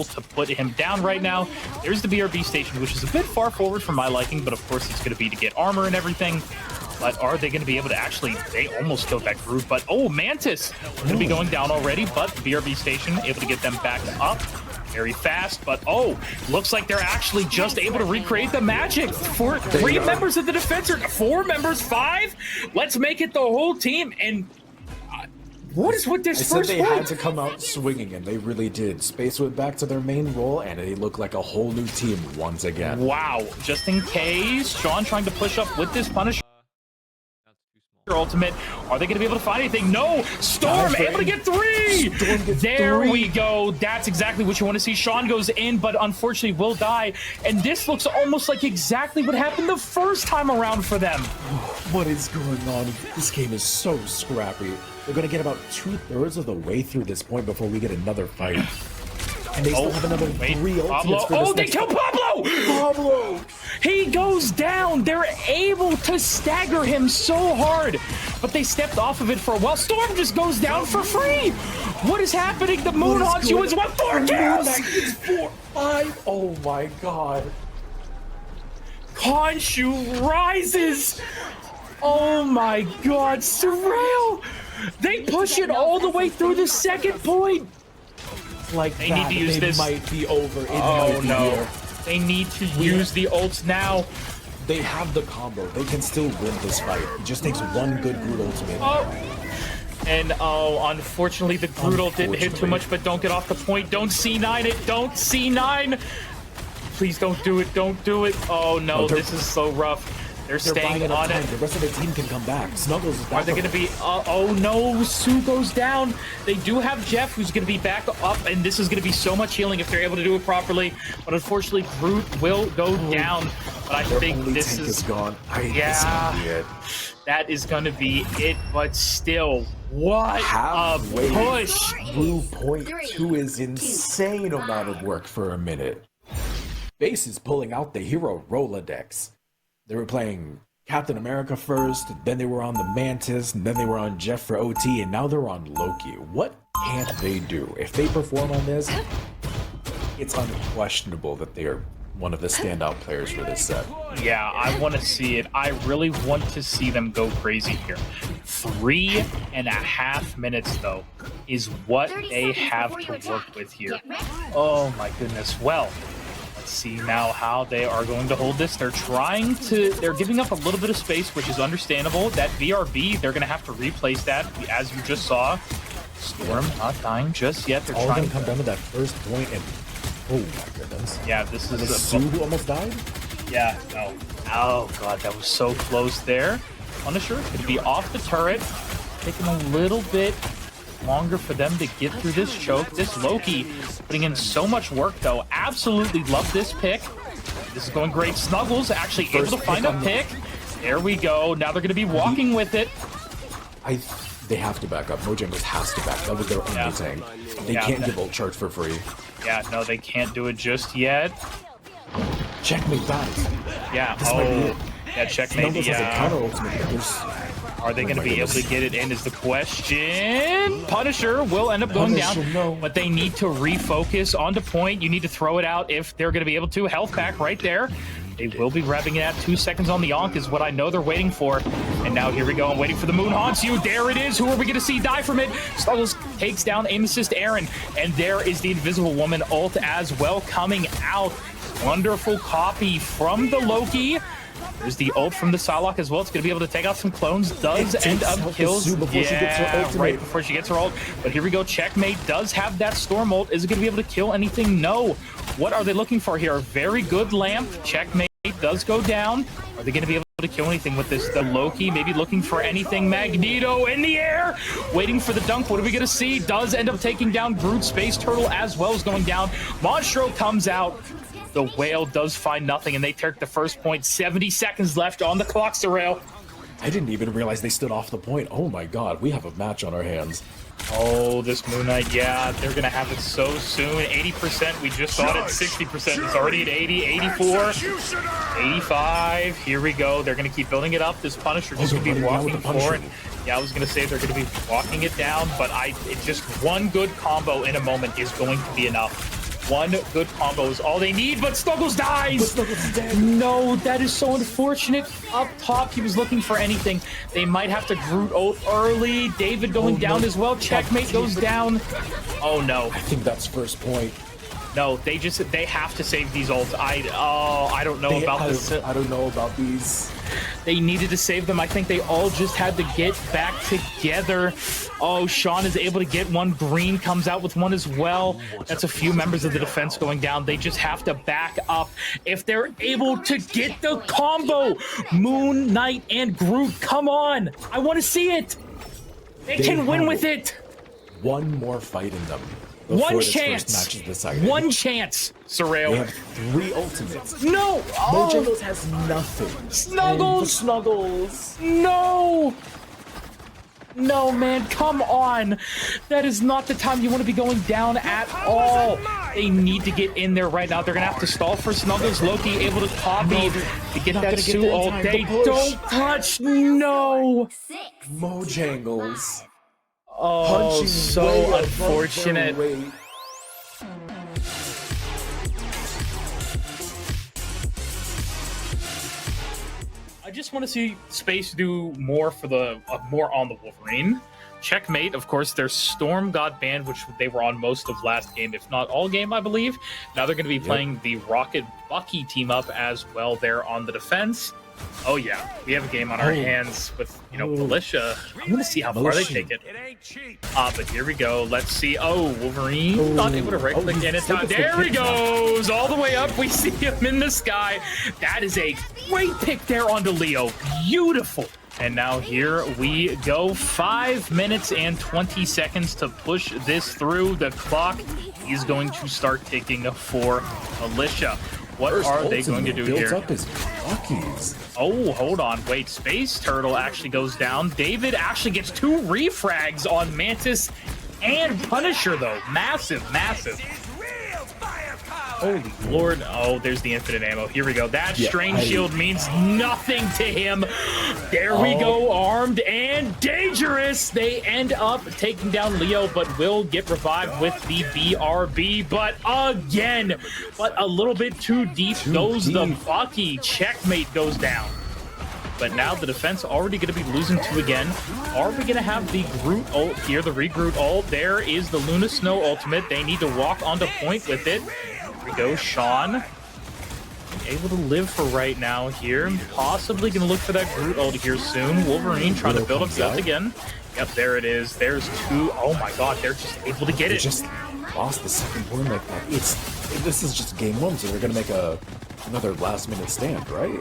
to put him down right now. There's the BRB station, which is a bit far forward for my liking, but of course it's going to be to get armor and everything. But are they going to be able to actually... They almost killed that group, but... Oh, Mantis going to be going down already, but BRB station able to get them back up very fast. But, oh, looks like they're actually just able to recreate the magic for 3 members of the defense, or 4 members, 5? Let's make it the whole team. And... what is with this first they had to come out swinging, and they really did. Space went back to their main role, and they look like a whole new team once again. Wow. Just in case, Sean trying to push up with this Punisher ultimate. Are they going to be able to find anything? No! Storm able to get 3! There we go. That's exactly what you want to see. Sean goes in, but unfortunately will die. And this looks almost like exactly what happened the first time around for them. What is going on? This game is so scrappy. We're going to get about 2/3 of the way through this point before we get another fight. And they still have another 3 ultimates for this. Oh, they kill Pablo! Pablo! He goes down. They're able to stagger him so hard, but they stepped off of it for a while. Storm just goes down for free. What is happening? The moon haunts you as well. 4 kills! It's 4, 5. Oh my god. Khonshu rises. Oh my god, Surreal. They push it all the way through the second point. Like they need to use this. Might be over. Oh no. They need to use the ults now. They have the combo. They can still win this fight. It just takes one good Groot ultimate. Oh. And oh, unfortunately the Groot didn't hit too much, but don't get off the point. Don't C9 it. Don't C9. Please don't do it. Don't do it. Oh no, this is so rough. They're staying on it. The rest of the team can come back. Snuggles is back. Are they going to be... oh no, Sue goes down. They do have Jeff, who's going to be back up, and this is going to be so much healing if they're able to do it properly. But unfortunately, Groot will go down. But I think this is gone. Yeah, that is going to be it. But still, what a push! Blue point 2 is insane amount of work for a minute. Base is pulling out the hero Rolodex. They were playing Captain America first, then they were on the Mantis, and then they were on Jeff for OT, and now they're on Loki. What can't they do? If they perform on this, it's unquestionable that they are one of the standout players for this set. Yeah, I want to see it. I really want to see them go crazy here. 3.5 minutes, though, is what they have to work with here. Oh, my goodness. Well, see now how they are going to hold this. They're giving up a little bit of space, which is understandable. That VRB, they're going to have to replace that, as you just saw. Storm not dying just yet. They're trying to come down to that first point, and oh my goodness. Yeah, this is Sue who almost died. Yeah, no. Oh god, that was so close there. Punisher going to be off the turret, taking a little bit longer for them to get through this choke. This Loki putting in so much work, though. Absolutely love this pick. This is going great. Snuggles actually able to find a pick. There we go. Now they're going to be walking with it. They have to back up. Mojangles has to back. That was their only thing. They can't give ult charge for free. Yeah, no, they can't do it just yet. Checkmate dies. Yeah. Yeah, checkmate. Yeah. Are they going to be able to get it in is the question. Punisher will end up going down, but they need to refocus on the point. You need to throw it out if they're going to be able to. Health pack right there. They will be grabbing it at 2 seconds on the Onk is what I know they're waiting for. And now here we go. I'm waiting for the moon haunts you. There it is. Who are we going to see die from it? Snuggles takes down aim assist Aaron. And there is the Invisible Woman ult as well coming out. Wonderful copy from the Loki. There's the ult from the Psylocke as well. It's going to be able to take out some clones. Does end up kills. Right before she gets her ult. But here we go. Checkmate does have that Storm ult. Is it going to be able to kill anything? No. What are they looking for here? Very good lamp. Checkmate does go down. Are they going to be able to kill anything with this? The Loki maybe looking for anything. Magneto in the air. Waiting for the dunk. What are we going to see? Does end up taking down Groot. Space Turtle as well is going down. Monstro comes out. The whale does find nothing, and they take the first point. 70 seconds left on the clock, Surreal. I didn't even realize they stood off the point. Oh my god, we have a match on our hands. Oh, this Moon Knight, yeah, they're going to have it so soon. 80%, we just saw it at 60%. It's already at 80, 84, 85. Here we go. They're going to keep building it up. This Punisher just going to be walking forward. Yeah, I was going to say they're going to be walking it down, but it just one good combo in a moment is going to be enough. One good combo is all they need, but Snuggles dies! Snuggles is dead. No, that is so unfortunate. Up top, he was looking for anything. They might have to Groot ult early. David going down as well. Checkmate goes down. Oh, no. I think that's first point. No, they have to save these ults. I don't know about this. I don't know about these. They needed to save them. I think they all just had to get back together. Oh, Sean is able to get one. Green comes out with one as well. That's a few members of the defense going down. They just have to back up. If they're able to get the combo, Moon Knight and Groot, come on. I want to see it. They can win with it. One more fight in them. One chance. Match is decided. One chance, Surreal. They have 3 ultimates. No. Mojangles has nothing. Snuggles. Snuggles. No. No, man, come on. That is not the time you want to be going down at all. They need to get in there right now. They're going to have to stall for Snuggles. Loki able to copy to get that Sue all day. Don't touch. No. Mojangles. Oh, so unfortunate. I just want to see Space do more for the more on the Wolverine. Checkmate, of course, their Storm got banned, which they were on most of last game, if not all game, I believe. Now they're going to be playing the Rocket Bucky team up as well there on the defense. Oh yeah, we have a game on our hands with, Militia. I'm gonna see how far they take it. But here we go. Let's see. Oh, Wolverine not able to right click in it. There he goes, all the way up. We see him in the sky. That is a great pick there onto Leo. Beautiful. And now here we go. 5 minutes and 20 seconds to push this through. The clock is going to start ticking for Militia. What are they going to do here? Up his Buckies. Oh, hold on. Wait, Space Turtle actually goes down. David actually gets 2 refrags on Mantis and Punisher, though. Massive, massive. Holy Lord. Oh, there's the infinite ammo. Here we go. That Strange Shield means nothing to him. There we go. Armed and dangerous. They end up taking down Leo, but will get revived with the BRB. But again, a little bit too deep goes the Bucky. Checkmate goes down. But now the defense already going to be losing 2 again. Are we going to have the Groot ult here? The Regroot ult. There is the Luna Snow ultimate. They need to walk onto point with it. Here we go, Sean. Able to live for right now here. Possibly going to look for that Groot ult here soon. Wolverine trying to build up health again. Yep, there it is. There's 2. Oh my god, they're just able to get it. Just lost the second point like that. This is just game 1, so they're going to make another last-minute stand, right?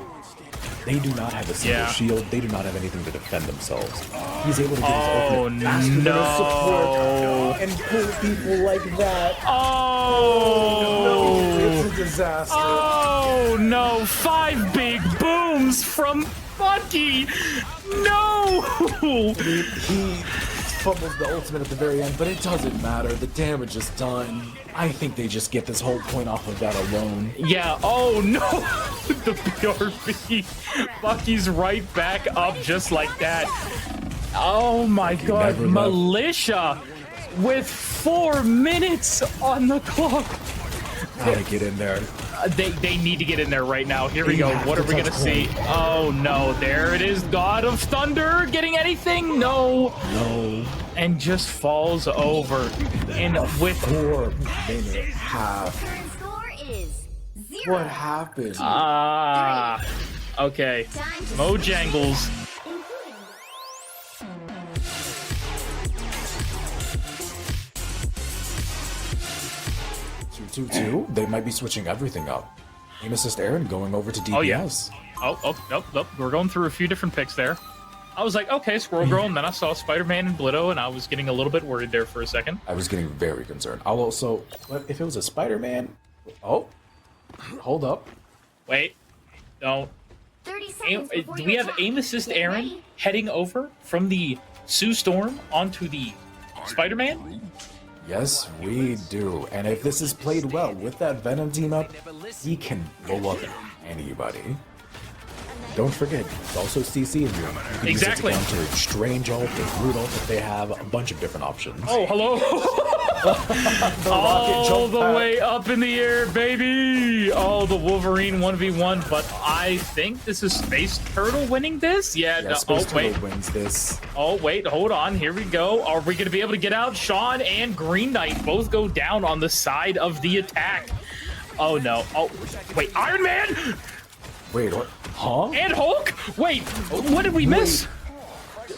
They do not have a single shield. They do not have anything to defend themselves. He's able to get his ultimate faster than his support and pull people like that. Oh, no, it's a disaster. Oh no, 5 big booms from Bucky. No. He fumbles the ultimate at the very end, but it doesn't matter. The damage is done. I think they just get this whole point off of that alone. Yeah, oh no! The BRB. Bucky's right back up just like that. Oh my god, Militia with 4 minutes on the clock. Gotta get in there. They need to get in there right now. Here we go. What are we gonna see? Oh no, there it is. God of Thunder getting anything? No. No. And just falls over. And with 4-minute half. What happened? Okay. Mojangles. Two. They might be switching everything up. Aim assist Aaron going over to DPS. Oh, yes. Nope. We're going through a few different picks there. I was like, okay, Squirrel Girl, and then I saw Spider-Man and Blitto, and I was getting a little bit worried there for a second. I was getting very concerned. I'll also... What if it was a Spider-Man? Oh. Hold up. Wait. Don't. 30 seconds do we have Aim Assist Aaron heading over from the Sue Storm onto the Spider-Man? Yes, we do. And if this is played well with that Venom team up, he can blow up anybody. Don't forget, it's also CC in here. You can exactly. use it to counter Strange ult, the Groot ult, if they have a bunch of different options. Oh, hello. All the way up in the air, baby. Oh, the Wolverine 1v1, but I think this is Space Turtle winning this. Yeah, no, Space Turtle wins this. Oh, wait, hold on. Here we go. Are we going to be able to get out? Sean and Green Knight both go down on the side of the attack. Oh, no. Oh, wait, Iron Man? Wait, what? Huh? And Hulk? Wait, what did we miss?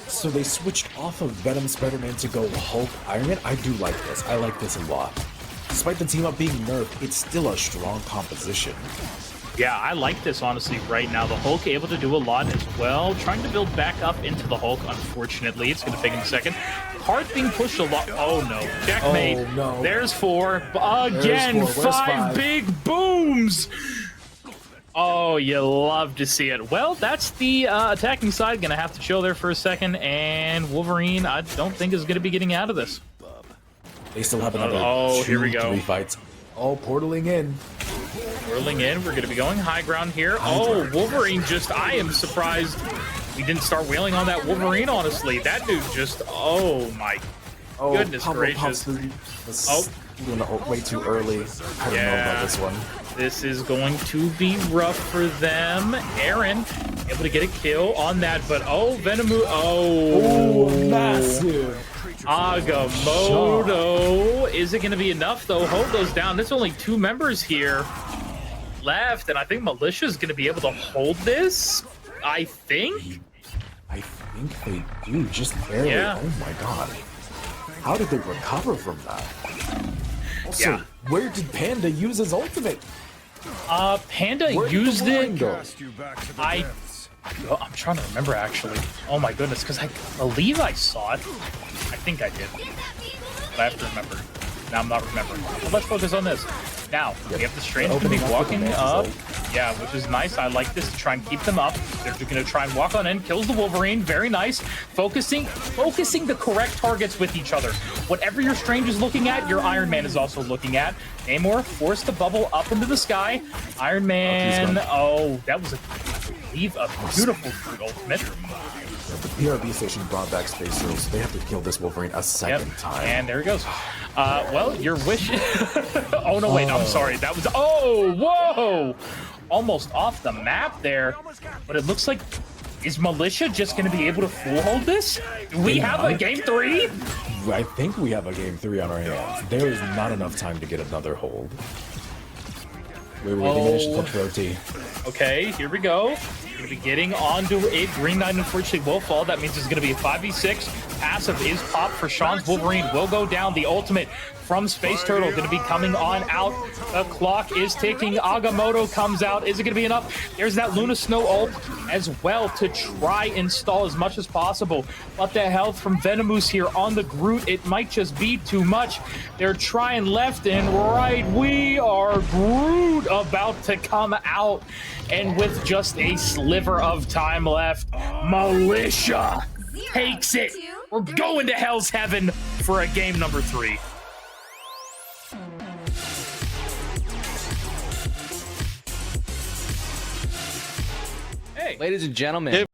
So they switched off of Venom Spider-Man to go Hulk Iron Man? I do like this. I like this a lot. Despite the team up being nerfed, it's still a strong composition. Yeah, I like this, honestly, right now. The Hulk able to do a lot as well. Trying to build back up into the Hulk, unfortunately. It's going to take him a second. Heart being pushed a lot. Oh, no. Checkmate. Oh, no. There's 4. Again, There's 4. five big booms. Oh, you love to see it. Well, that's the attacking side. Going to have to chill there for a second. And Wolverine, I don't think, is going to be getting out of this. They still have another here we go. 3 fights. Oh, portaling in. Whirling in, we're going to be going high ground here. Oh, Wolverine just, I am surprised we didn't start wheeling on that Wolverine, honestly. That dude just, oh my goodness gracious. Doing it way too early. I don't know about this one. This is going to be rough for them. Aaron able to get a kill on that, but oh, Venomu, oh, massive. Agamotto. Is it going to be enough, though? Hope goes down. There's only 2 members here left, and I think Militia is going to be able to hold this. I think they do, just barely. Yeah. Oh my god. How did they recover from that? Also, where did Panda use his ultimate? Panda used it. I'm trying to remember, actually. Oh my goodness, because I believe I saw it. I think I did. But I have to remember. Now I'm not remembering. But let's focus on this. Now, we have the Strange going to be walking up. Yeah, which is nice. I like this to try and keep them up. They're going to try and walk on in. Kills the Wolverine. Very nice. Focusing the correct targets with each other. Whatever your Strange is looking at, your Iron Man is also looking at. Namor forced the bubble up into the sky. Iron Man. Oh, that was a beautiful ultimate. The PRB station brought back Space Turtle, so they have to kill this Wolverine a second time. And there he goes. Well, your wish... oh, no, wait, I'm sorry. That was... Oh, whoa! Almost off the map there. But it looks like... Is Militia just going to be able to full hold this? Do we have a game 3? I think we have a game 3 on our hands. There is not enough time to get another hold. Wait, they managed to touch Roti. Okay, here we go. Going to be getting onto it. Green Knight, unfortunately, will fall. That means it's going to be a 5v6. Passive is popped for Sean's Wolverine. Will go down. The ultimate from Space Turtle going to be coming on out. The clock is ticking. Agamotto comes out. Is it going to be enough? There's that Luna Snow ult as well to try and stall as much as possible. But the health from Venomoose here on the Groot, it might just be too much. They're trying left and right. We are Groot about to come out. And with just a sliver of time left, Militia takes it. We're going to Hell's Heaven for a game number 3. Hey, ladies and gentlemen.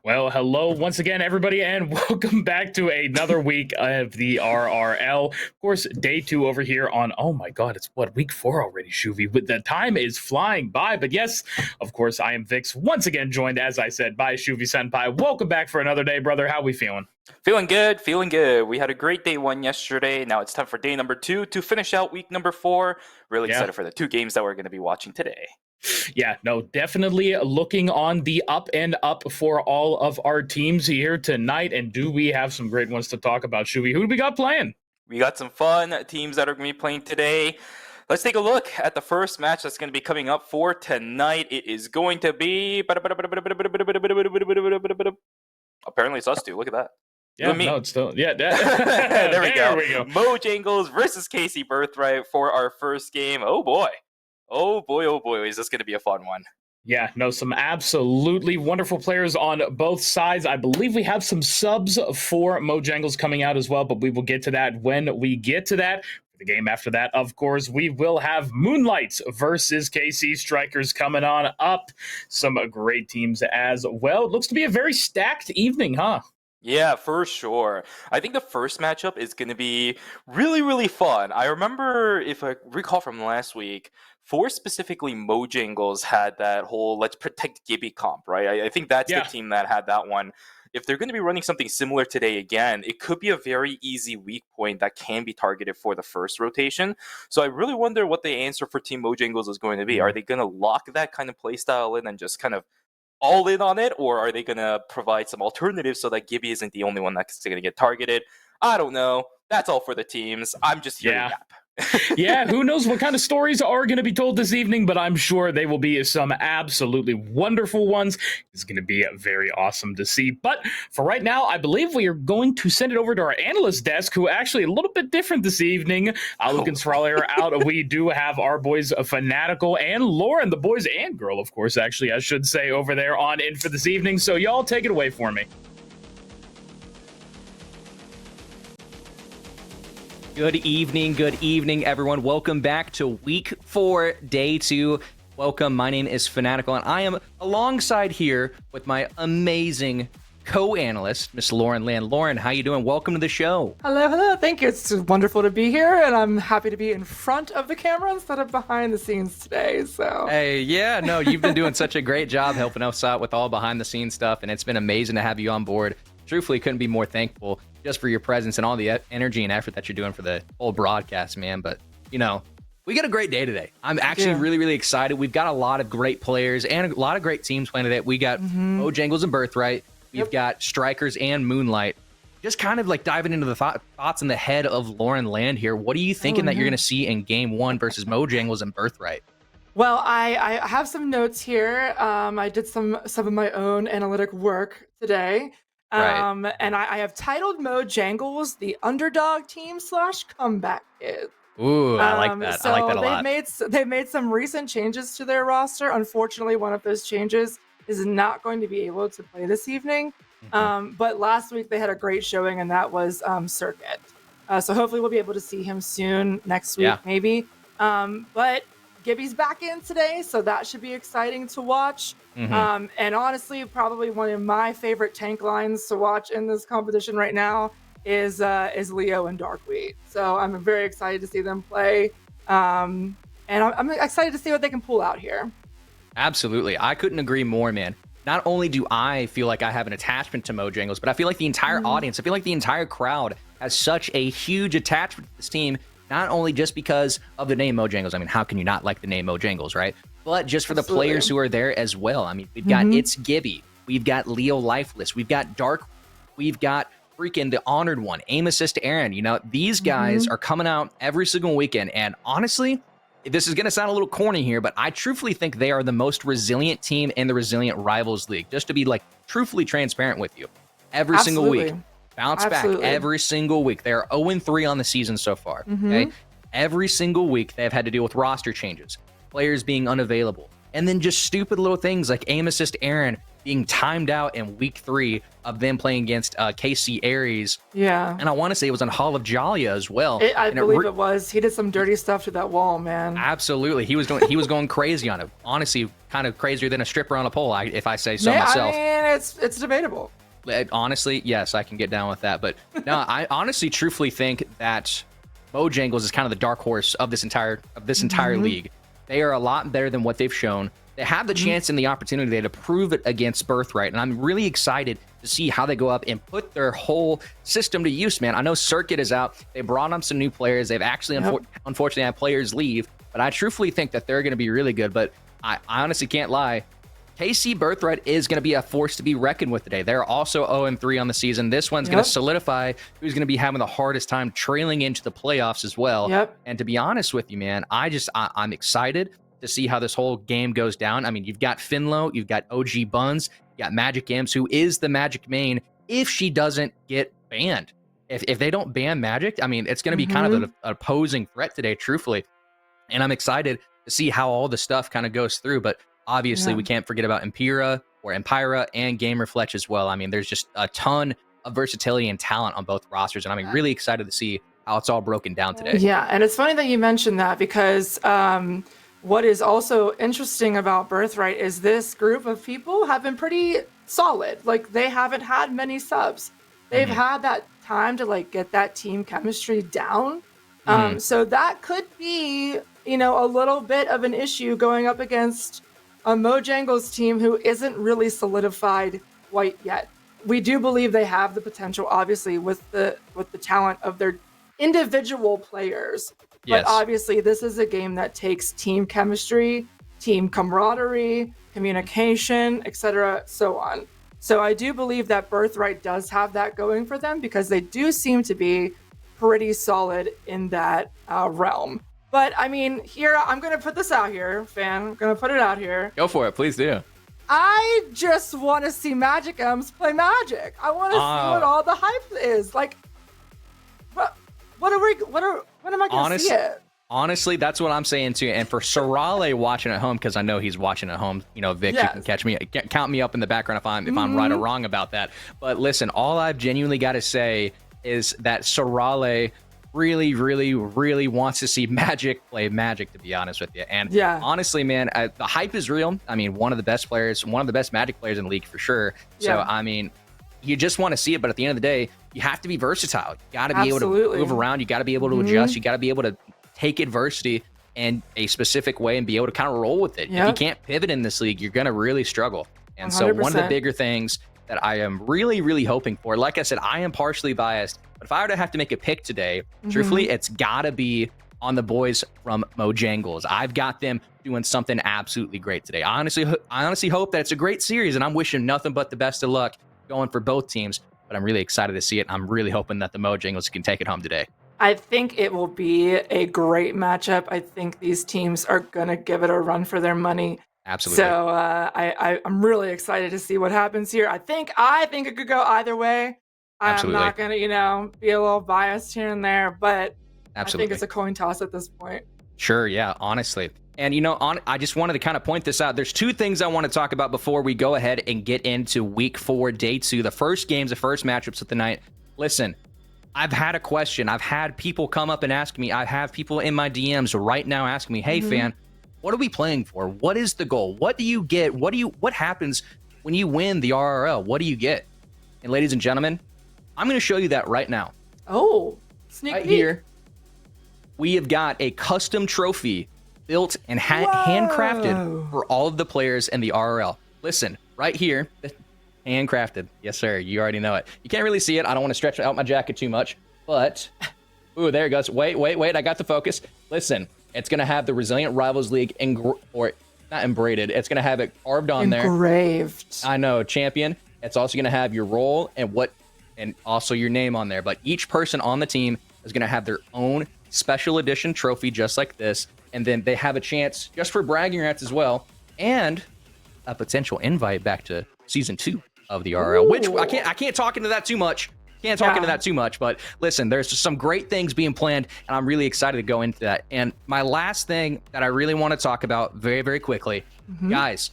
Well, hello once again, everybody, and welcome back to another week of the RRL. Of course, day 2 over here on, oh my god, it's what, week 4 already, Shuvi. But the time is flying by. But yes, of course, I am Vix, once again joined, as I said, by Shuvi Senpai. Welcome back for another day, brother. How we feeling? Feeling good, feeling good. We had a great day 1 yesterday. Now it's time for day number 2 to finish out week number 4. Really excited for the 2 games that we're going to be watching today. Yeah, no, definitely looking on the up and up for all of our teams here tonight. And do we have some great ones to talk about, Shuvi? Who do we got playing? We got some fun teams that are going to be playing today. Let's take a look at the first match that's going to be coming up for tonight. It is going to be... Apparently it's us two. Look at that. Yeah, no, it's still... Yeah, there we go. Mojangles versus KC Birthright for our first game. Oh, boy. Oh boy, is this going to be a fun one. Yeah, no, some absolutely wonderful players on both sides. I believe we have some subs for Mojangles coming out as well, but we will get to that when we get to that. The game after that, of course, we will have Moonlights versus KC Strikers coming on up. Some great teams as well. It looks to be a very stacked evening, huh? Yeah, for sure. I think the first matchup is going to be really, really fun. I remember, if I recall from last week, for specifically Mojangles had that whole "Let's Protect Gibby" comp, right? I think that's the Yeah. team that had that one. If they're going to be running something similar today again, it could be a very easy weak point that can be targeted for the first rotation. So I really wonder what the answer for Team Mojangles is going to be. Are they going to lock that kind of playstyle in and just kind of all in on it, or are they going to provide some alternatives so that Gibby isn't the only one that's going to get targeted? I don't know. That's all for the teams. I'm just here to Yeah. yap. Yeah, who knows what kind of stories are going to be told this evening, but I'm sure they will be some absolutely wonderful ones. It's going to be very awesome to see. But for right now, I believe we are going to send it over to our analyst desk, who actually a little bit different this evening. Luke and Spraley are out. We do have our boys, Fanatical and Lauren, the boys and girl, of course, actually, I should say, over there on in for this evening. So y'all take it away for me. Good evening, everyone. Welcome back to Week 4, Day 2. Welcome, my name is Fanatical, and I am alongside here with my amazing co-analyst, Miss Lauren Land. Lauren, how you doing? Welcome to the show. Hello. Thank you. It's wonderful to be here, and I'm happy to be in front of the camera instead of behind the scenes today. So, hey, yeah, no, you've been doing such a great job helping us out with all behind-the-scenes stuff, and it's been amazing to have you on board. Truthfully, couldn't be more thankful just for your presence and all the energy and effort that you're doing for the whole broadcast, man. But, you know, we got a great day today. I'm actually really, really excited. We've got a lot of great players and a lot of great teams playing today. We got Mojangles and Birthright. We've got Strikers and Moonlight. Just kind of like diving into the thoughts in the head of Lauren Land here. What are you thinking that you're going to see in Game 1 versus Mojangles and Birthright? well, I have some notes here. I did some of my own analytic work today. Right. And I have titled Mojangles the underdog team / comeback kid. Ooh, I like that. So I like that a lot. they've made some recent changes to their roster. Unfortunately, one of those changes is not going to be able to play this evening. But last week they had a great showing, and that was Circuit. So hopefully we'll be able to see him soon, next week maybe. But Gibby's back in today, so that should be exciting to watch. And honestly, probably one of my favorite tank lines to watch in this competition right now is Leo and Darkweed. So I'm very excited to see them play. And I'm excited to see what they can pull out here. Absolutely. I couldn't agree more, man. Not only do I feel like I have an attachment to Mojangles, but I feel like the entire audience, I feel like the entire crowd has such a huge attachment to this team, not only just because of the name Mojangles. I mean, how can you not like the name Mojangles, right? But just for the players who are there as well. I mean, we've got It's Gibby. We've got Leo Lifeless. We've got Dark. We've got freaking the Honored One, Aim Assist Aaron. You know, these guys are coming out every single weekend. And honestly, this is going to sound a little corny here, but I truthfully think they are the most resilient team in the Resilient Rivals League. Just to be like truthfully transparent with you. Every single week. Bounce back every single week. They are 0-3 on the season so far. Okay. Every single week they've had to deal with roster changes, players being unavailable, and then just stupid little things like Aim Assist Aaron being timed out in week 3 of them playing against KC Aries. Yeah. And I want to say it was on Hall of Jalia as well. I believe it was. He did some dirty stuff to that wall, man. Absolutely. He was going crazy on it. Honestly, kind of crazier than a stripper on a pole, if I say so myself. I mean, it's debatable. Honestly, yes, I can get down with that. But no, I honestly, truthfully think that Mojangles is kind of the dark horse of this entire league. They are a lot better than what they've shown. They have the chance and the opportunity to prove it against Birthright, and I'm really excited to see how they go up and put their whole system to use, man. I know Circuit is out. They brought on some new players. They've actually, unfortunately, had players leave, but I truthfully think that they're going to be really good. But I honestly can't lie. KC Birthright is going to be a force to be reckoned with today. They're also 0-3 on the season. This one's going to solidify who's going to be having the hardest time trailing into the playoffs as well. And to be honest with you, man, I'm excited to see how this whole game goes down. I mean, you've got Finlow, you've got OG Buns, you got Magic Imps, who is the Magic main if she doesn't get banned. If they don't ban Magic, I mean, it's going to be kind of an opposing threat today, truthfully. And I'm excited to see how all the stuff kind of goes through. But obviously, we can't forget about Empira and Gamer Fletch as well. I mean, there's just a ton of versatility and talent on both rosters. And I'm really excited to see how it's all broken down today. Yeah, and it's funny that you mentioned that because what is also interesting about Birthright is this group of people have been pretty solid. Like, they haven't had many subs. they've had that time to like get that team chemistry down. So that could be, you know, a little bit of an issue going up against a Mojangles team who isn't really solidified quite yet. We do believe they have the potential, obviously, with the talent of their individual players. Yes. But obviously, this is a game that takes team chemistry, team camaraderie, communication, etc., so on. So I do believe that Birthright does have that going for them because they do seem to be pretty solid in that realm. But I mean, here, I'm going to put this out here, fan. I'm going to put it out here. Go for it. Please do. I just want to see Magic M's play Magic. I want to see what all the hype is. Like, when am I going to see it? Honestly, that's what I'm saying too. And for Sorale watching at home, because I know he's watching at home, you know, Vic, you can count me up in the background if I'm right or wrong about that. But listen, all I've genuinely got to say is that Sorale really, really, really wants to see Magic play Magic, to be honest with you. And honestly, man, the hype is real. I mean, one of the best Magic players in the league for sure. So, I mean, you just want to see it. But at the end of the day, you have to be versatile. You got to be able to move around. You got to be able to adjust. You got to be able to take adversity in a specific way and be able to kind of roll with it. If you can't pivot in this league, you're going to really struggle. And 100%. So one of the bigger things that I am really, really hoping for, like I said, I am partially biased, but if I were to have to make a pick today, truthfully, it's got to be on the boys from Mojangles. I've got them doing something absolutely great today. I honestly hope that it's a great series, and I'm wishing nothing but the best of luck going for both teams, but I'm really excited to see it. I'm really hoping that the Mojangles can take it home today. I think it will be a great matchup. I think these teams are going to give it a run for their money. Absolutely. So I'm really excited to see what happens here. I think it could go either way. I'm not going to, be a little biased here and there, but I think it's a coin toss at this point. Sure, yeah, honestly. And, I just wanted to kind of point this out. There's two things I want to talk about before we go ahead and get into Week 4, Day 2, the first games, the first matchups of the night. Listen, I've had a question. I've had people come up and ask me. I have people in my DMs right now asking me, hey, fan, what are we playing for? What is the goal? What do you get? What happens when you win the RRL? What do you get? And ladies and gentlemen, I'm going to show you that right now. Oh, sneak peek. Here, we have got a custom trophy built and handcrafted for all of the players in the RRL. Listen, right here, handcrafted. Yes, sir. You already know it. You can't really see it. I don't want to stretch out my jacket too much, but ooh, there it goes. Wait. I got the focus. Listen, it's going to have the Resilient Rivals League or not embroidered. It's going to have it carved on there. Engraved. I know, champion. It's also going to have your role and also your name on there. But each person on the team is going to have their own special edition trophy just like this. And then they have a chance just for bragging rights as well. And a potential invite back to season 2 of the RRL, which I can't talk into that too much. But listen, there's just some great things being planned, and I'm really excited to go into that. And my last thing that I really want to talk about very, very quickly, guys,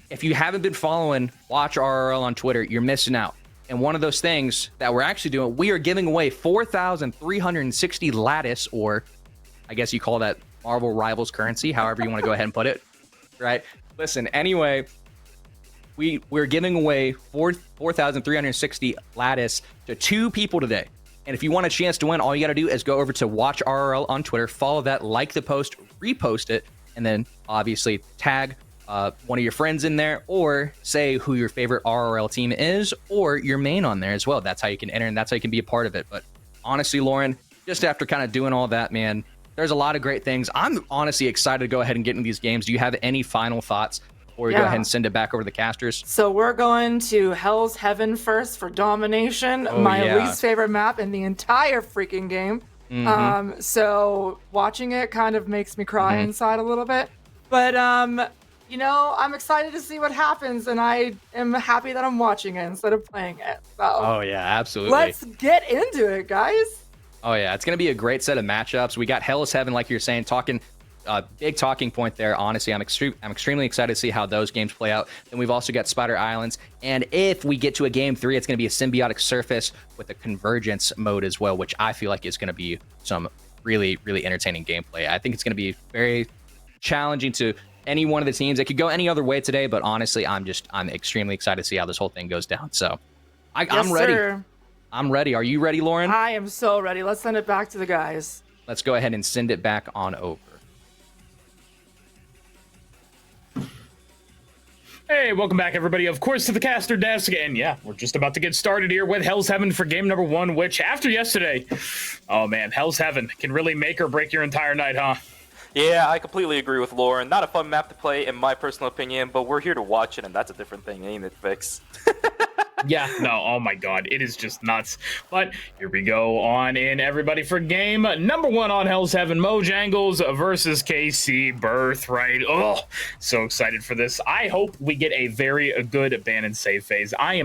if you haven't been following Watch RRL on Twitter, you're missing out. And one of those things that we're actually doing, we are giving away 4,360 lattice, or I guess you call that Marvel Rivals currency, however you want to go ahead and put it, right? Listen, anyway, we're giving away 4,360 lattice to 2 people today. And if you want a chance to win, all you got to do is go over to Watch RRL on Twitter, follow that, like the post, repost it, and then obviously tag one of your friends in there, or say who your favorite RRL team is, or your main on there as well. That's how you can enter, and that's how you can be a part of it. But honestly, Lauren, just after kind of doing all that, man, there's a lot of great things. I'm honestly excited to go ahead and get into these games. Do you have any final thoughts before we go ahead and send it back over to the casters? So we're going to Hell's Heaven first for Domination, my least favorite map in the entire freaking game. So watching it kind of makes me cry inside a little bit. But, I'm excited to see what happens, and I am happy that I'm watching it instead of playing it. So, oh, yeah, absolutely. Let's get into it, guys. Oh, yeah, it's going to be a great set of matchups. We got Hell's Heaven, like you're saying, big talking point there. Honestly, I'm extremely excited to see how those games play out. Then we've also got Spider Islands, and if we get to a game 3, it's going to be a symbiotic surface with a convergence mode as well, which I feel like is going to be some really, really entertaining gameplay. I think it's going to be very challenging to any one of the teams. It could go any other way today, but honestly, I'm extremely excited to see how this whole thing goes down. So I'm ready. Sir. I'm ready. Are you ready, Lauren? I am so ready. Let's send it back to the guys. Let's go ahead and send it back on over. Hey, welcome back, everybody, of course, to the caster desk. And yeah, we're just about to get started here with Hell's Heaven for game number 1, which after yesterday, oh man, Hell's Heaven can really make or break your entire night, huh? Yeah, I completely agree with Lauren. Not a fun map to play, in my personal opinion, but we're here to watch it, and that's a different thing, ain't it, Vix? Yeah, no, oh my god, it is just nuts. But here we go on in, everybody, for game number 1 on Hell's Heaven, Mojangles versus KC Birthright. Oh, so excited for this. I hope we get a very good ban and save phase. I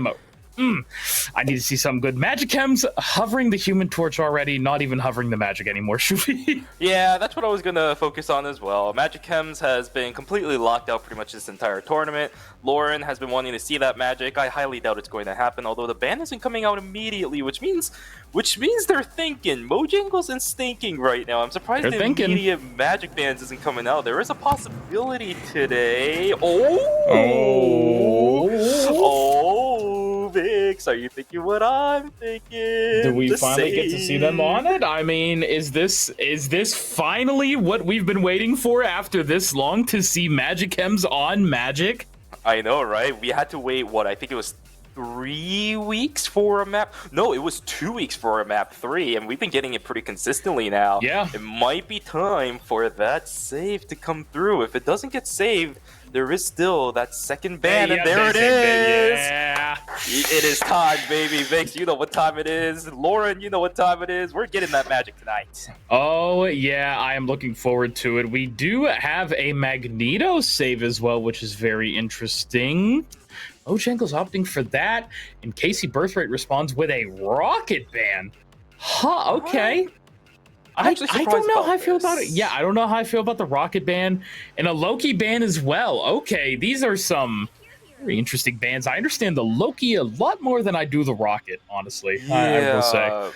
need to see something good. Magic Chems hovering the Human Torch already, not even hovering the magic anymore, should we? Yeah, that's what I was going to focus on as well. Magic Chems has been completely locked out pretty much this entire tournament. Lauren has been wanting to see that magic. I highly doubt it's going to happen, although the ban isn't coming out immediately, which means they're thinking. Mojangles is thinking right now. I'm surprised the immediate magic bans isn't coming out. There is a possibility today. Oh, Vix, are you thinking what I'm thinking? Do we finally get to see them on it? I mean, is this finally what we've been waiting for after this long, to see Magic Chems on Magic? I know, right? We had to wait, I think it was 3 weeks for a map. No, it was 2 weeks for a map 3, and we've been getting it pretty consistently now. Yeah. It might be time for that save to come through. If it doesn't get saved, there is still that second ban, and there it is! Yeah. It is time, baby. Vix, you know what time it is. Lauren, you know what time it is. We're getting that magic tonight. Oh, yeah, I am looking forward to it. We do have a Magneto save as well, which is very interesting. Mojangles opting for that, and KC Birthright responds with a rocket ban. Huh, okay. I don't know how I feel about it. Yeah, I don't know how I feel about the rocket ban and a Loki ban as well. Okay, these are some very interesting bans. I understand the Loki a lot more than I do the rocket, honestly. Yeah. I will say.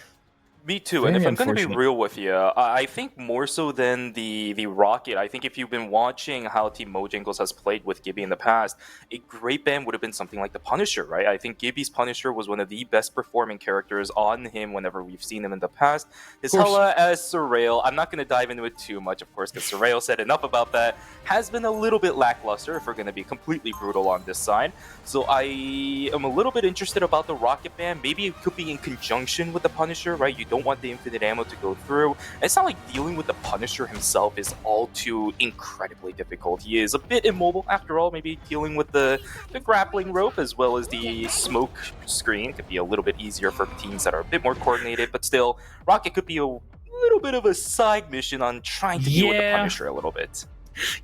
Me too, Very and if I'm going to be unfortunate. real with you, I think more so than the Rocket, I think if you've been watching how Team Mojangles has played with Gibby in the past, a great ban would have been something like the Punisher, right? I think Gibby's Punisher was one of the best performing characters on him whenever we've seen him in the past. His Hela as Surreal, I'm not going to dive into it too much, of course, because Surreal said enough about that, has been a little bit lackluster, if we're going to be completely brutal on this side. So I am a little bit interested about the Rocket ban. Maybe it could be in conjunction with the Punisher, right? You don't want the infinite ammo to go through. It's not like dealing with the Punisher himself is all too incredibly difficult. He is a bit immobile after all. Maybe dealing with the grappling rope as well as the smoke screen could be a little bit easier for teams that are a bit more coordinated, but still, Rocket could be a little bit of a side mission on trying to deal with the Punisher a little bit.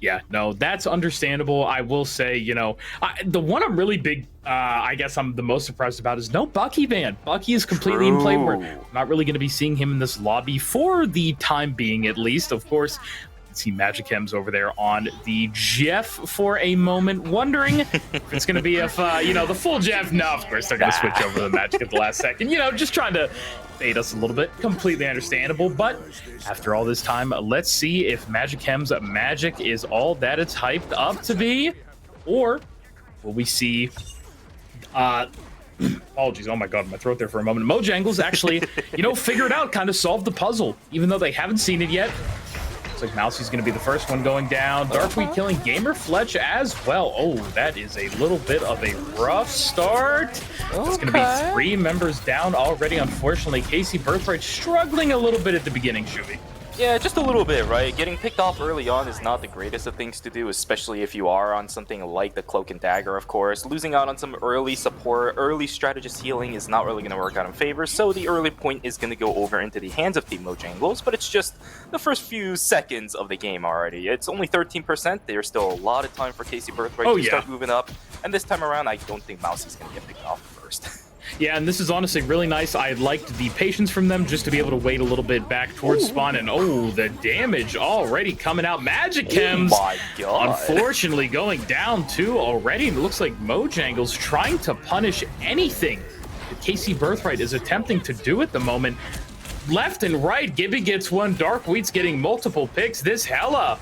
Yeah, no, that's understandable. I will say, the one I'm really big, I guess I'm the most surprised about is no Bucky ban. Bucky is completely in play. We're not really going to be seeing him in this lobby for the time being, at least. Of course, see Magic Chems over there on the Jeff for a moment, wondering if it's going to be the full Jeff. No, of course, they're going to switch over to the Magic at the last second. Just trying to bait us a little bit. Completely understandable. But after all this time, let's see if Magic Chems magic is all that it's hyped up to be, or will we see apologies, oh my god, my throat there for a moment. Mojangles actually, figure it out, kind of solve the puzzle, even though they haven't seen it yet. Looks like Mousie's going to be the first one going down. Darkweed killing Gamer Fletch as well. Oh, that is a little bit of a rough start. It's going to be 3 members down already, unfortunately. KC Birthright struggling a little bit at the beginning, Shuvi. Yeah, just a little bit, right? Getting picked off early on is not the greatest of things to do, especially if you are on something like the Cloak and Dagger, of course. Losing out on some early support, early strategist healing is not really going to work out in favor, so the early point is going to go over into the hands of Team Mojangles, but it's just the first few seconds of the game already. It's only 13%. There's still a lot of time for KC Birthright to start moving up, and this time around, I don't think Mousie's going to get picked off first. Yeah, and this is honestly really nice. I liked the patience from them just to be able to wait a little bit back towards spawn, and the damage already coming out. Magic Chems, oh my God, unfortunately going down too already. It looks like Mojangles trying to punish anything that KC Birthright is attempting to do at the moment. Left and right, Gibby gets one. Darkweed's getting multiple picks. This Hela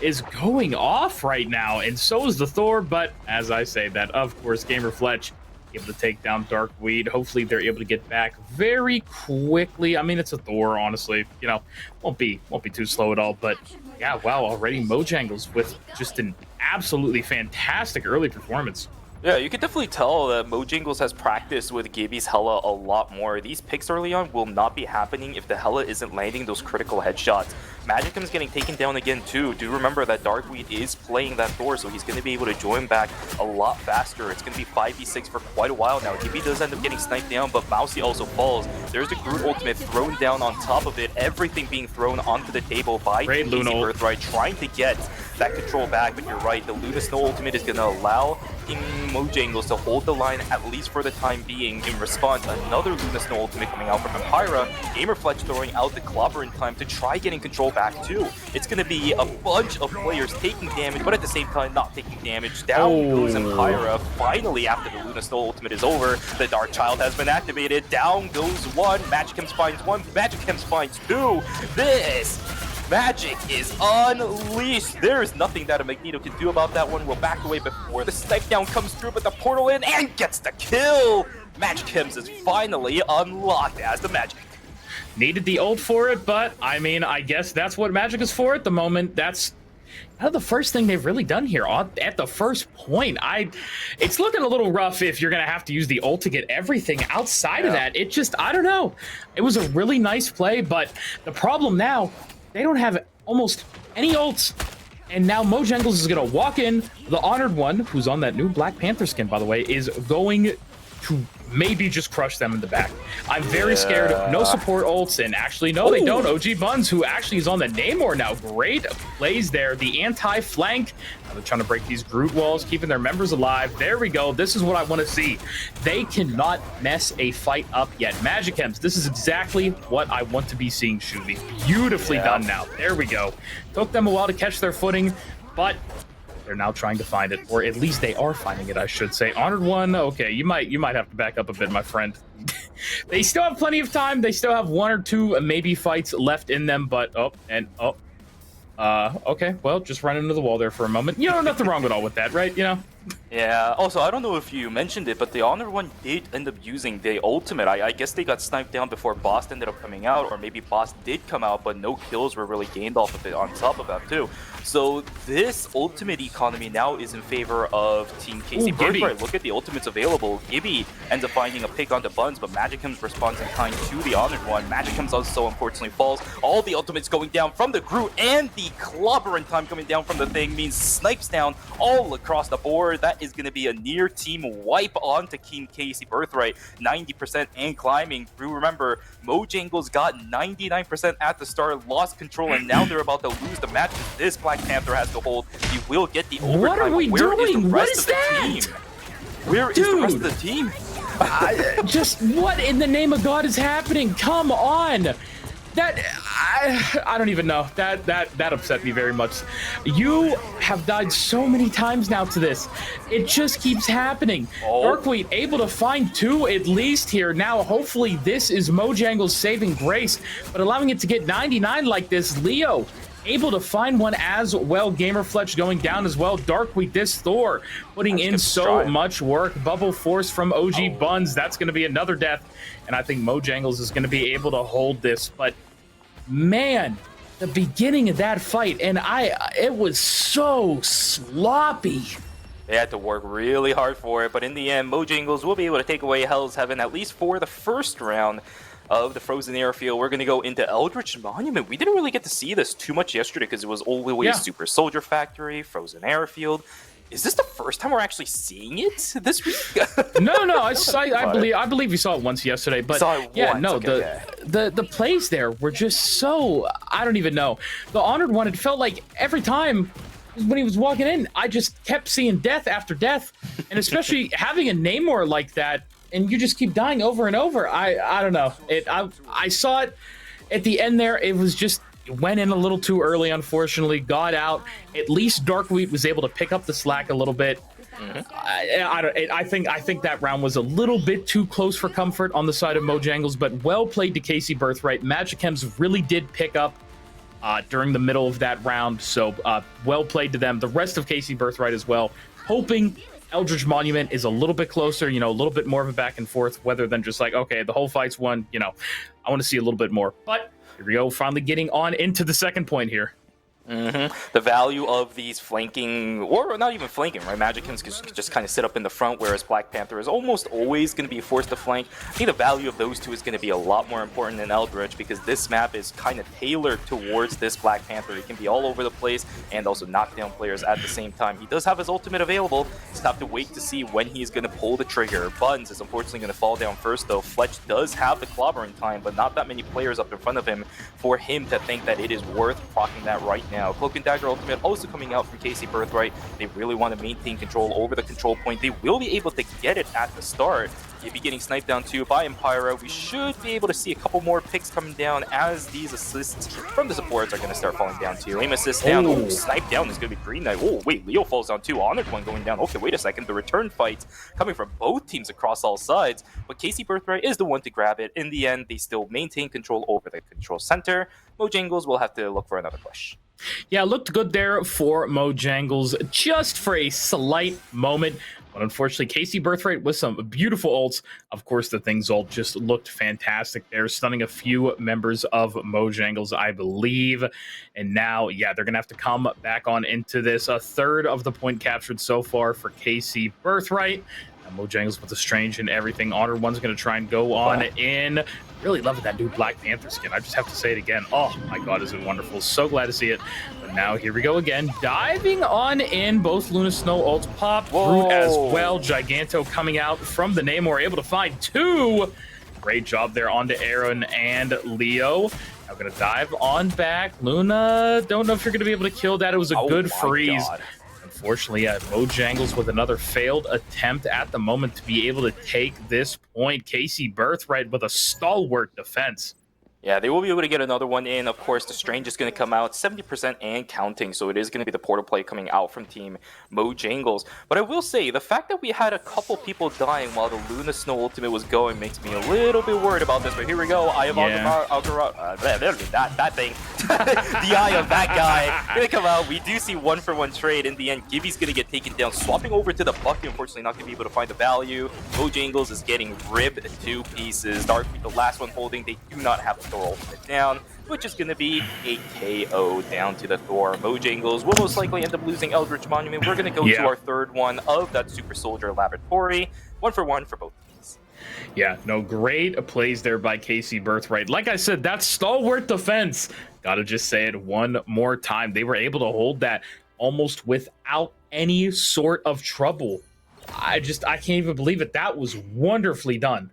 is going off right now, and so is the Thor, but as I say that, of course, Gamer Fletch able to take down Darkweed. Hopefully they're able to get back very quickly. I mean, it's a Thor, honestly. You know, won't be too slow at all. But yeah, wow, already Mojangles with just an absolutely fantastic early performance. Yeah, you can definitely tell that Mojangles has practiced with Gibby's Hela a lot more. These picks early on will not be happening if the Hela isn't landing those critical headshots. Magicum's getting taken down again too. Do remember that Darkweed is playing that Thor, so he's going to be able to join back a lot faster. It's going to be 5v6 for quite a while now. Gibby does end up getting sniped down, but Mousy also falls. There's the Groot ultimate thrown down on top of it. Everything being thrown onto the table by Team Birthright, trying to get that control back. But you're right, the Luna Snow ultimate is going to allow Team Mojangles to hold the line at least for the time being. In response, another Luna Snow ultimate coming out from Empyra. Gamerfletch throwing out the Clobber in time to try getting control back too. It's going to be a bunch of players taking damage, but at the same time not taking damage. Down goes Empyra. Finally, after the Luna Snow ultimate is over, the Dark Child has been activated. Down goes one. Magicums finds one. Magicums finds two. This magic is unleashed. There is nothing that a Magneto can do about that one. We'll back away before the snipe down comes through, but the portal in and gets the kill. Magicums is finally unlocked as the Magic. Needed the ult for it, but I mean, I guess that's what Magic is for at the moment. That's kind of the first thing they've really done here at the first point. It's looking a little rough if you're gonna have to use the ult to get everything outside of that. It just, I don't know. It was a really nice play, but the problem now, they don't have almost any ults. And now Mojangles is going to walk in. The Honored One, who's on that new Black Panther skin, by the way, is going to maybe just crush them in the back. I'm very scared. No support ults, and actually, no, they don't. OG Buns, who actually is on the Namor now. Great plays there. The anti-flank. Now they're trying to break these Groot walls, keeping their members alive. There we go. This is what I want to see. They cannot mess a fight up yet. Magicums, this is exactly what I want to be seeing, Shuvi. Beautifully done now. There we go. Took them a while to catch their footing, but they're now trying to find it, or at least they are finding it, I should say. Honored One, okay, you might have to back up a bit, my friend. They still have plenty of time. They still have one or two maybe fights left in them, but okay, well, just run into the wall there for a moment. You know, nothing wrong at all with that, right? You know? Yeah, also, I don't know if you mentioned it, but the Honored One did end up using the ultimate. I guess they got sniped down before Boss ended up coming out, or maybe Boss did come out, but no kills were really gained off of it on top of that, too. So this ultimate economy now is in favor of Team Casey Birthright. Look at the ultimates available. Gibby ends up finding a pick onto Buns, but Magicums responds in kind to the Honored One. Magicums also unfortunately falls. All the ultimates going down from the Groot, and the Clobber in time coming down from the Thing means snipes down all across the board. That is going to be a near team wipe onto Team Casey Birthright. 90% and climbing. Remember, Mojangles got 99% at the start, lost control, and now they're about to lose the match. This Black Panther has to hold. He will get the overtime. What are we doing? What is that? Where is the rest of the team? Just what in the name of God is happening? Come on. That I don't even know. That upset me very much. You have died so many times now to this. It just keeps happening. Darkweed able to find two at least here. Now hopefully this is Mojangles' saving grace, but allowing it to get 99 like this. Leo able to find one as well. Gamerfletch going down as well. Darkweed, this Thor putting in so much work. Bubble Force from OG Buns. That's going to be another death. And I think Mojangles is going to be able to hold this. But man, the beginning of that fight, and it was so sloppy. They had to work really hard for it, but in the end, Mojangles will be able to take away Hell's Heaven, at least for the first round of the Frozen Airfield. We're going to go into Eldritch Monument. We didn't really get to see this too much yesterday because it was always Super Soldier Factory, Frozen Airfield. Is this the first time we're actually seeing it this week? No. I believe we saw it once yesterday, but the plays there were just so, I don't even know. The Honored One, it felt like every time when he was walking in, I just kept seeing death after death, and especially having a Namor like that, and you just keep dying over and over. I don't know. I saw it at the end there. It was just, it went in a little too early, unfortunately, got out. At least Darkweed was able to pick up the slack a little bit. I think that round was a little bit too close for comfort on the side of Mojangles, but well played to Casey Birthright. Magicums really did pick up during the middle of that round, so well played to them. The rest of Casey Birthright as well, hoping Eldritch Monument is a little bit closer, you know, a little bit more of a back and forth, whether than just like, okay, the whole fight's won, you know, I want to see a little bit more. But here we go, finally getting on into the second point here. The value of these flanking, or not even flanking, right? Magicians can just kind of sit up in the front, whereas Black Panther is almost always going to be forced to flank. I think the value of those two is going to be a lot more important than Eldritch, because this map is kind of tailored towards this Black Panther. He can be all over the place and also knock down players at the same time. He does have his ultimate available. Just have to wait to see when he's going to pull the trigger. Buttons is unfortunately going to fall down first, though. Fletch does have the clobbering time, but not that many players up in front of him for him to think that it is worth proccing that right now. Cloak and Dagger ultimate also coming out from KC Birthright. They really want to maintain control over the control point. They will be able to get it at the start. You'll be getting sniped down too by Empyra. We should be able to see a couple more picks coming down as these assists from the supports are going to start falling down too. Aim assist down. Oh, snipe down is going to be Green Knight. Oh, wait, Leo falls down too. Honored One going down. Okay, wait a second. The return fight coming from both teams across all sides. But KC Birthright is the one to grab it. In the end, they still maintain control over the control center. Mojangles will have to look for another push. Yeah, looked good there for Mojangles just for a slight moment. But unfortunately, KC Birthright with some beautiful ults. Of course, the Thing's ult just looked fantastic there, stunning a few members of Mojangles, I believe. And now, yeah, they're going to have to come back on into this. A third of the point captured so far for KC Birthright. Mojangles with the strange and everything. Honor One's going to try and go on in. Really loving that new Black Panther skin. I just have to say it again. Oh my god, is it wonderful. So glad to see it. But now here we go again. Diving on in. Both Luna Snow ults pop. Brute as well. Giganto coming out from the Namor. Able to find two. Great job there onto Aaron and Leo. Now going to dive on back. Luna, don't know if you're going to be able to kill that. It was a good freeze. God. Unfortunately, Mojangles with another failed attempt at the moment to be able to take this point. KC Birthright with a stalwart defense. Yeah, they will be able to get another one in. Of course, the Strange is going to come out 70% and counting, so it is going to be the portal play coming out from Team Mojangles. But I will say, the fact that we had a couple people dying while the Luna Snow ultimate was going makes me a little bit worried about this. But here we go. Eye of that thing. The eye of that guy. Going to come out. We do see 1-for-1 trade. In the end, Gibby's going to get taken down. Swapping over to the Bucky, unfortunately not going to be able to find the value. Mojangles is getting ripped to pieces. Darkbeat, the last one holding. They do not have Thor ultimate down, which is going to be a KO down to the Thor. Mojangles will most likely end up losing Eldritch Monument. We're going to go to our third one of that Super Soldier Laboratory. 1-for-1 for both teams. Yeah, no, great plays there by KC Birthright. Like I said, that's stalwart defense. Gotta just say it one more time. They were able to hold that almost without any sort of trouble. I can't even believe it. That was wonderfully done.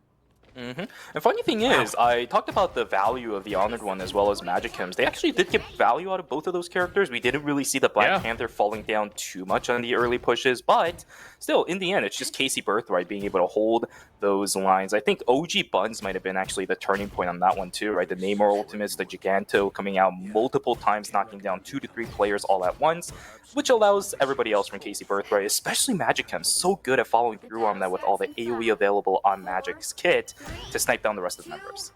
And funny thing is, I talked about the value of the Honored One as well as Magicums. They actually did get value out of both of those characters. We didn't really see the Black Panther falling down too much on the early pushes, but still, in the end, it's just KC Birthright being able to hold those lines. I think OG Buns might have been actually the turning point on that one too, right? The Namor ultimates, the Giganto coming out multiple times, knocking down 2 to 3 players all at once, which allows everybody else from KC Birthright, especially Magicum, so good at following through on that with all the AoE available on Magic's kit, to snipe down the rest of the members.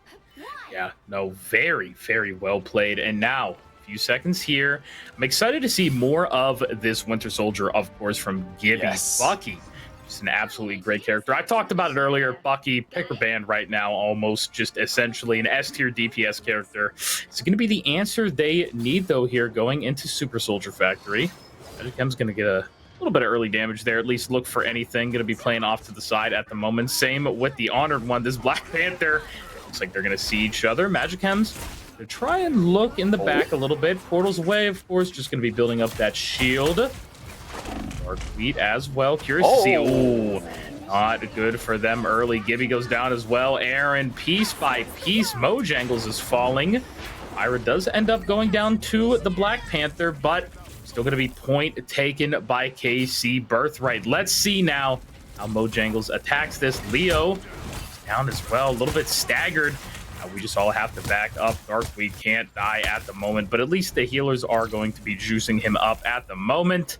Yeah, no, very, very well played. And now, a few seconds here. I'm excited to see more of this Winter Soldier, of course, from Gibby. Bucky. Just an absolutely great character. I talked about it earlier. Bucky, picker band right now, almost just essentially an S-tier DPS character. It's going to be the answer they need, though, here going into Super Soldier Factory. Magicum's going to get a little bit of early damage there. At least look for anything. Going to be playing off to the side at the moment. Same with the Honored One. This Black Panther. Looks like they're going to see each other. Magicums to try and look in the back a little bit. Portals away, of course. Just going to be building up that shield. Dark Fleet as well. Curious to see. Ooh, not good for them early. Gibby goes down as well. Aaron, piece by piece. Mojangles is falling. Ira does end up going down to the Black Panther, but still going to be point taken by KC Birthright. Let's see now how Mojangles attacks this. Leo is down as well, a little bit staggered. We just all have to back up. Darkweed can't die at the moment, but at least the healers are going to be juicing him up at the moment.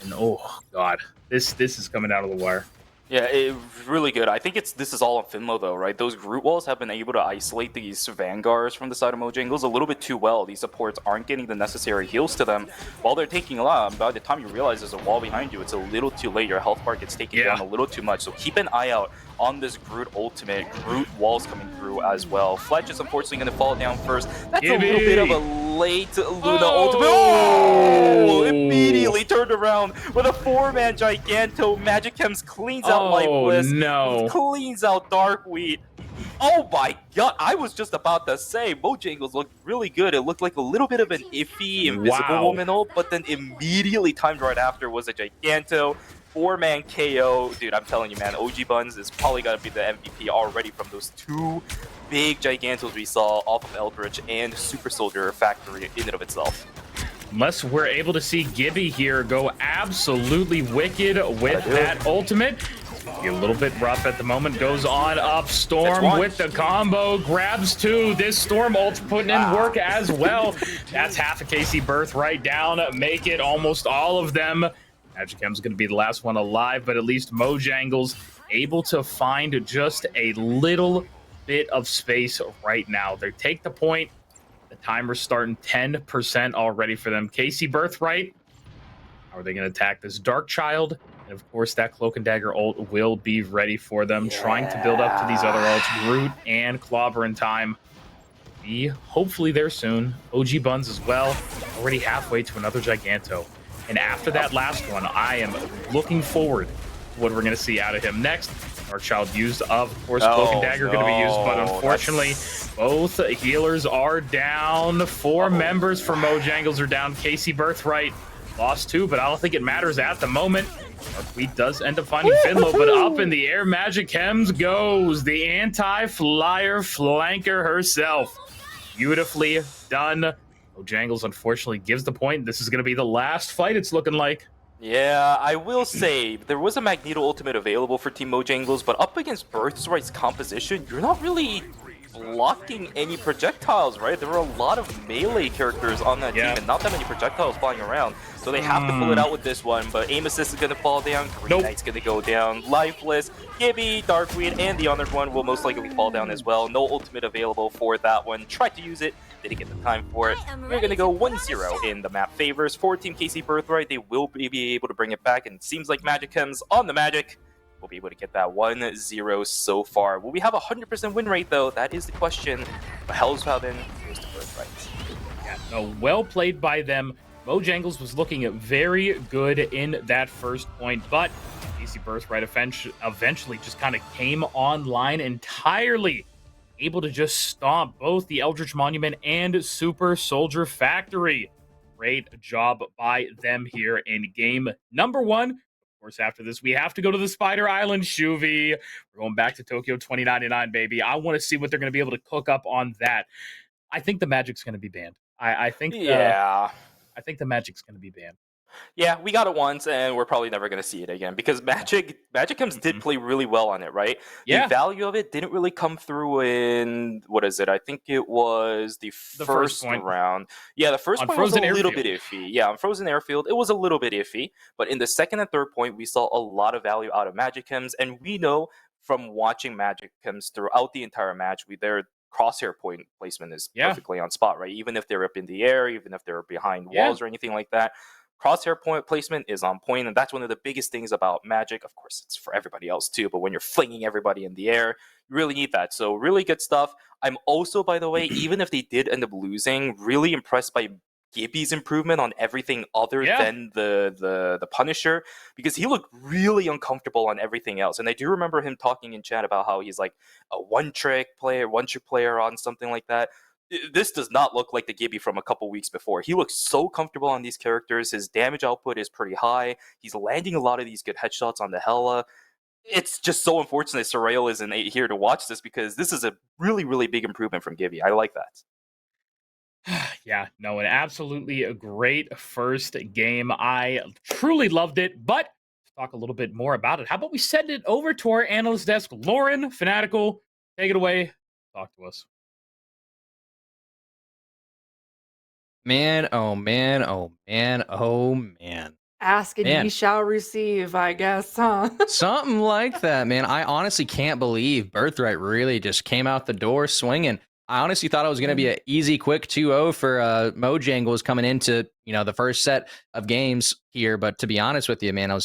And oh god, this is coming out of the wire. Yeah, really good. I think this is all on Finlo though, right? Those Groot walls have been able to isolate these Vanguards from the side of Mojangles a little bit too well. These supports aren't getting the necessary heals to them while they're taking a lot. By the time you realize there's a wall behind you, it's a little too late. Your health bar gets taken down a little too much. So keep an eye out on this Groot ultimate. Groot walls coming through as well. Fletch is unfortunately going to fall down first. That's a little bit of a late Luna ultimate. Oh! Immediately turned around with a 4-man Giganto. Magic Chems cleans out Lifeless. No. Cleans out Darkweed. Oh my god, I was just about to say, Mojangles looked really good. It looked like a little bit of an iffy Invisible Woman ult, but then immediately timed right after was a Giganto. 4-man KO. Dude, I'm telling you, man, OG Buns is probably going to be the MVP already from those 2 big Gigantos we saw off of Eldritch and Super Soldier Factory in and of itself. Unless we're able to see Gibby here go absolutely wicked with that ultimate. A little bit rough at the moment. Goes on up. Storm with the combo. Grabs 2. This Storm ult's putting in work as well. That's half a KC Birthright down. Make it almost all of them. Magic M's going to be the last one alive, but at least Mojangles able to find just a little bit of space right now. They take the point. The timer's starting 10% already for them. KC Birthright. How are they going to attack this Dark Child? And of course, that Cloak and Dagger ult will be ready for them, trying to build up to these other ults. Groot and Clobber in time. Be hopefully there soon. OG Buns as well. Already halfway to another Giganto. And after that last one, I am looking forward to what we're going to see out of him next. Dark Child used, of course, Cloak and Dagger going to be used, but unfortunately, both healers are down. 4 members for Mojangles are down. KC Birthright lost 2, but I don't think it matters at the moment. Darkweed does end up finding Finlo, but up in the air, Magic Chems goes. The anti-flyer flanker herself. Beautifully done. Mojangles unfortunately gives the point. This is going to be the last fight, it's looking like. Yeah, I will say, there was a Magneto ultimate available for Team Mojangles, but up against Birthright's composition, you're not really blocking any projectiles, right? There were a lot of melee characters on that team and not that many projectiles flying around. So they have to pull it out with this one, but Aim Assist is going to fall down, Green Knight's going to go down, Lifeless, Gibby, Darkweed, and the Honored One will most likely fall down as well. No ultimate available for that one. Tried to use it, didn't get the time for it. We're going to go 1-0 in the map favors for Team KC Birthright. They will be able to bring it back, and it seems like Magic Chems on the Magic will be able to get that 1-0 so far. Will we have a 100% win rate, though? That is the question. But Hellshaven goes to Birthright. Yeah, no, well played by them. Mojangles was looking very good in that first point, but KC Birthright eventually just kind of came online entirely. Able to just stomp both the Eldritch Monument and Super Soldier Factory. Great job by them here in game number 1. Of course, after this, we have to go to the Spider Island, Shuvi. We're going back to Tokyo 2099, baby. I want to see what they're going to be able to cook up on that. I think the Magic's going to be banned. I think the Magic's going to be banned. Yeah, we got it once, and we're probably never going to see it again because Magic Chems did play really well on it, right? The value of it didn't really come through in, what is it? I think it was the first round. Yeah, the first point was a little bit iffy. Yeah, on Frozen Airfield, it was a little bit iffy. But in the second and third point, we saw a lot of value out of Magic Chems, and we know from watching Magic Chems throughout the entire match, their crosshair point placement is perfectly on spot, right? Even if they're up in the air, even if they're behind walls or anything like that. Crosshair point placement is on point, and that's one of the biggest things about Magic. Of course, it's for everybody else too, but when you're flinging everybody in the air, you really need that. So really good stuff. I'm also, by the way, even if they did end up losing, really impressed by Gibby's improvement on everything other than the Punisher, because he looked really uncomfortable on everything else. And I do remember him talking in chat about how he's like a one-trick player on something like that. This does not look like the Gibby from a couple weeks before. He looks so comfortable on these characters. His damage output is pretty high. He's landing a lot of these good headshots on the Hela. It's just so unfortunate Soraya isn't here to watch this because this is a really, really big improvement from Gibby. I like that. Yeah, no, an absolutely great first game. I truly loved it, but let's talk a little bit more about it. How about we send it over to our analyst desk? Lauren, Fanatical, take it away. Talk to us. Man, oh man, oh man, oh man. Ask and ye shall receive, I guess, huh? Something like that, man. I honestly can't believe Birthright really just came out the door swinging. I honestly thought it was going to be an easy, quick 2-0 for Mojangles coming into, the first set of games here. But to be honest with you, man, I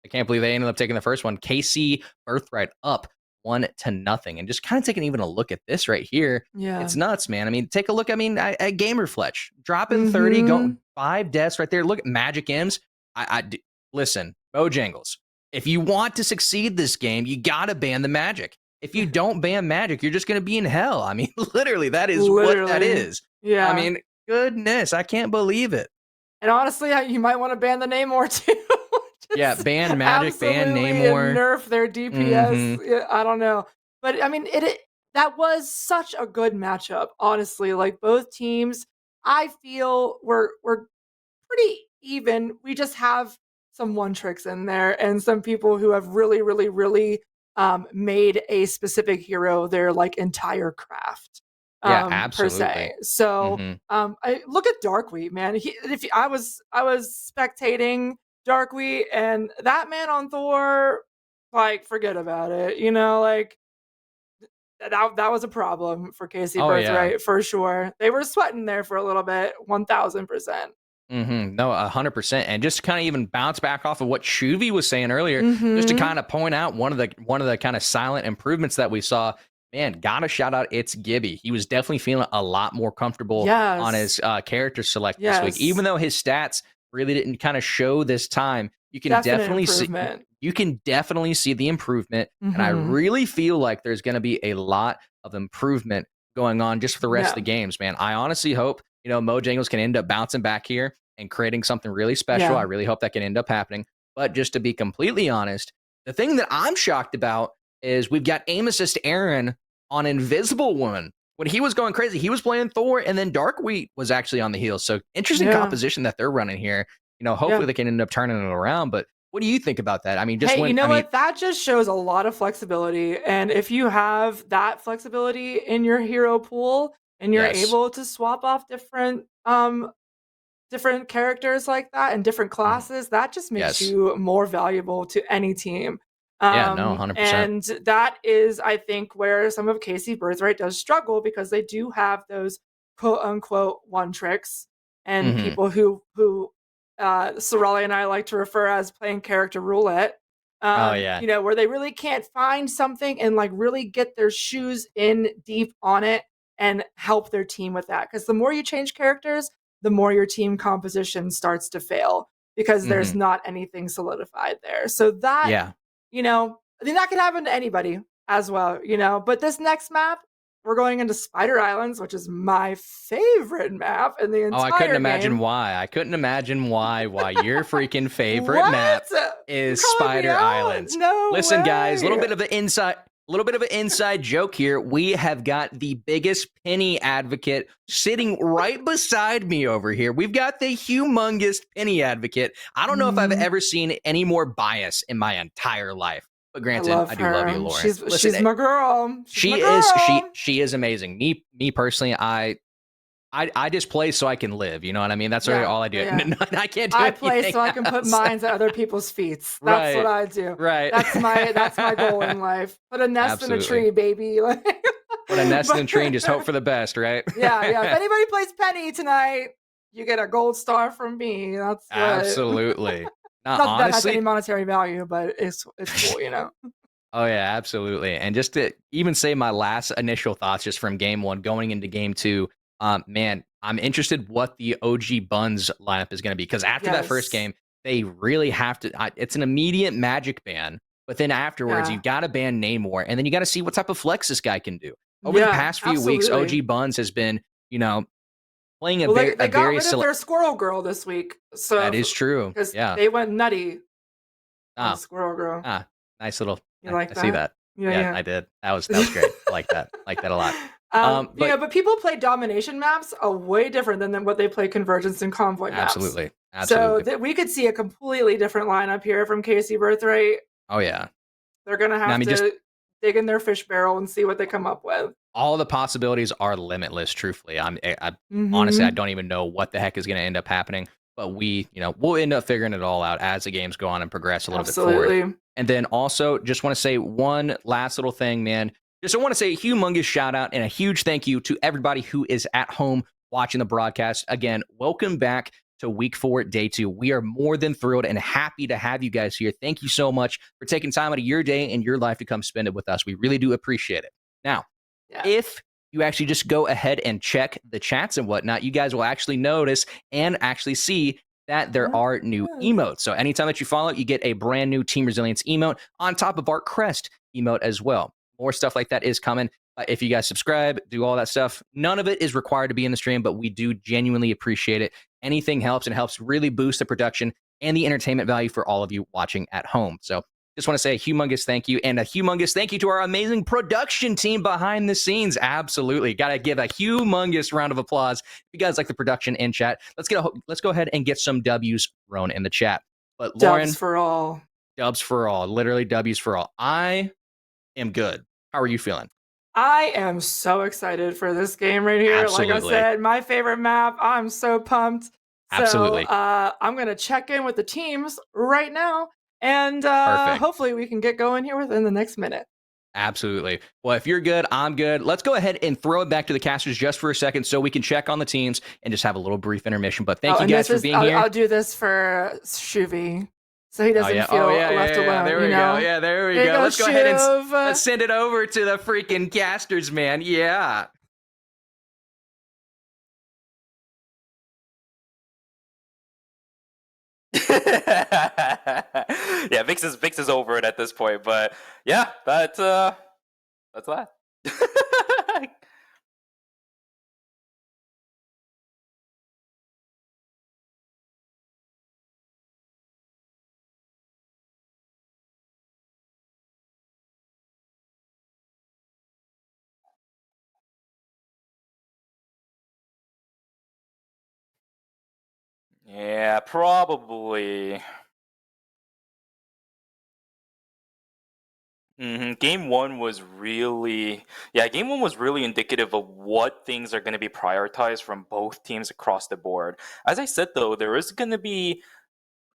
can't believe they ended up taking the first one. KC Birthright up 1-0. And just kind of taking even a look at this right here. Yeah. It's nuts, man. I mean, take a look. I mean, at Gamerfletch dropping 30, going 5 deaths right there. Look at Magic M's. Listen, Mojangles. If you want to succeed this game, you got to ban the Magic. If you don't ban Magic, you're just going to be in hell. I mean, literally, that is what that is. Yeah. I mean, goodness, I can't believe it. And honestly, you might want to ban the Namor too. Yeah, ban Magic, ban Namor. Nerf their DPS. Yeah, I don't know. But I mean, that was such a good matchup, honestly. Like both teams, I feel were pretty even. We just have some one tricks in there and some people who have really, really, really made a specific hero their like entire craft. Yeah, absolutely. Per se. So I look at Darkweed, man. I was spectating Darkweed, and that man on Thor, like, forget about it. Like that was a problem for KC Birthright for sure. They were sweating there for a little bit, 1000%. No, 100%. And just to kind of even bounce back off of what Shuvi was saying earlier, just to kind of point out one of the kind of silent improvements that we saw. Man, gotta shout out It's Gibby. He was definitely feeling a lot more comfortable on his character select this week, even though his stats really didn't kind of show this time. You can definitely see the improvement, and I really feel like there's going to be a lot of improvement going on just for the rest of the games, man. I honestly hope Mojangles can end up bouncing back here and creating something really special. I really hope that can end up happening. But just to be completely honest, the thing that I'm shocked about is we've got aim assist Aaron on Invisible Woman. When he was going crazy, he was playing Thor, and then Darkweed was actually on the heels. So interesting composition that they're running here. Hopefully they can end up turning it around. But what do you think about that? I mean, what? That just shows a lot of flexibility. And if you have that flexibility in your hero pool and you're able to swap off different characters like that and different classes, that just makes you more valuable to any team. 100%. And that is, I think, where some of KC Birthright does struggle, because they do have those quote unquote one tricks and people who Sorelli and I like to refer as playing character roulette. Where they really can't find something and like really get their shoes in deep on it and help their team with that. Because the more you change characters, the more your team composition starts to fail, because there's not anything solidified there. So that, I think that could happen to anybody as well, But this next map, we're going into Spider Islands, which is my favorite map in the entire I couldn't game. imagine why. I couldn't imagine why your freaking favorite map is Spider Islands. No Listen, way. guys, a little bit of an inside joke here. We have got the biggest penny advocate sitting right beside me over here. We've got the humongous penny advocate. I don't know if I've ever seen any more bias in my entire life. But granted, I do love you, Lauren. She's my girl. She is amazing. Me personally, I just play so I can live. You know what I mean? That's really all I do. Yeah. I can't do I play anything so I can put mines at other people's feet. That's what I do. Right. That's my goal in life. Put a nest in a tree, baby. Put a nest in a tree and just hope for the best, right? Yeah. If anybody plays Penny tonight, you get a gold star from me. That's absolutely. Not that that has any monetary value, but it's cool, Oh yeah, absolutely. And just to even say my last initial thoughts just from game one going into game two, man, I'm interested what the OG Buns lineup is going to be, because after that first game, they really have to. It's an immediate Magic ban, but then afterwards, you've got to ban Namor, and then you got to see what type of flex this guy can do. Over the past few weeks, OG Buns has been, playing they got rid of their Squirrel Girl this week. So that is true. Because they went nutty. Squirrel Girl. Nice little. You like I that? see that. Yeah, I did. That was great. I like that. Like that a lot. But people play domination maps way different than what they play convergence and convoy maps. Absolutely. So we could see a completely different lineup here from KC Birthright. Oh yeah. They're gonna have to dig in their fish barrel and see what they come up with. All the possibilities are limitless. Truthfully, honestly, I don't even know what the heck is going to end up happening. but we'll end up figuring it all out as the games go on and progress a little bit forward. And then also just want to say one last little thing, man. Just I want to say a humongous shout out and a huge thank you to everybody who is at home watching the broadcast. Again, welcome back to week 4, day 2. We are more than thrilled and happy to have you guys here. Thank you so much for taking time out of your day and your life to come spend it with us. We really do appreciate it. Now, if you actually just go ahead and check the chats and whatnot, you guys will actually notice and actually see that there are new emotes. So anytime that you follow, you get a brand new Team Resilience emote on top of our Crest emote as well. More stuff like that is coming. If you guys subscribe, do all that stuff, none of it is required to be in the stream, but we do genuinely appreciate it. Anything helps and helps really boost the production and the entertainment value for all of you watching at home. So just want to say a humongous thank you and a humongous thank you to our amazing production team behind the scenes. Absolutely. Got to give a humongous round of applause. If you guys like the production in chat, let's go ahead and get some W's thrown in the chat. But Lauren, dubs for all. Dubs for all. Literally W's for all. I am good. How are you feeling? I am so excited for this game right here. Absolutely. Like I said, my favorite map. I'm so pumped. Absolutely. So I'm going to check in with the teams right now. And Perfect. hopefully we can get going here within the next minute. Absolutely. Well, if you're good, I'm good. Let's go ahead and throw it back to the casters just for a second so we can check on the teams and just have a little brief intermission. But thank you guys for being here. I'll do this for Shuvy so he doesn't feel left alone. There we go. Yeah, there we go. Let's go ahead and let's send it over to the freaking casters, man. Yeah. Yeah, Vix is over it at this point, but yeah, that's that. Yeah, probably. Game one was really indicative of what things are going to be prioritized from both teams across the board. As I said, though, there is going to be.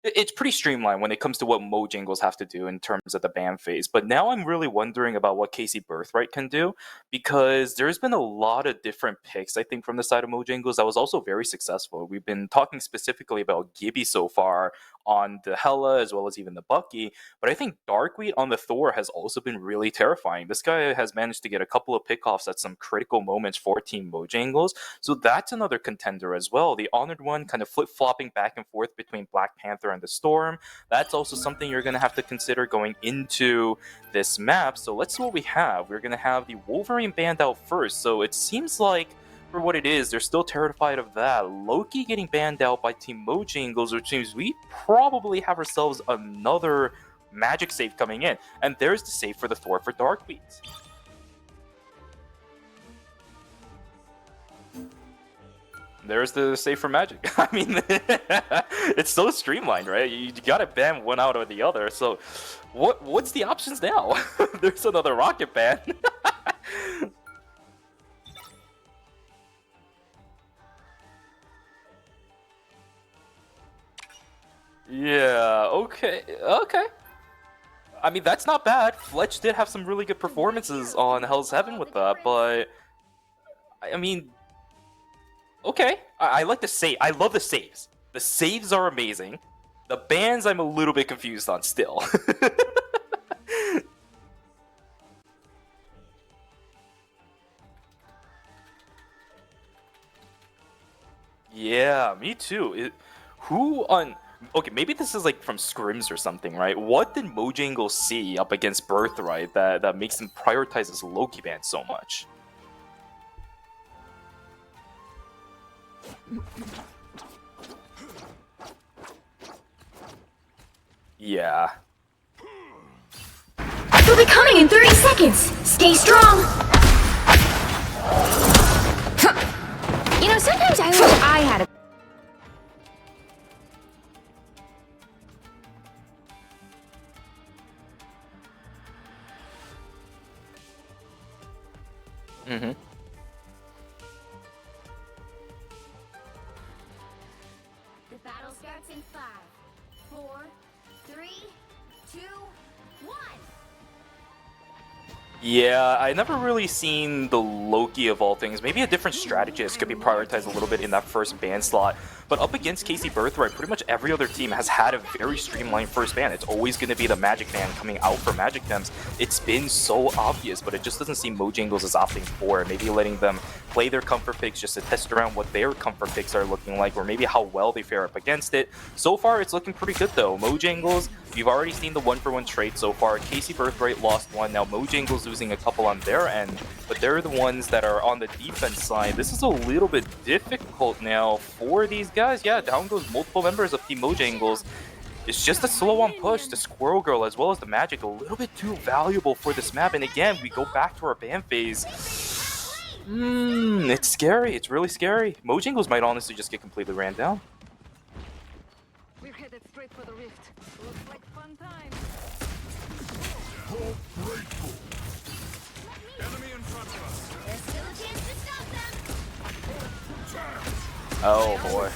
It's pretty streamlined when it comes to what Mojangles have to do in terms of the ban phase. But now I'm really wondering about what KC Birthright can do, because there's been a lot of different picks, I think, from the side of Mojangles that was also very successful. We've been talking specifically about Gibby so far on the Hella as well as even the Bucky, but I think Darkweed on the Thor has also been really terrifying. This guy has managed to get a couple of pickoffs at some critical moments for Team Mojangles, so that's another contender as well. The Honored One kind of flip-flopping back and forth between Black Panther and the Storm. That's also something you're going to have to consider going into this map. So let's see what we have. We're going to have the Wolverine banned out first, so it seems like for what it is, they're still terrified of that. Loki getting banned out by Team Mojangles, which means we probably have ourselves another magic save coming in. And there's the save for the Thor for Darkweed. There's the save for magic. I mean, it's so streamlined, right? You gotta ban one out or the other. So what's the options now? There's another rocket ban. Yeah, okay. I mean, that's not bad. Fletch did have some really good performances on Hell's Heaven with that, but I mean, okay. I like the save. I love the saves. The saves are amazing. The bans I'm a little bit confused on still. Yeah, me too. Okay, maybe this is like from scrims or something, right? What did Mojangles see up against Birthright that makes them prioritize this Loki ban so much? Yeah. They'll be coming in 30 seconds! Stay strong! You know, sometimes I wish I had a... The battle's starts in 5, 4, 3, 2, 1. Yeah, I never really seen the Loki of all things. Maybe a different strategist could be prioritized a little bit in that first ban slot. But up against KC Birthright, pretty much every other team has had a very streamlined first ban. It's always going to be the Magic ban coming out for Magic Gems. It's been so obvious, but it just doesn't seem Mojangles is opting for it. Maybe letting them play their comfort picks just to test around what their comfort picks are looking like, or maybe how well they fare up against it. So far, it's looking pretty good though. Mojangles, you've already seen the 1-for-1 trade so far. KC Birthright lost one. Now Mojangles losing a couple on their end, but they're the ones that are on the defense side. This is a little bit difficult now for these guys. Yeah, down goes multiple members of Team Mojangles. It's just a slow on push. The Squirrel Girl as well as the Magic a little bit too valuable for this map. And again, we go back to our ban phase. It's scary. It's really scary. Mojangles might honestly just get completely ran down. We're headed straight for the rift. Looks like fun time. Enemy in front of us. There's still a chance to stop them. Oh boy.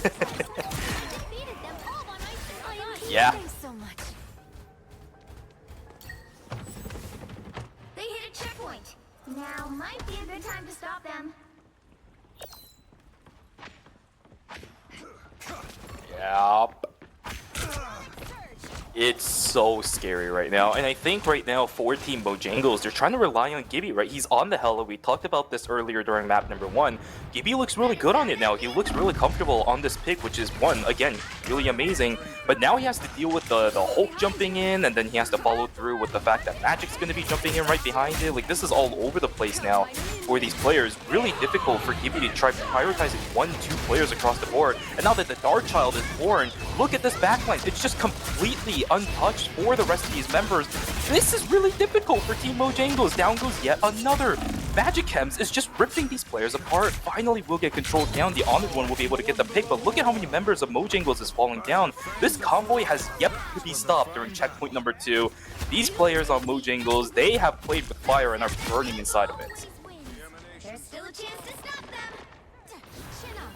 Defeated them all on ice. Yeah. Thanks so much. They hit a checkpoint. Now might be a good time to stop them. Yep. It's so scary right now, and I think right now for Team Mojangles, they're trying to rely on Gibby, right? He's on the Hella. We talked about this earlier during map number 1. Gibby looks really good on it now. He looks really comfortable on this pick, which is, one, again, really amazing. But now he has to deal with the Hulk jumping in, and then he has to follow through with the fact that Magic's going to be jumping in right behind it. Like, this is all over the place now for these players. Really difficult for Gibby to try prioritizing 1-2 players across the board. And now that the Dark Child is born, look at this backline. It's just completely untouched for the rest of these members. This is really difficult for Team Mojangles. Down goes yet another. Magic Chems is just ripping these players apart. Finally, will get controlled down. The honored one will be able to get the pick, but look at how many members of Mojangles is falling down. This convoy has yet to be stopped during checkpoint number 2. These players on Mojangles, they have played with fire and are burning inside of it. There's still a chance to stop them. Chin up.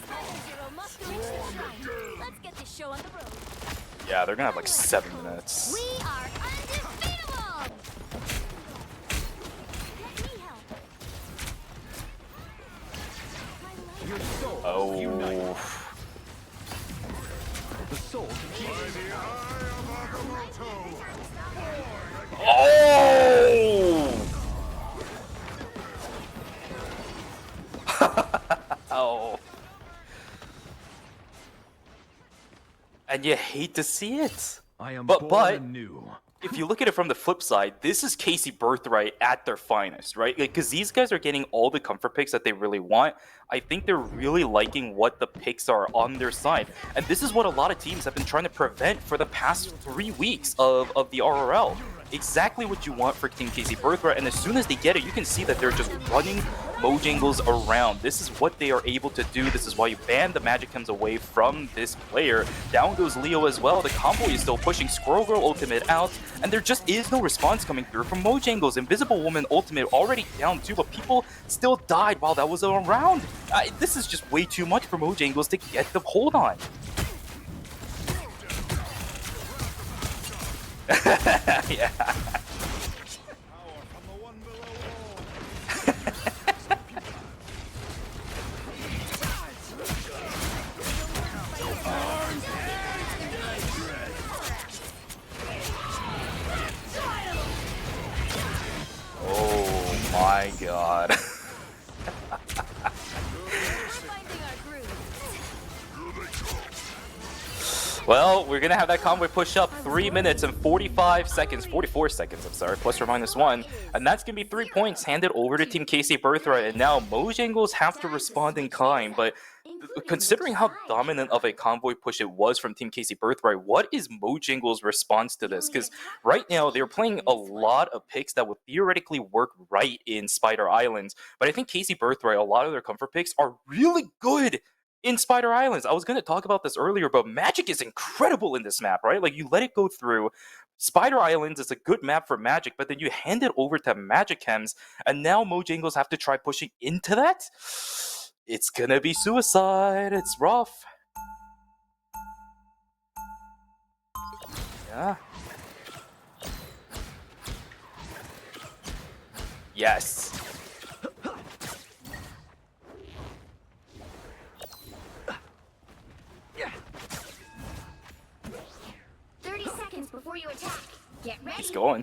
Spider Zero must reach the shrine. Let's get this show on the road. Yeah, they're gonna have like 7 minutes. We are undefeatable. Let me help. Oh. Oh! Oh. And you hate to see it. I am But born anew. if you look at it from the flip side, this is KC Birthright at their finest, right? Because these guys are getting all the comfort picks that they really want. I think they're really liking what the picks are on their side. And this is what a lot of teams have been trying to prevent for the past 3 weeks of the RRL. Exactly what you want for Team KC Birthright, and as soon as they get it, you can see that they're just running Mojangles around. This is what they are able to do. This is why you ban the Magic Chems away from this player. Down goes Leo as well. The convoy is still pushing Squirrel Girl ultimate out, and there just is no response coming through from Mojangles. Invisible Woman ultimate already down too, but people still died while that was around. This is just way too much for Mojangles to get the hold on. Yeah. Oh my god. Well, we're going to have that convoy push up 3 minutes and 44 seconds, I'm sorry, plus or minus 1. And that's going to be 3 points handed over to Team KC Birthright. And now Mojangles have to respond in kind. But considering how dominant of a convoy push it was from Team KC Birthright, what is Mojangles' response to this? Because right now they're playing a lot of picks that would theoretically work right in Spider Islands. But I think KC Birthright, a lot of their comfort picks are really good in Spider Islands. I was going to talk about this earlier, but Magic is incredible in this map, right? Like, you let it go through. Spider Islands is a good map for Magic, but then you hand it over to Magic Chems, and now Mojangles have to try pushing into that? It's gonna be suicide. It's rough. Yeah. Yes. Before you attack, get ready. He's going.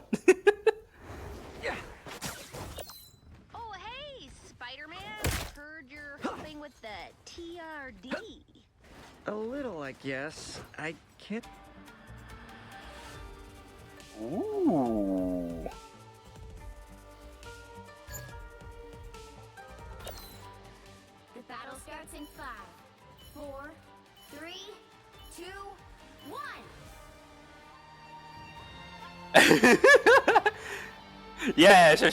Oh, hey, Spider-Man. Heard you're helping with the TRD. A little, I guess. I can't. Ooh. The battle starts in 5, 4, 3, 2, 1. Yeah, sure.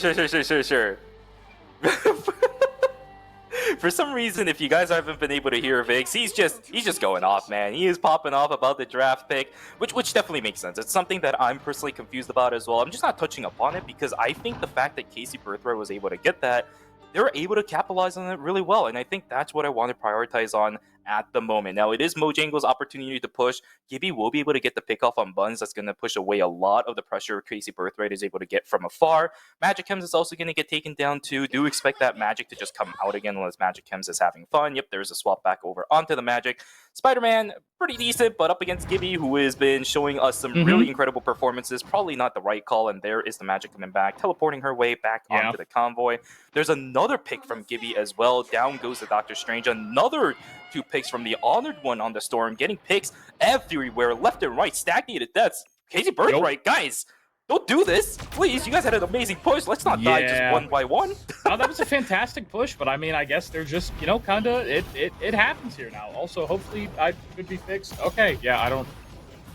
For some reason, if you guys haven't been able to hear Vix, he's just going off, man. He is popping off about the draft pick, which definitely makes sense. It's something that I'm personally confused about as well. I'm just not touching upon it because I think the fact that Casey Birthright was able to get that, they were able to capitalize on it really well, and I think that's what I want to prioritize on at the moment. Now, it is Mojangles' opportunity to push. Gibby will be able to get the pick off on Buns. That's going to push away a lot of the pressure Casey Birthright is able to get from afar. Magic Chems is also going to get taken down too. Do expect that Magic to just come out again unless Magic Chems is having fun. Yep, there's a swap back over onto the Magic. Spider-Man, pretty decent, but up against Gibby, who has been showing us some really incredible performances. Probably not the right call, and there is the Magic coming back, teleporting her way back onto the convoy. There's another pick from Gibby as well. Down goes the Doctor Strange. Another 2 picks from the Honored One on the Storm, getting picks everywhere, left and right, stagnated deaths. Casey Birthright, guys, don't do this, please. You guys had an amazing push. Let's not die just one by one. No, that was a fantastic push, but I mean, I guess they're just, you know, kind of, it happens here now. Also, hopefully, I could be fixed. Okay, yeah, I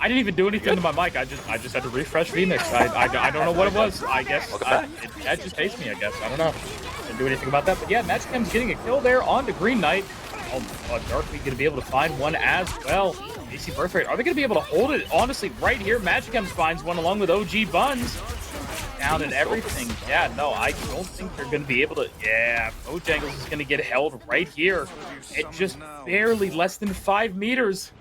didn't even do anything to my mic. I just had to refresh VMix. I don't know what it was. I guess that just hates me. I guess I don't know. Didn't do anything about that. But yeah, Magic Chem's getting a kill there on the Green Knight. Darkly going to be able to find one as well. AC Birthright, are they going to be able to hold it? Honestly, right here, Magic Chems finds one along with OG Buns. Down and everything. Yeah, no, I don't think they're going to be able to. Yeah, Mojangles is going to get held right here at just barely less than 5 meters.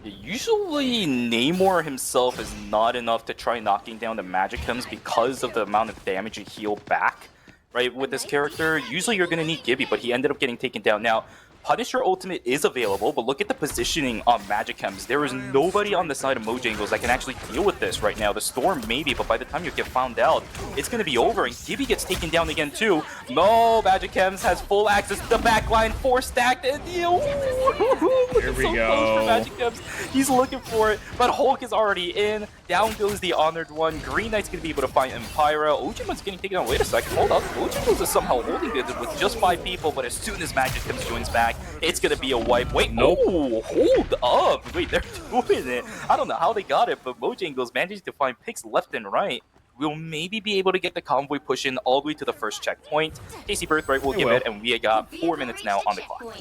Usually, Namor himself is not enough to try knocking down the Magic Chems because of the amount of damage you heal back, right? With this character, usually you're going to need Gibby, but he ended up getting taken down. Now, Punisher Ultimate is available, but look at the positioning on Magic Chems. There is nobody on the side of Mojangles that can actually deal with this right now. The Storm maybe, but by the time you get found out, it's going to be over, and Gibby gets taken down again too. No, Magic Chems has full access to the backline, 4 stacked, and here we go. For Magic Chems. He's looking for it, but Hulk is already in. Down goes the Honored One. Green Knight's going to be able to find Empyra. Ojiman's getting taken down. Wait a second, hold up. Ojiman's is somehow holding it with just 5 people, but as soon as Magic Chems joins back, it's going to be a wipe. Wait, nope. Oh, hold up. Wait, they're doing it. I don't know how they got it, but Mojangles managed to find picks left and right. We'll maybe be able to get the convoy pushing all the way to the first checkpoint. Casey Birthright will give it, and we got 4 minutes now on the clock.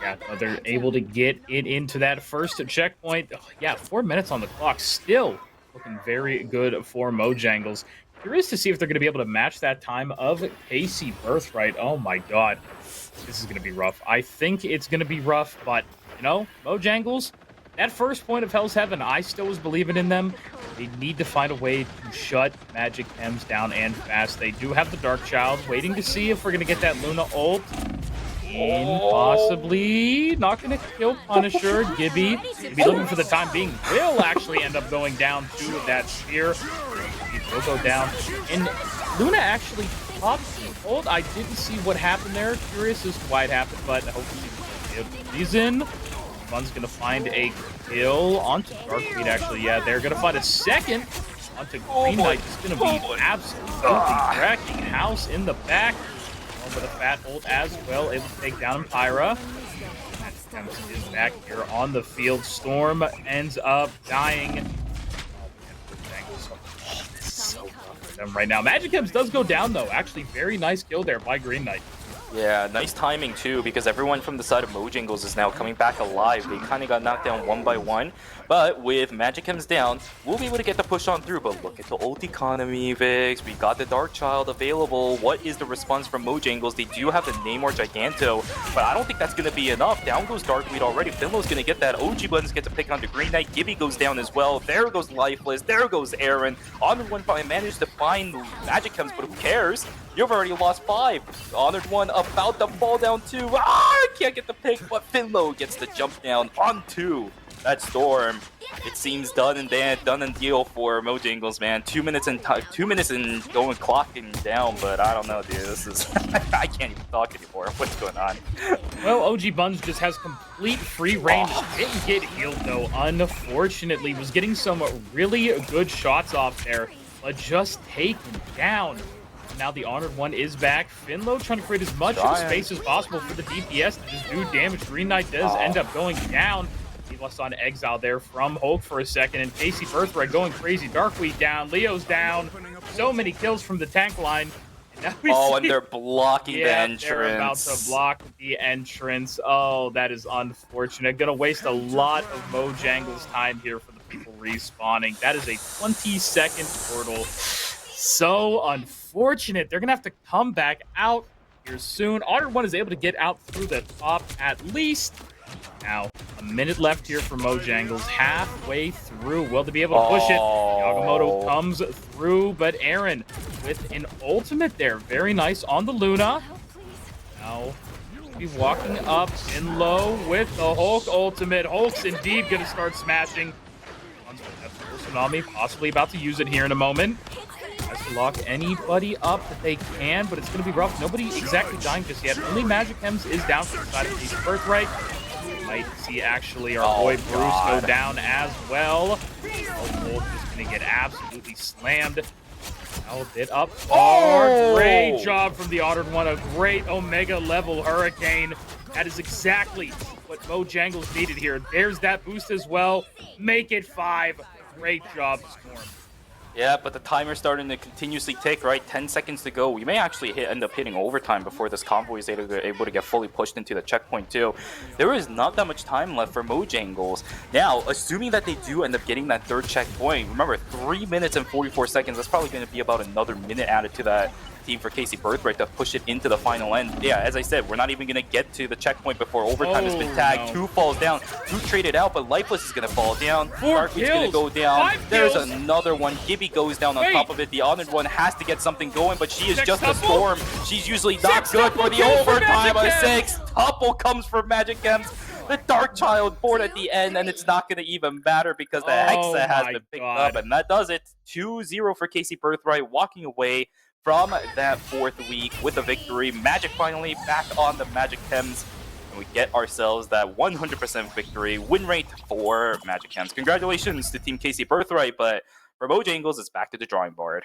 Yeah, they're able to get it into that first checkpoint. Oh, yeah, 4 minutes on the clock. Still looking very good for Mojangles. Curious to see if they're going to be able to match that time of Casey Birthright. Oh my god. This is going to be rough. I think it's going to be rough, but, you know, Mojangles, that first point of Hell's Heaven, I still was believing in them. They need to find a way to shut Magic Chems down and fast. They do have the Dark Child, waiting to see if we're going to get that Luna ult. And possibly not going to kill Punisher. Gibby, looking for the time being, will actually end up going down to that sphere. It will go down. And Luna actually popped the ult. I didn't see what happened there. Curious as to why it happened, but hopefully he's in. Bun's going to find a kill onto Darkbeat, actually. Yeah, they're going to find a second onto Green Knight. It's going to be absolutely cracking house in the back. With a fat ult as well, able to take down Empyra. Is back here on the field. Storm ends up dying. This is so rough for them right now. Magic Chems does go down, though. Actually, very nice kill there by Green Knight. Yeah, nice timing too, because everyone from the side of Mojangles is now coming back alive. They kind of got knocked down one by one, but with Magic Chems down, we'll be able to get the push on through. But look at the ult economy, Vix. We got the Dark Child available. What is the response from Mojangles? They do have the Namor Giganto, but I don't think that's going to be enough. Down goes Darkweed already. Finlow's going to get that. OG Buttons get to pick on the Green Knight. Gibby goes down as well. There goes Lifeless. There goes Aaron. Honored One managed to find Magic Chems, but who cares? You've already lost 5. Honored One about to fall down 2. Can't get the pick, but Finlow gets the jump down on 2. That Storm, it seems done and deal for Mojangles, man. 2 minutes and going clocking down, but I don't know, dude. This is I can't even talk anymore. What's going on? Well, OG Buns just has complete free range. Didn't get healed though, unfortunately. Was getting some really good shots off there, but just taken down. Now the Honored One is back. Finlow trying to create as much of a space as possible for the DPS to just do damage. Green Knight does end up going down. He lost on exile there from Hulk for a second. And Casey Birthright going crazy. Darkweed down. Leo's down. So many kills from the tank line. And now we see... and they're blocking the entrance. They're about to block the entrance. Oh, that is unfortunate. Gonna waste a lot of Mojangles time here for the people respawning. That is a 20-second portal. So unfortunate. They're going to have to come back out here soon. Honored One is able to get out through the top at least. Now, a minute left here for Mojangles. Halfway through. Will they be able to push it? Yagamoto comes through, but Aaron with an ultimate there. Very nice on the Luna. Now, be walking up in low with the Hulk ultimate. Hulk's indeed going to start smashing. Tsunami possibly about to use it here in a moment. Tries to lock anybody up that they can, but it's going to be rough. Nobody exactly dying just yet. Only Magic Chems is down from the side of Casey Birthright. Might see actually our boy Bruce go down as well. Hulk just going to get absolutely slammed. A bit up far. Great job from the Honored One. A great Omega level Hurricane. That is exactly what Mojangles needed here. There's that boost as well. Make it 5. Great job, Storm. Yeah, but the timer's starting to continuously tick, right? 10 seconds to go. We may actually end up hitting overtime before this convoy is able to get fully pushed into the checkpoint too. There is not that much time left for Mojangles. Now, assuming that they do end up getting that 3rd checkpoint, remember, 3 minutes and 44 seconds, that's probably going to be about another minute added to that team for Casey Birthright to push it into the final end. Yeah, as I said, we're not even going to get to the checkpoint before overtime has been tagged. No. 2 falls down. 2 traded out, but Lifeless is going to fall down. Darkweed's going to go down. There's another one. Gibby goes down on top of it. The Honored One has to get something going, but she is just a Storm. She's usually not good for the overtime. A 6 tuple comes for Magic Chems. The Dark Child board at the end, and it's not going to even matter because the Hexa has been picked up, and that does it. 2-0 for Casey Birthright, walking away from that 4th week with a victory. Magic finally back on the Magic Chems, and we get ourselves that 100% victory win rate for Magic Chems. Congratulations to Team Casey Birthright, but for Mojangles, it's back to the drawing board.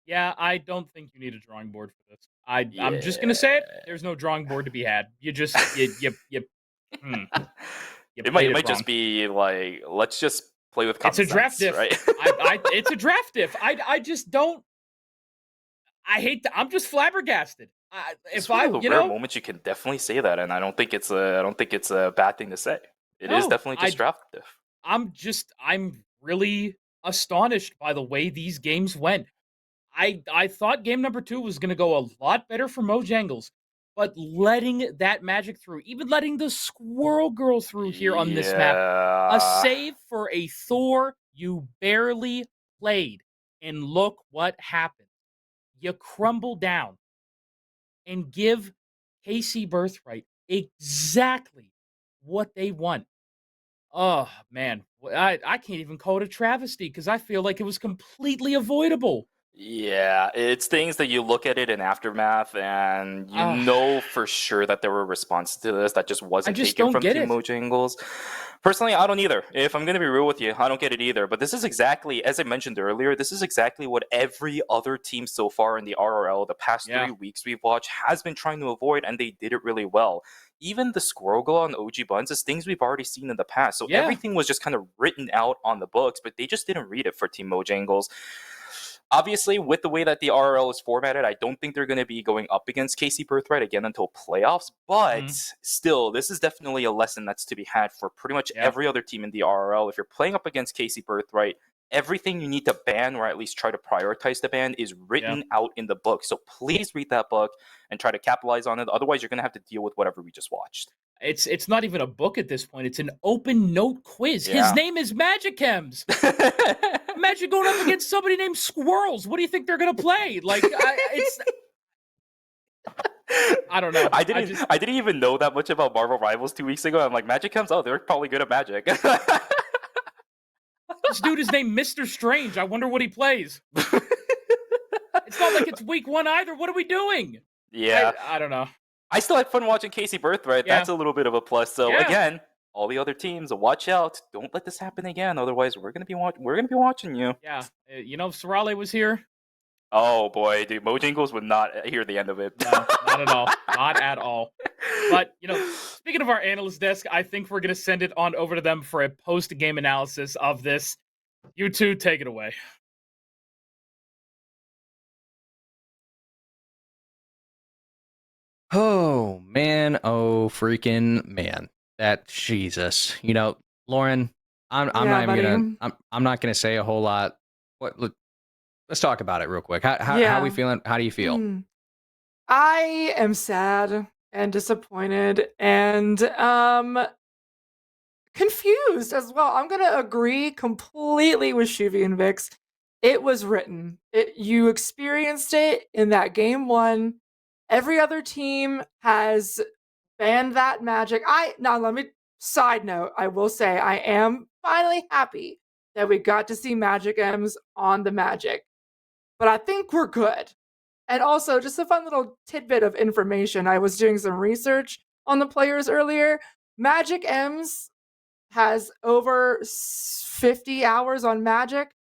Yeah, I don't think you need a drawing board for this. I'm just gonna say it. There's no drawing board to be had. You just it might just be like, let's just play with common sense. It's a draft diff, right? It's a draft diff. I just don't. I hate that. I'm just flabbergasted. If I, rare moments, you can definitely say that, and I don't think it's a bad thing to say. It is definitely just draft diff. I'm really astonished by the way these games went. I thought game number 2 was going to go a lot better for Mojangles, but letting that Magic through, even letting the Squirrel Girl through here on this map, a save for a Thor you barely played, and look what happened. You crumble down and give Casey Birthright exactly what they want. Oh, man. I can't even call it a travesty because I feel like it was completely avoidable. Yeah, it's things that you look at it in aftermath and you know for sure that there were responses to this that just wasn't taken from Team Mojangles. Personally, I don't either. If I'm going to be real with you, I don't get it either. But this is exactly, as I mentioned earlier, this is exactly what every other team so far in the RRL, the past 3 weeks we've watched, has been trying to avoid, and they did it really well. Even the Squirrel Girl on OG Buns is things we've already seen in the past. So everything was just kind of written out on the books, but they just didn't read it for Team Mojangles. Obviously, with the way that the RRL is formatted, I don't think they're going to be going up against KC Birthright again until playoffs. But still, this is definitely a lesson that's to be had for pretty much every other team in the RRL. If you're playing up against KC Birthright, everything you need to ban, or at least try to prioritize the ban, is written out in the book. So please read that book and try to capitalize on it. Otherwise, you're going to have to deal with whatever we just watched. It's not even a book at this point. It's an open note quiz. His name is Magic Hems. Imagine going up against somebody named Squirrels. What do you think they're gonna play? Like, I don't know. I didn't even know that much about Marvel Rivals 2 weeks ago. I'm like, Magic Hems? Oh, they're probably good at Magic. This dude is named Mr. Strange. I wonder what he plays. It's not like it's week 1 either. What are we doing? Yeah. I don't know. I still had fun watching KC Birthright. That's a little bit of a plus. So again, all the other teams, watch out! Don't let this happen again. Otherwise, we're gonna be watching you. Yeah, you know, if Sorale was here. Oh boy, dude, Mojangles would not hear the end of it. No, not at all. Not at all. But you know, speaking of our analyst desk, I think we're gonna send it on over to them for a post-game analysis of this. You two, take it away. Oh man, oh freaking man. That Jesus. You know, Lauren, I'm not gonna say a whole lot. Look, let's talk about it real quick. How we feeling? How do you feel? I am sad and disappointed and confused as well. I'm gonna agree completely with Shuvi and Vix. It was written. You experienced it in that game 1. Every other team has banned that Magic. Side note, I will say I am finally happy that we got to see Magic M's on the Magic. But I think we're good. And also, just a fun little tidbit of information. I was doing some research on the players earlier. Magic M's has over 50 hours on Magic.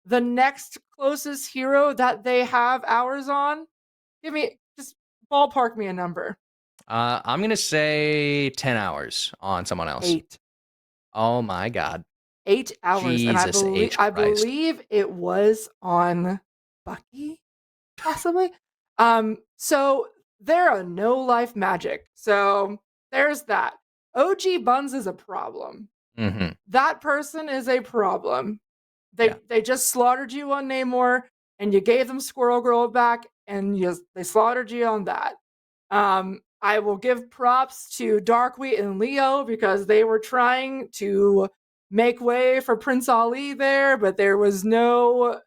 The next closest hero that they have hours on, just ballpark me a number. I'm gonna say 10 hours on someone else. 8. Oh my God. 8 hours. Jesus And I believe it was on Bucky, possibly. So they're a no life Magic. So there's that. OG Buns is a problem. Mm-hmm. That person is a problem. They just slaughtered you on Namor, and you gave them Squirrel Girl back, and they slaughtered you on that. I will give props to Darkwheat and Leo because they were trying to make way for Prince Ali there, but there was no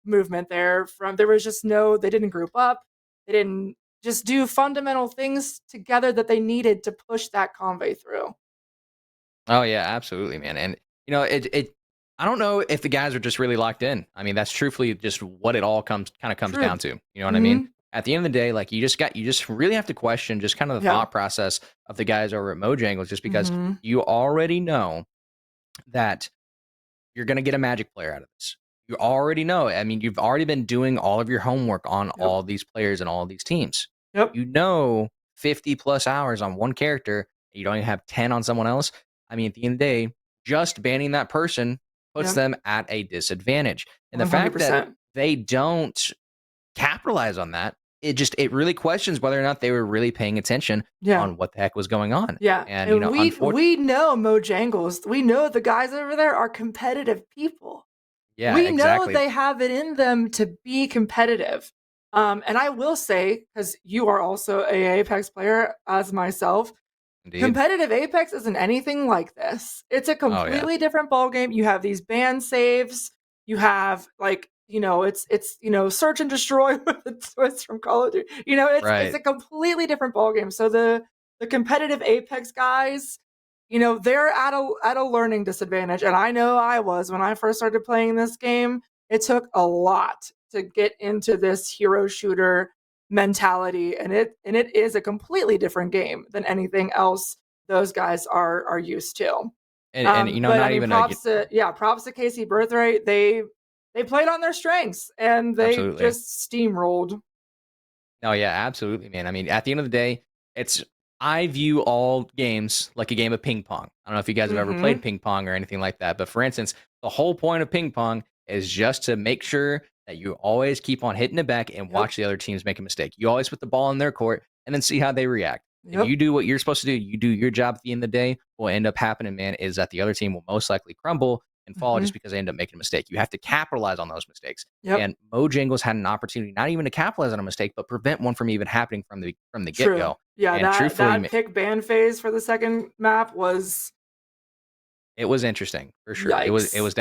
movement there. They didn't group up. They didn't just do fundamental things together that they needed to push that convey through. Oh yeah, absolutely, man. And you know, I don't know if the guys are just really locked in. I mean, that's truthfully just what it all comes down to. You know what I mean? At the end of the day, like you just really have to question just kind of the thought process of the guys over at Mojangles, just because you already know that you're going to get a Magic player out of this. You already know. I mean, you've already been doing all of your homework on all these players and all these teams. Yep. You know 50 plus hours on one character. You don't even have 10 on someone else. I mean, at the end of the day, just banning that person puts them at a disadvantage. And the 100%. Fact that they don't capitalize on that, it really questions whether or not they were really paying attention on what the heck was going on. Yeah. And you know, we know Mojangles. We know the guys over there are competitive people. Yeah, we know they have it in them to be competitive. And I will say, because you are also a Apex player as myself, Indeed. Competitive Apex isn't anything like this. It's a completely different ballgame. You have these band saves. You have it's search and destroy with a twist from Call of Duty. It's a completely different ballgame. So the competitive Apex guys, they're at a learning disadvantage. And I know I was when I first started playing this game. It took a lot to get into this hero shooter mentality, and it is a completely different game than anything else those guys are used to. Props to KC Birthright. They played on their strengths and they just steamrolled. Oh yeah, absolutely, man. I mean, at the end of the day, I view all games like a game of ping pong. I don't know if you guys have ever played ping pong or anything like that, but for instance, the whole point of ping pong is just to make sure that you always keep on hitting it back and watch the other teams make a mistake. You always put the ball in their court and then see how they react. If you do what you're supposed to do, you do your job at the end of the day, what will end up happening, man, is that the other team will most likely crumble and fall just because they end up making a mistake. You have to capitalize on those mistakes. And Mojangles had an opportunity not even to capitalize on a mistake, but prevent one from even happening from the get-go. Yeah, and that pick ban phase for the second map was... It was interesting for sure. Yikes. It was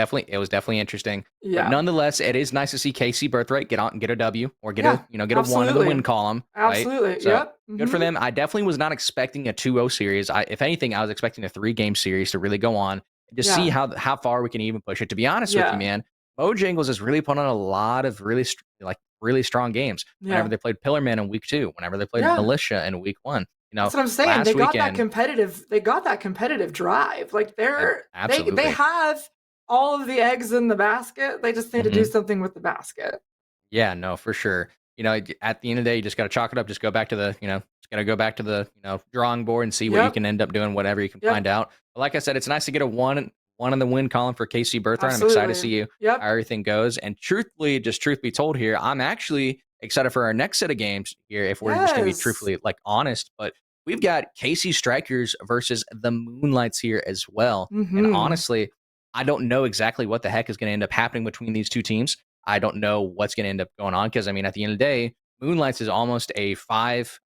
definitely interesting. Yeah. But nonetheless, it is nice to see KC Birthright get out and get a W or get a get a 1 in the win column. Absolutely. Right? So good for them. I definitely was not expecting a 2-0 series. If anything, I was expecting a 3-game series to really go on and just see how far we can even push it. To be honest with you, man, Mojangles has really put on a lot of really strong games. Whenever they played Pillarman in week 2, whenever they played Militia in week 1. That's what I'm saying. They got that competitive. They got that competitive drive. Like they have all of the eggs in the basket. They just need to do something with the basket. Yeah, no, for sure. At the end of the day, you just got to chalk it up. Just go back to the, just gotta go back to the, drawing board and see what you can end up doing. Whatever you can find out. But like I said, it's nice to get a one in the win column for KC Birthright. I'm excited to see how everything goes. And truth be told here, I'm actually excited for our next set of games here, if we're just gonna be truthfully honest. But we've got KC Strikers versus the Moonlights here as well. And honestly, I don't know exactly what the heck is going to end up happening between these two teams. I don't know what's going to end up going on because, I mean, at the end of the day, Moonlights is almost a 5.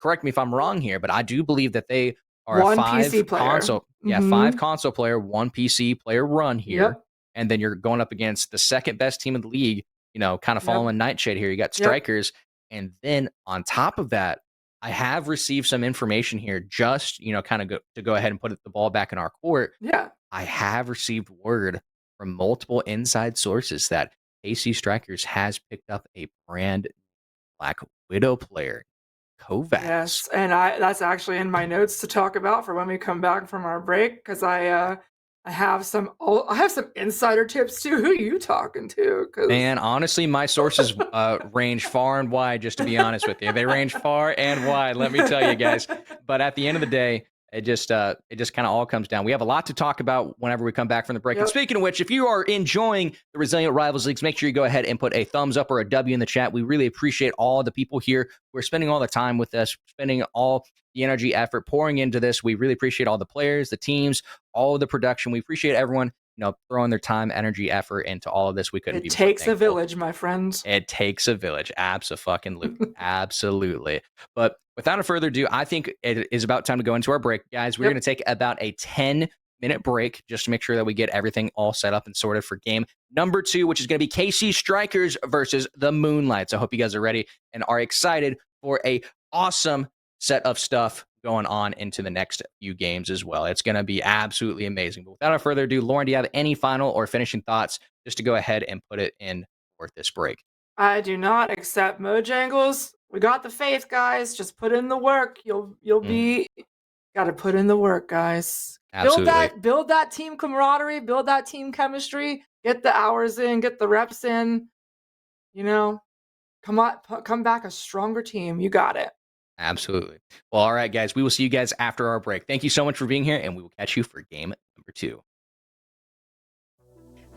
Correct me if I'm wrong here, but I do believe that they are one a 5 PC player. console. 5 console player, 1 PC player run here. And then you're going up against the second best team in the league, kind of following Nightshade here. You got Strikers. And then on top of that, I have received some information here just, to go ahead and put the ball back in our court. I have received word from multiple inside sources that KC Strikers has picked up a brand Black Widow player, Kovacs. Yes, and that's actually in my notes to talk about for when we come back from our break, because I have some insider tips too. Who are you talking to? Man, honestly, my sources range far and wide, just to be honest with you. They range far and wide, let me tell you guys. But at the end of the day, it just kind of all comes down. We have a lot to talk about whenever we come back from the break. And speaking of which, if you are enjoying the Resilient Rivals Leagues, make sure you go ahead and put a thumbs up or a W in the chat. We really appreciate all the people here who are spending all the time with us, spending all the energy, effort, pouring into this. We really appreciate all the players, the teams, all of the production. We appreciate everyone, throwing their time, energy, effort into all of this. We couldn't be more thankful. It takes a village, my friends. It takes a village. Absolutely. Absolutely. But without further ado, I think it is about time to go into our break. Guys, we're going to take about a 10-minute break just to make sure that we get everything all set up and sorted for game number 2, which is going to be KC Strikers versus the Moonlights. I hope you guys are ready and are excited for a awesome set of stuff going on into the next few games as well. It's going to be absolutely amazing. But without further ado, Lauren, do you have any final or finishing thoughts just to go ahead and put it in for this break? I do not, accept Mojangles. We got the faith, guys. Just put in the work. You'll be... Got to put in the work, guys. Absolutely. Build that team camaraderie. Build that team chemistry. Get the hours in. Get the reps in. Come back a stronger team. You got it. Absolutely. Well, all right, guys. We will see you guys after our break. Thank you so much for being here, and we will catch you for game number 2.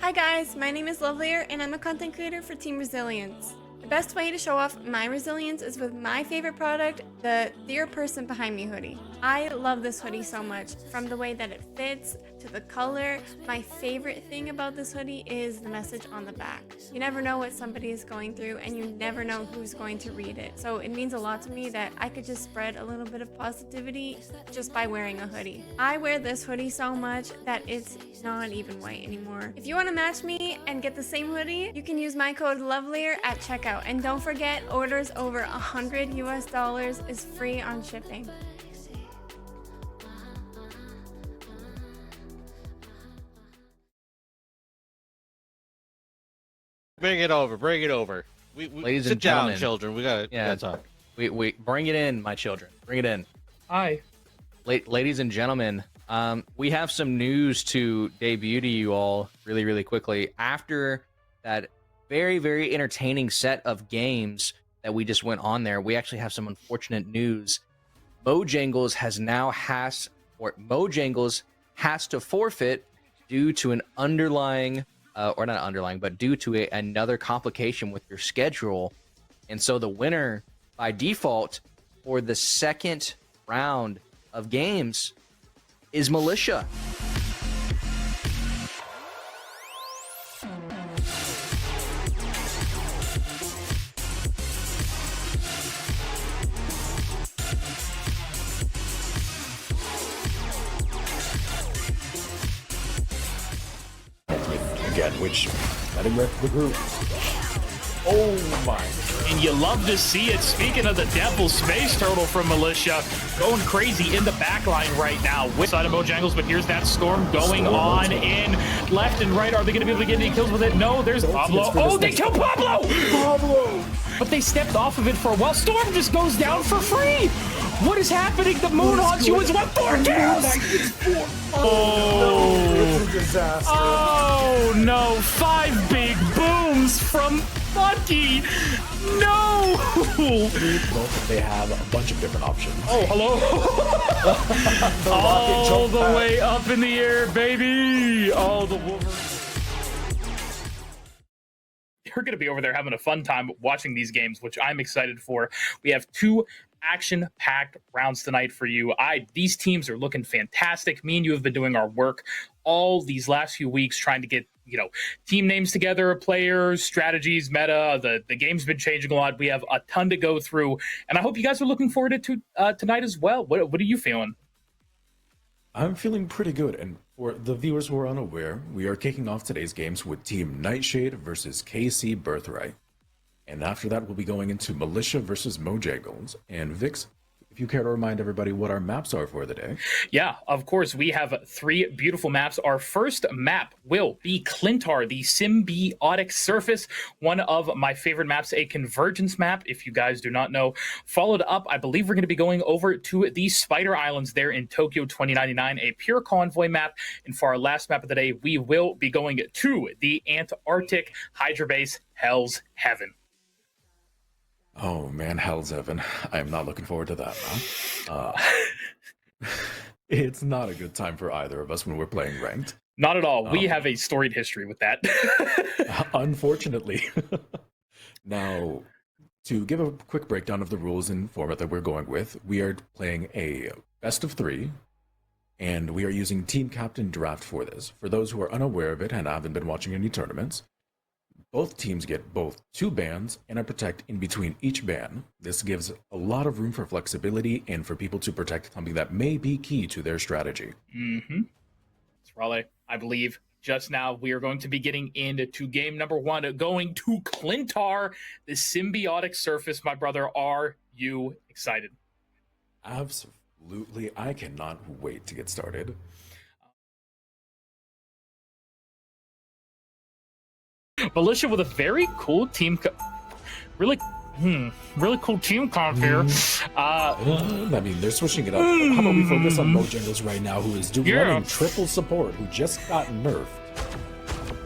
Hi guys, my name is Lovelier and I'm a content creator for Team Resilience. The best way to show off my resilience is with my favorite product, the Dear Person Behind Me hoodie. I love this hoodie so much, from the way that it fits to the color. My favorite thing about this hoodie is the message on the back. You never know what somebody is going through and you never know who's going to read it. So it means a lot to me that I could just spread a little bit of positivity just by wearing a hoodie. I wear this hoodie so much that it's not even white anymore. If you want to match me and get the same hoodie, you can use my code LOVELIER at checkout. And don't forget, orders over $100 US is free on shipping. Bring it over. We Ladies sit and down, gentlemen. children. We gotta talk. We bring it in, my children. Bring it in. Hi. Ladies and gentlemen, we have some news to debut to you all really, really quickly. After that very, very entertaining set of games that we just went on there, we actually have some unfortunate news. Mojangles has to forfeit due to an underlying or not underlying, but due to another complication with your schedule. And so the winner by default for the second round of games is Militia. Again, which letting rip the group. Oh my. And you love to see it. Speaking of the Devil Space Turtle from Militia, going crazy in the back line right now with side of Mojangles, but here's that Storm going on in left and right. Are they going to be able to get any kills with it? No, there's Pablo. Oh, they killed Pablo! Pablo! But they stepped off of it for a while. Storm just goes down for free. What is happening? The moon haunts you as 4 kills! Oh, it's a disaster. Oh no, 5 big booms from Bucky. No! They have a bunch of different options. Oh, hello. All the way up in the air, baby. Oh, the Wolverine. You're going to be over there having a fun time watching these games, which I'm excited for. We have 2 action-packed rounds tonight for you. These teams are looking fantastic. Me and you have been doing our work all these last few weeks trying to get, team names together, players, strategies, meta. The game's been changing a lot. We have a ton to go through, and I hope you guys are looking forward to tonight as well. What are you feeling? I'm feeling pretty good, and for the viewers who are unaware, we are kicking off today's games with Team Nightshade versus KC Birthright. And after that, we'll be going into Militia versus Mojangles. And Vix, if you care to remind everybody what our maps are for the day. Yeah, of course. We have 3 beautiful maps. Our first map will be Clintar, the symbiotic surface, one of my favorite maps, a convergence map, if you guys do not know. Followed up, I believe we're going to be going over to the Spider Islands there in Tokyo 2099, a pure convoy map. And for our last map of the day, we will be going to the Antarctic Hydra base, Hell's Heaven. Oh man, Hell's Heaven. I am not looking forward to that now. It's not a good time for either of us when we're playing ranked. Not at all. We have a storied history with that. Unfortunately. Now, to give a quick breakdown of the rules and format that we're going with, we are playing a best of 3, and we are using Team Captain Draft for this. For those who are unaware of it and haven't been watching any tournaments, both teams get both 2 bans and a protect in between each ban. This gives a lot of room for flexibility and for people to protect something that may be key to their strategy. Mm-hmm. Raleigh, I believe just now we are going to be getting into game number 1, going to Clintar, the symbiotic surface. My brother, are you excited? Absolutely. I cannot wait to get started. Militia with a very cool team, really cool team comp here. I mean, they're switching it up. How about we focus on Mojangles right now, who is running triple support, who just got nerfed.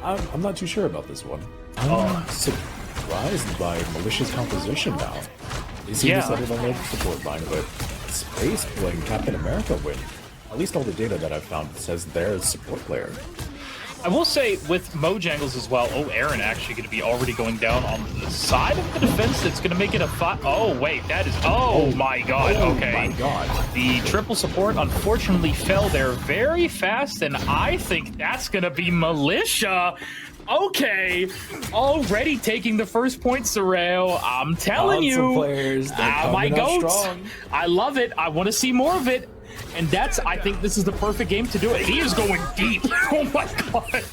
I'm not too sure about this one. I'm surprised by Militia's composition now. They seem to settle on their support line, but Space playing Captain America win. At least all the data that I've found says they're a support player. I will say with Mojangles as well. Oh, Aaron actually going to be already going down on the side of the defense. That's going to make it a 5. Oh, wait, that is. Oh my God. Okay. Oh my God. The triple support unfortunately fell there very fast, and I think that's going to be Militia. Okay, already taking the first point, Sorrel. I'm telling you, players, my goats. I love it. I want to see more of it. And I think this is the perfect game to do it. He is going deep. Oh my God.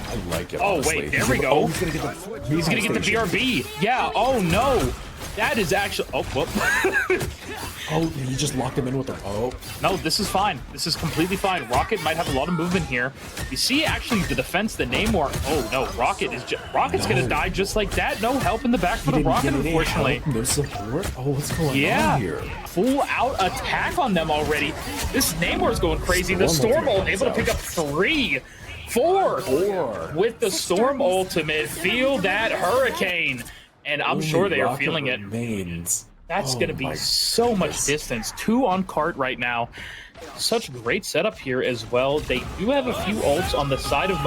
I like it. Oh, honestly. wait, there we go. He's going to get the BRB. Yeah, oh no. That is actually. Oh, whoop. Oh, you just locked him in with the. Oh. No, this is fine. This is completely fine. Rocket might have a lot of movement here. You see, actually, the defense, the Namor. Oh, no. Rocket's going to die just like that. No help in the back for the Rocket, unfortunately. No support? Oh, what's going on here? Full out attack on them already. This Namor's going crazy. The Storm ult able to pick up 3. 4 with the Storm ultimate. Feel that hurricane. And I'm sure they are feeling it. That's going to be so much distance. 2 on cart right now. Such great setup here as well. They do have a few ults on the side of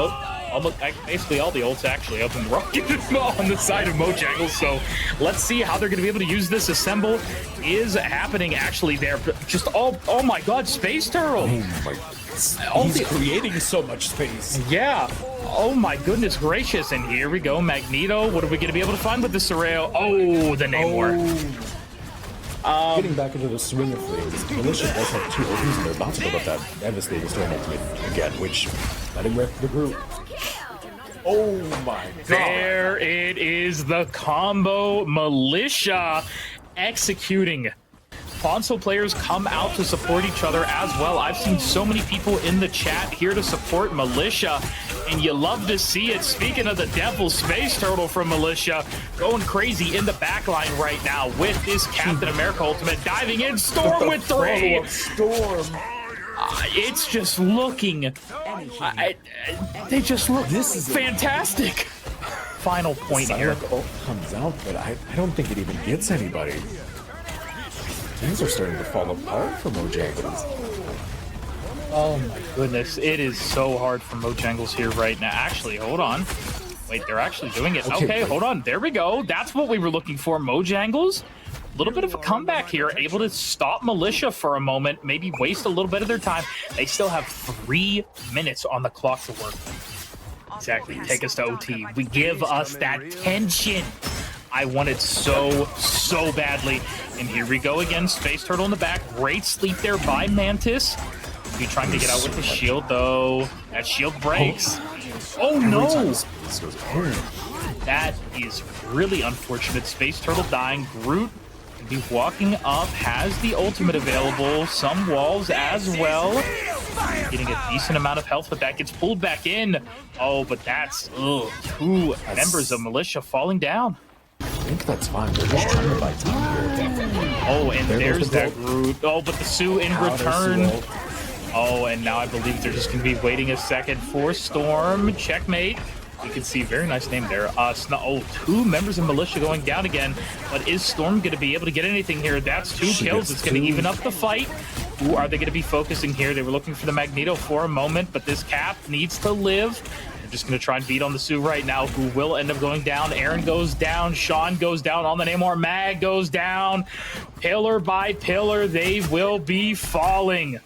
basically all the ults actually up in the rocket on the side of Mojangles. So let's see how they're going to be able to use this. Assemble is happening actually there. Just oh my God, Space Turtle. He's creating so much space. Yeah. Oh my goodness gracious. And here we go, Magneto. What are we going to be able to find with this Sorrel? Oh, the Namor. Getting back into the swing of things, Militia does have 2 ultimates, and they're about to build up that devastating Storm ultimate again, which letting rip the group. Oh my God. There it is, the combo. Militia executing. Console players come out to support each other as well. I've seen so many people in the chat here to support Militia, and you love to see it. Speaking of the devil, Space Turtle from Militia going crazy in the backline right now with this Captain America ultimate. Diving in, Storm with 3. Storm. It's just looking... they just look fantastic. Final point here. Ult comes out, but I don't think it even gets anybody. Things are starting to fall apart for Mojangles. Oh my goodness, it is so hard for Mojangles here right now. Actually, hold on. Wait, they're actually doing it. Okay, hold on. There we go. That's what we were looking for. Mojangles, a little bit of a comeback here, able to stop Militia for a moment, maybe waste a little bit of their time. They still have 3 minutes on the clock to work. Exactly. Take us to OT. We give us that tension. I want it so badly. And here we go again. Space Turtle in the back. Great sleep there by Mantis. Be trying to get out with the shield, though. That shield breaks. Oh, no. That is really unfortunate. Space Turtle dying. Groot can be walking up. Has the ultimate available. Some walls as well. Getting a decent amount of health, but that gets pulled back in. Oh, but that's 2 members of Militia falling down. I think that's fine. They're just trying to buy time here. Oh, and there's that Groot. Oh, but the Sue in return. Oh, and now I believe they're just going to be waiting a second for Storm. Checkmate. You can see, very nice name there. 2 members of Militia going down again. But is Storm going to be able to get anything here? That's 2 kills. It's going to even up the fight. Who are they going to be focusing here? They were looking for the Magneto for a moment, but this Cap needs to live. Just going to try and beat on the Sue right now, who will end up going down. Aaron goes down. Sean goes down on the Namor. Mag goes down. Pillar by pillar, they will be falling.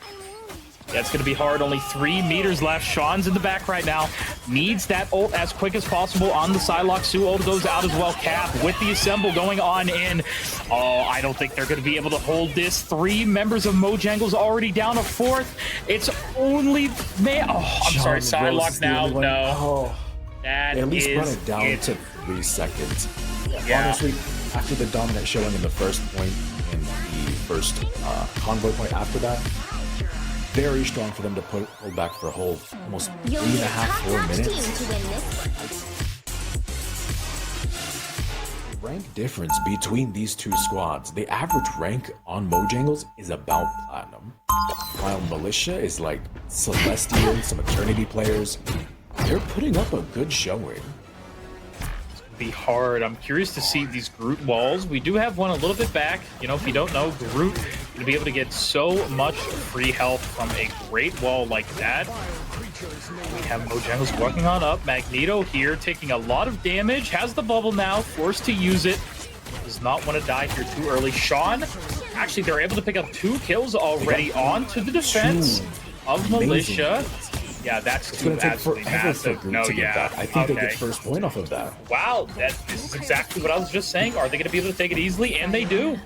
That's going to be hard. Only 3 meters left. Sean's in the back right now. Needs that ult as quick as possible on the Psylocke. Sue ult goes out as well. Cap with the Assemble going on in. Oh, I don't think they're going to be able to hold this. 3 members of Mojangles already down a 4th. It's only... I'm sorry. Psylocke now. No. Oh, that at least is run it down to 3 seconds. Yeah. Honestly, after the dominant showing in the first point and the first convoy point after that, very strong for them to pull back for a whole almost 3.5, 4 minutes. The rank difference between these 2 squads, the average rank on Mojangles is about Platinum, while Militia is like Celestial, some Eternity players. They're putting up a good showing. Be hard. I'm curious to see these Groot walls. We do have one a little bit back. You know, if you don't know, Groot going to be able to get so much free health from a great wall like that. We have Mojangles walking on up. Magneto here taking a lot of damage. Has the bubble now. Forced to use it. Does not want to die here too early. Sean, actually, they're able to pick up 2 kills already onto the defense of Militia. Yeah, that's too absolutely massive. No, yeah. I think they get first point off of that. Wow, this is exactly what I was just saying. Are they going to be able to take it easily? And they do.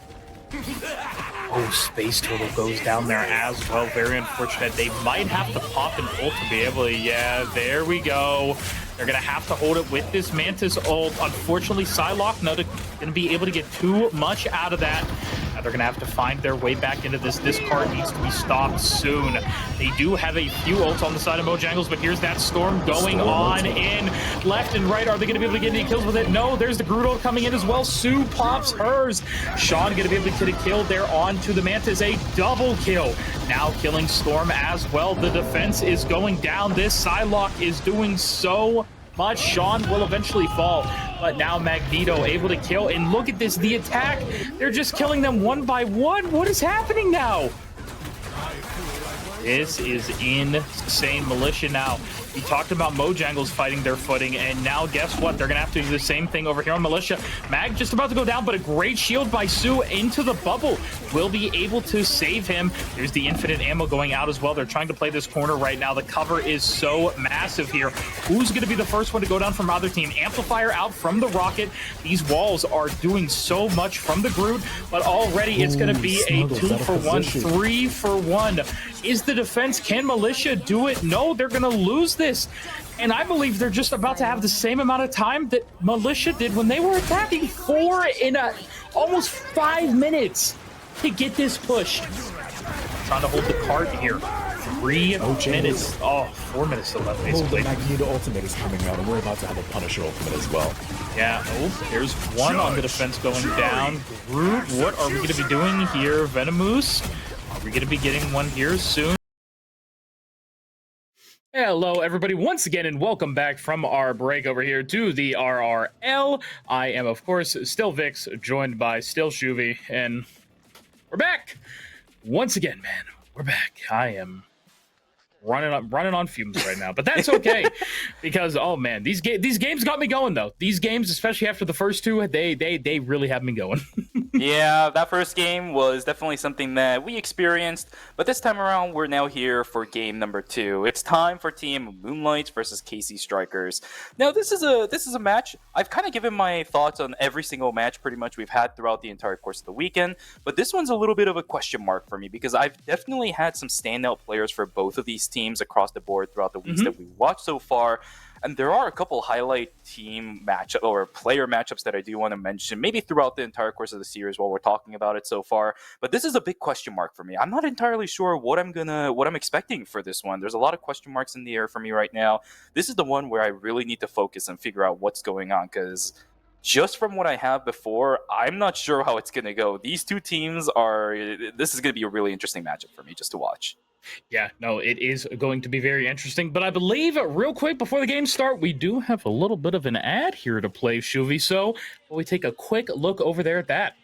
Oh, Space Turtle goes down there as well. Very unfortunate. They might have to pop an ult to be able to... Yeah, there we go. They're going to have to hold it with this Mantis ult. Unfortunately, Psylocke not going to be able to get too much out of that. Now they're going to have to find their way back into this. This card needs to be stopped soon. They do have a few ults on the side of Mojangles, but here's that Storm going on in left and right. Are they going to be able to get any kills with it? No, there's the Groot ult coming in as well. Sue pops hers. Sean going to be able to get a kill there onto the Mantis. A double kill. Now killing Storm as well. The defense is going down. This Psylocke is doing so much. Sean will eventually fall, but now Magneto able to kill. And look at this, the attack. They're just killing them one by one. What is happening now? This is insane. Militia now. We talked about Mojangles fighting their footing, and now guess what? They're going to have to do the same thing over here on Militia. Mag just about to go down, but a great shield by Sue into the bubble. Will be able to save him. There's the infinite ammo going out as well. They're trying to play this corner right now. The cover is so massive here. Who's going to be the first one to go down from either team? Amplifier out from the rocket. These walls are doing so much from the Groot, but already it's going to be a 2-for-1, 3-for-1. Is the defense, can Militia do it? No, they're going to lose this. And I believe they're just about to have the same amount of time that Militia did when they were attacking 4 in almost 5 minutes to get this pushed. Trying to hold the cart here. 3 minutes. Oh, 4 minutes to left, basically. The Magneto ultimate is coming out, and we're about to have a Punisher ultimate as well. Yeah, oh, there's one on the defense going down. Groot, what are we going to be doing here? Venomoose, are we going to be getting one here soon? Hello, everybody, once again, and welcome back from our break over here to the RRL. I am, of course, still Vix, joined by still Shuvy, and we're back. Once again, man, we're back. I am running on fumes right now, but that's okay because oh man, these games got me going though. These games, especially after the first 2, they really have me going. Yeah, that first game was definitely something that we experienced, but this time around we're now here for game number 2. It's time for Team Moonlights versus KC Strikers. Now this is a match. I've kind of given my thoughts on every single match pretty much we've had throughout the entire course of the weekend, but this one's a little bit of a question mark for me because I've definitely had some standout players for both of these teams across the board throughout the weeks that we watched so far. And there are a couple highlight team matchup or player matchups that I do want to mention, maybe throughout the entire course of the series while we're talking about it so far. But this is a big question mark for me. I'm not entirely sure what I'm expecting for this one. There's a lot of question marks in the air for me right now. This is the one where I really need to focus and figure out what's going on because just from what I have before, I'm not sure how it's going to go. These two teams this is going to be a really interesting matchup for me just to watch. Yeah, no, it is going to be very interesting. But I believe, real quick, before the game start, we do have a little bit of an ad here to play, Shuvy. So we take a quick look over there at that.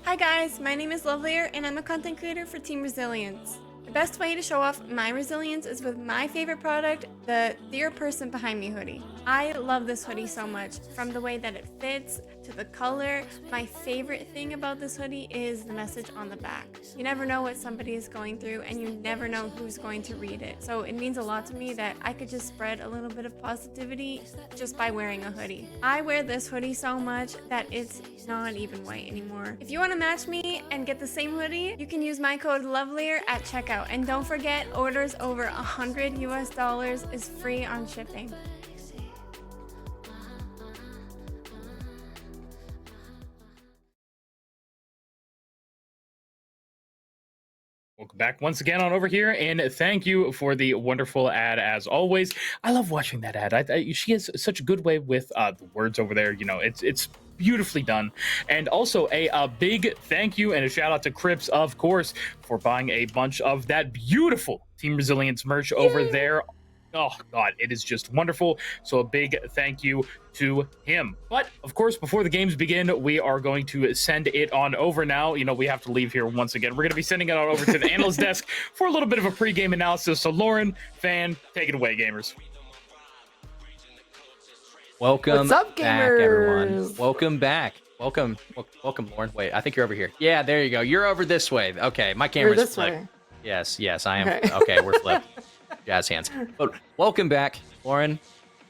Hi guys, my name is Lovelier and I'm a content creator for Team Resilience. The best way to show off my resilience is with my favorite product, the Dear Person Behind Me hoodie. I love this hoodie so much, from the way that it fits to the color. My favorite thing about this hoodie is the message on the back. You never know what somebody is going through and you never know who's going to read it. So it means a lot to me that I could just spread a little bit of positivity just by wearing a hoodie. I wear this hoodie so much that it's not even white anymore. If you want to match me and get the same hoodie, you can use my code Lovelier at checkout. And don't forget, orders over $100 US is free on shipping. Welcome back once again on over here, and thank you for the wonderful ad as always. I love watching that ad. She has such a good way with the words over there. You know, it's beautifully done. And also a big thank you and a shout out to Crips, of course, for buying a bunch of that beautiful Team Resilience merch over there. Oh God, it is just wonderful. So a big thank you to him. But of course, before the games begin, we are going to send it on over now. You know, we have to leave here once again. We're going to be sending it on over to the analyst desk for a little bit of a pregame analysis. So Lauren, Fan, take it away, gamers. Welcome What's up, back, gamers? everyone. Welcome back. Welcome, Lauren. Wait, I think you're over here. Yeah, there you go. You're over this way. Okay, my camera's this flipped. way. Yes, I am. Okay. Okay, we're flipped. Jazz hands. But welcome back, Lauren.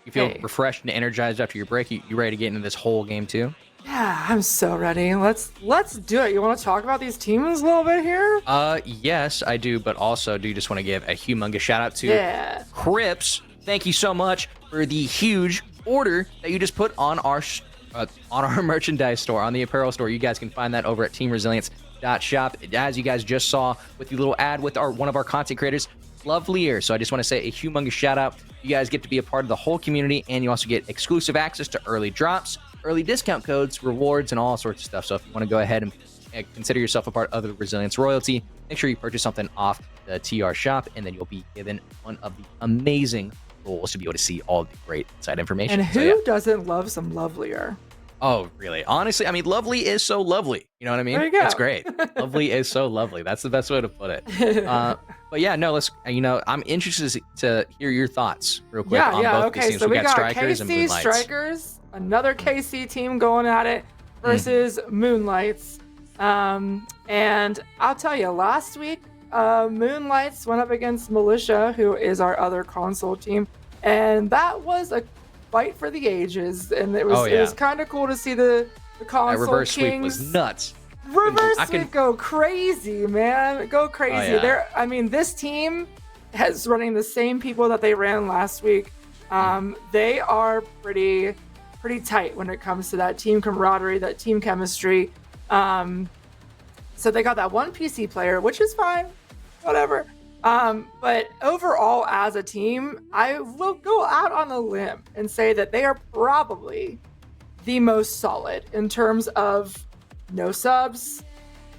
You feel Hey. refreshed and energized after your break? You ready to get into this whole game too? Yeah, I'm so ready. Let's do it. You want to talk about these teams a little bit here? Yes, I do, but also do just want to give a humongous shout out to Crips. Thank you so much for the huge order that you just put on our merchandise store, on the apparel store. You guys can find that over at teamresilience.shop. As you guys just saw with the little ad with one of our content creators, Lovelier. So I just want to say a humongous shout out. You guys get to be a part of the whole community, and you also get exclusive access to early drops, early discount codes, rewards, and all sorts of stuff. So if you want to go ahead and consider yourself a part of the Resilience royalty, make sure you purchase something off the TR shop, and then you'll be given one of the amazing tools to be able to see all the great inside information. And who doesn't love some Lovelier? Oh, really? Honestly, I mean, lovely is so lovely. You know what I mean? There you go. It's great. Lovely is so lovely. That's the best way to put it. But yeah, no, let's, I'm interested to hear your thoughts real quick on both these teams. So we got Strikers and KC Moonlights. Strikers, another KC team going at it versus Moonlights. And I'll tell you, last week, Moonlights went up against Militia, who is our other console team, and that was a fight for the ages. And it was kind of cool to see the console that reverse kings. sweep was nuts. Reverse sweep go crazy, man. Go crazy. Oh, yeah. I mean, this team has running the same people that they ran last week. They are pretty tight when it comes to that team camaraderie, that team chemistry. So they got that one PC player, which is fine, whatever. But overall, as a team, I will go out on a limb and say that they are probably the most solid in terms of no subs,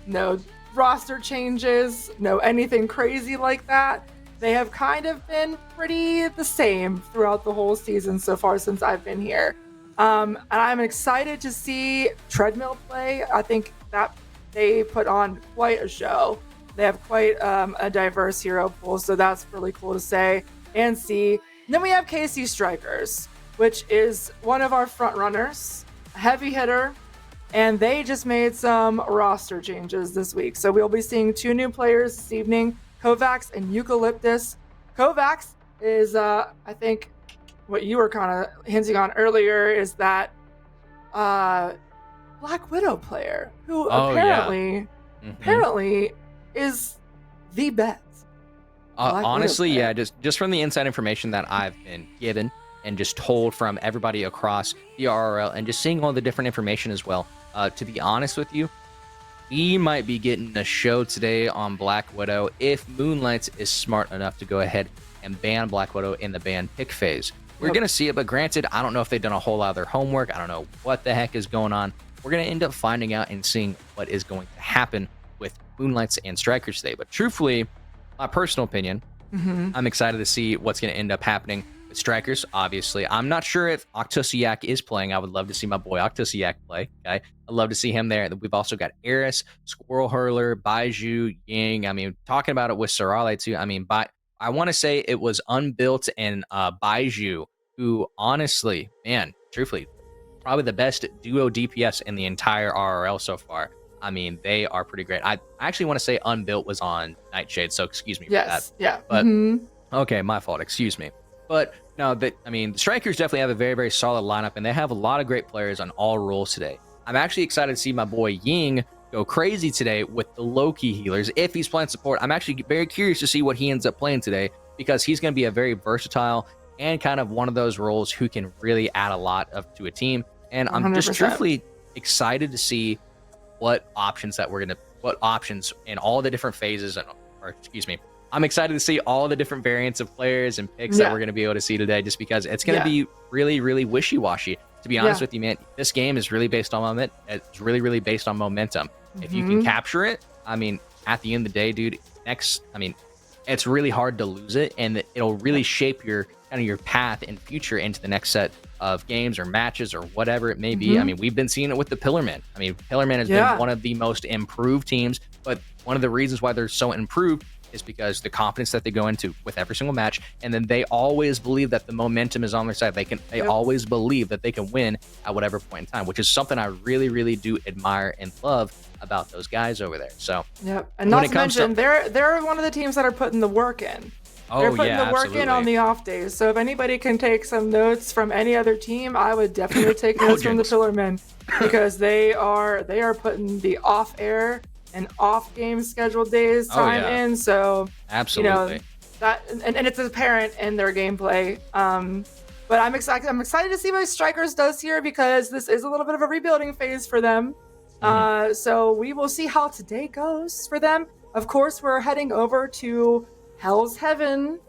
no roster changes, no anything crazy like that. They have kind of been pretty the same throughout the whole season so far since I've been here. And I'm excited to see Treadmill play. I think that they put on quite a show. They have quite a diverse hero pool, so that's really cool to say and see. And then we have KC Strikers, which is one of our front runners, a heavy hitter, and they just made some roster changes this week. So we'll be seeing 2 new players this evening, Kovacs and Eucalyptus. Kovacs is, I think, what you were kind of hinting on earlier is that Black Widow player who apparently is the best. Honestly, yeah, just from the inside information that I've been given and just told from everybody across the RRL and just seeing all the different information as well. To be honest with you, we might be getting a show today on Black Widow if Moonlights is smart enough to go ahead and ban Black Widow in the ban pick phase. We're going to see it, but granted, I don't know if they've done a whole lot of their homework. I don't know what the heck is going on. We're going to end up finding out and seeing what is going to happen with Moonlights and Strikers today. But truthfully, my personal opinion, I'm excited to see what's going to end up happening with Strikers. Obviously, I'm not sure if Octusiak is playing. I would love to see my boy Octusiak play. Okay, I'd love to see him there. We've also got Eris, Squirrel Hurler, Baiju, Ying. I mean, talking about it with Sarale too. I mean, I want to say it was Unbuilt and Baiju, who honestly, man, truthfully, probably the best duo DPS in the entire RRL so far. I mean, they are pretty great. I actually want to say Unbuilt was on Nightshade, so excuse me for that. Yeah. But okay, my fault. Excuse me. But no, the Strikers definitely have a very, very solid lineup, and they have a lot of great players on all roles today. I'm actually excited to see my boy Ying go crazy today with the low-key healers. If he's playing support, I'm actually very curious to see what he ends up playing today, because he's going to be a very versatile and kind of one of those roles who can really add a lot to a team. And I'm 100%. Just truthfully excited to see what options in all the different phases, I'm excited to see all the different variants of players and picks that we're going to be able to see today, just because it's going to be really, really wishy-washy. To be honest with you, man, this game is really based on momentum. It's really, really based on momentum. If you can capture it, I mean, at the end of the day, dude, it's really hard to lose it, and it'll really shape your path and future into the next set of games or matches or whatever it may be. I mean, we've been seeing it with the Pillarmen. I mean, Pillarmen has been one of the most improved teams, but one of the reasons why they're so improved is because the confidence that they go into with every single match, and then they always believe that the momentum is on their side. They always believe that they can win at whatever point in time, which is something I really, really do admire and love about those guys over there. So and not to mention, they're one of the teams that are putting the work in. They're putting the work in on the off days. So if anybody can take some notes from any other team, I would definitely take notes from the Pillarmen, because they are putting the off air and off game scheduled days time in. So absolutely, that and it's apparent in their gameplay. But I'm excited to see what Strikers does here, because this is a little bit of a rebuilding phase for them. So we will see how today goes for them. Of course, we're heading over to Hell's Heaven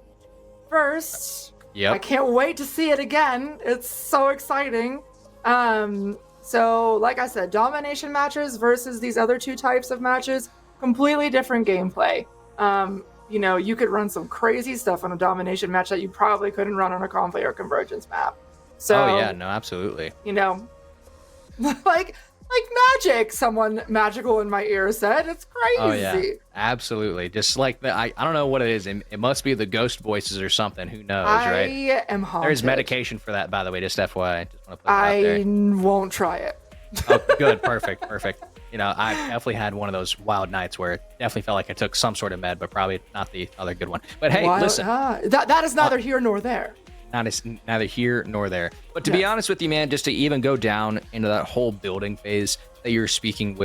first. I can't wait to see it again. It's so exciting. So like I said, domination matches versus these other 2 types of matches, completely different gameplay. You could run some crazy stuff on a domination match that you probably couldn't run on a Convoy or Convergence map. So no, absolutely. like magic. Someone magical in my ear said. It's crazy. Oh yeah, absolutely. Just like I don't know what it is. It must be the ghost voices or something. Who knows, right? I am haunted. There's medication for that, by the way. Just FYI. Just want to put that out there. I won't try it. Oh, good, perfect. You know, I definitely had one of those wild nights where it definitely felt like I took some sort of med, but probably not the other good one. But hey, listen, that is neither here nor there. Neither here nor there. But to be honest with you, man, just to even go down into that whole building phase that you're speaking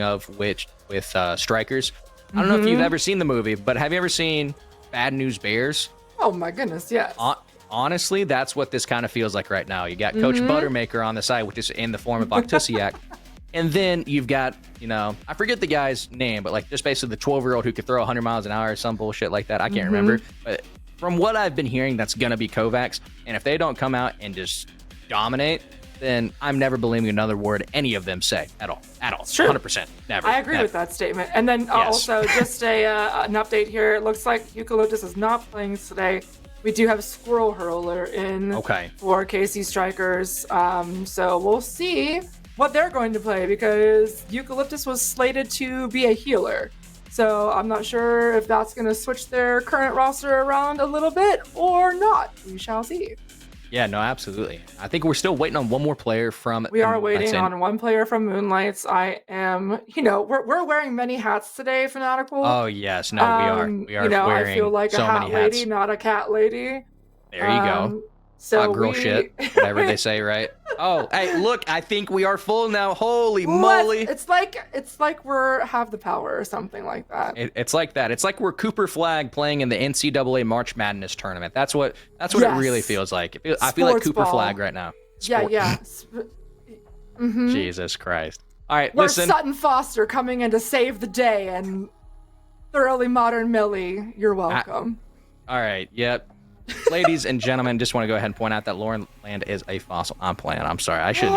of, which with Strikers. I don't know if you've ever seen the movie, but have you ever seen Bad News Bears? Oh my goodness, yes. Honestly, that's what this kind of feels like right now. You got Coach Buttermaker on the side, which is in the form of Octusiak. And then you've got, you know, I forget the guy's name, but like just basically the 12-year-old who could throw 100 miles an hour or some bullshit like that. I can't remember. But from what I've been hearing, that's going to be Kovacs. And if they don't come out and just dominate, then I'm never believing another word any of them say at all. True. 100%. Never. I agree with that statement. And then also just an update here. It looks like Eucalyptus is not playing today. We do have Squirrel Hurler in for KC Strikers. So we'll see what they're going to play because Eucalyptus was slated to be a healer. So I'm not sure if that's going to switch their current roster around a little bit or not. We shall see. Yeah, no, absolutely. I think we're still waiting on one more player from... We are waiting on one player from Moonlights. I am, you know, we're wearing many hats today, Fanatical. Oh, yes. No, we are. We are wearing I feel like so a hat many lady, hats. not a cat lady. There you go. So girl shit, whatever they say, right? Oh, hey, look, I think we are full now. Holy moly. It's like we're have the power or something like that. It's like that. It's like we're Cooper Flag playing in the NCAA March Madness tournament. That's what it really feels like. I feel like Cooper Flag right now. Yeah. Jesus Christ. All right, we're listen. Sutton Foster coming in to save the day and Thoroughly Modern Millie, you're welcome. All right, yep. Ladies and gentlemen, just want to go ahead and point out that Lauren Land is a fossil. I'm playing. I'm sorry. I shouldn't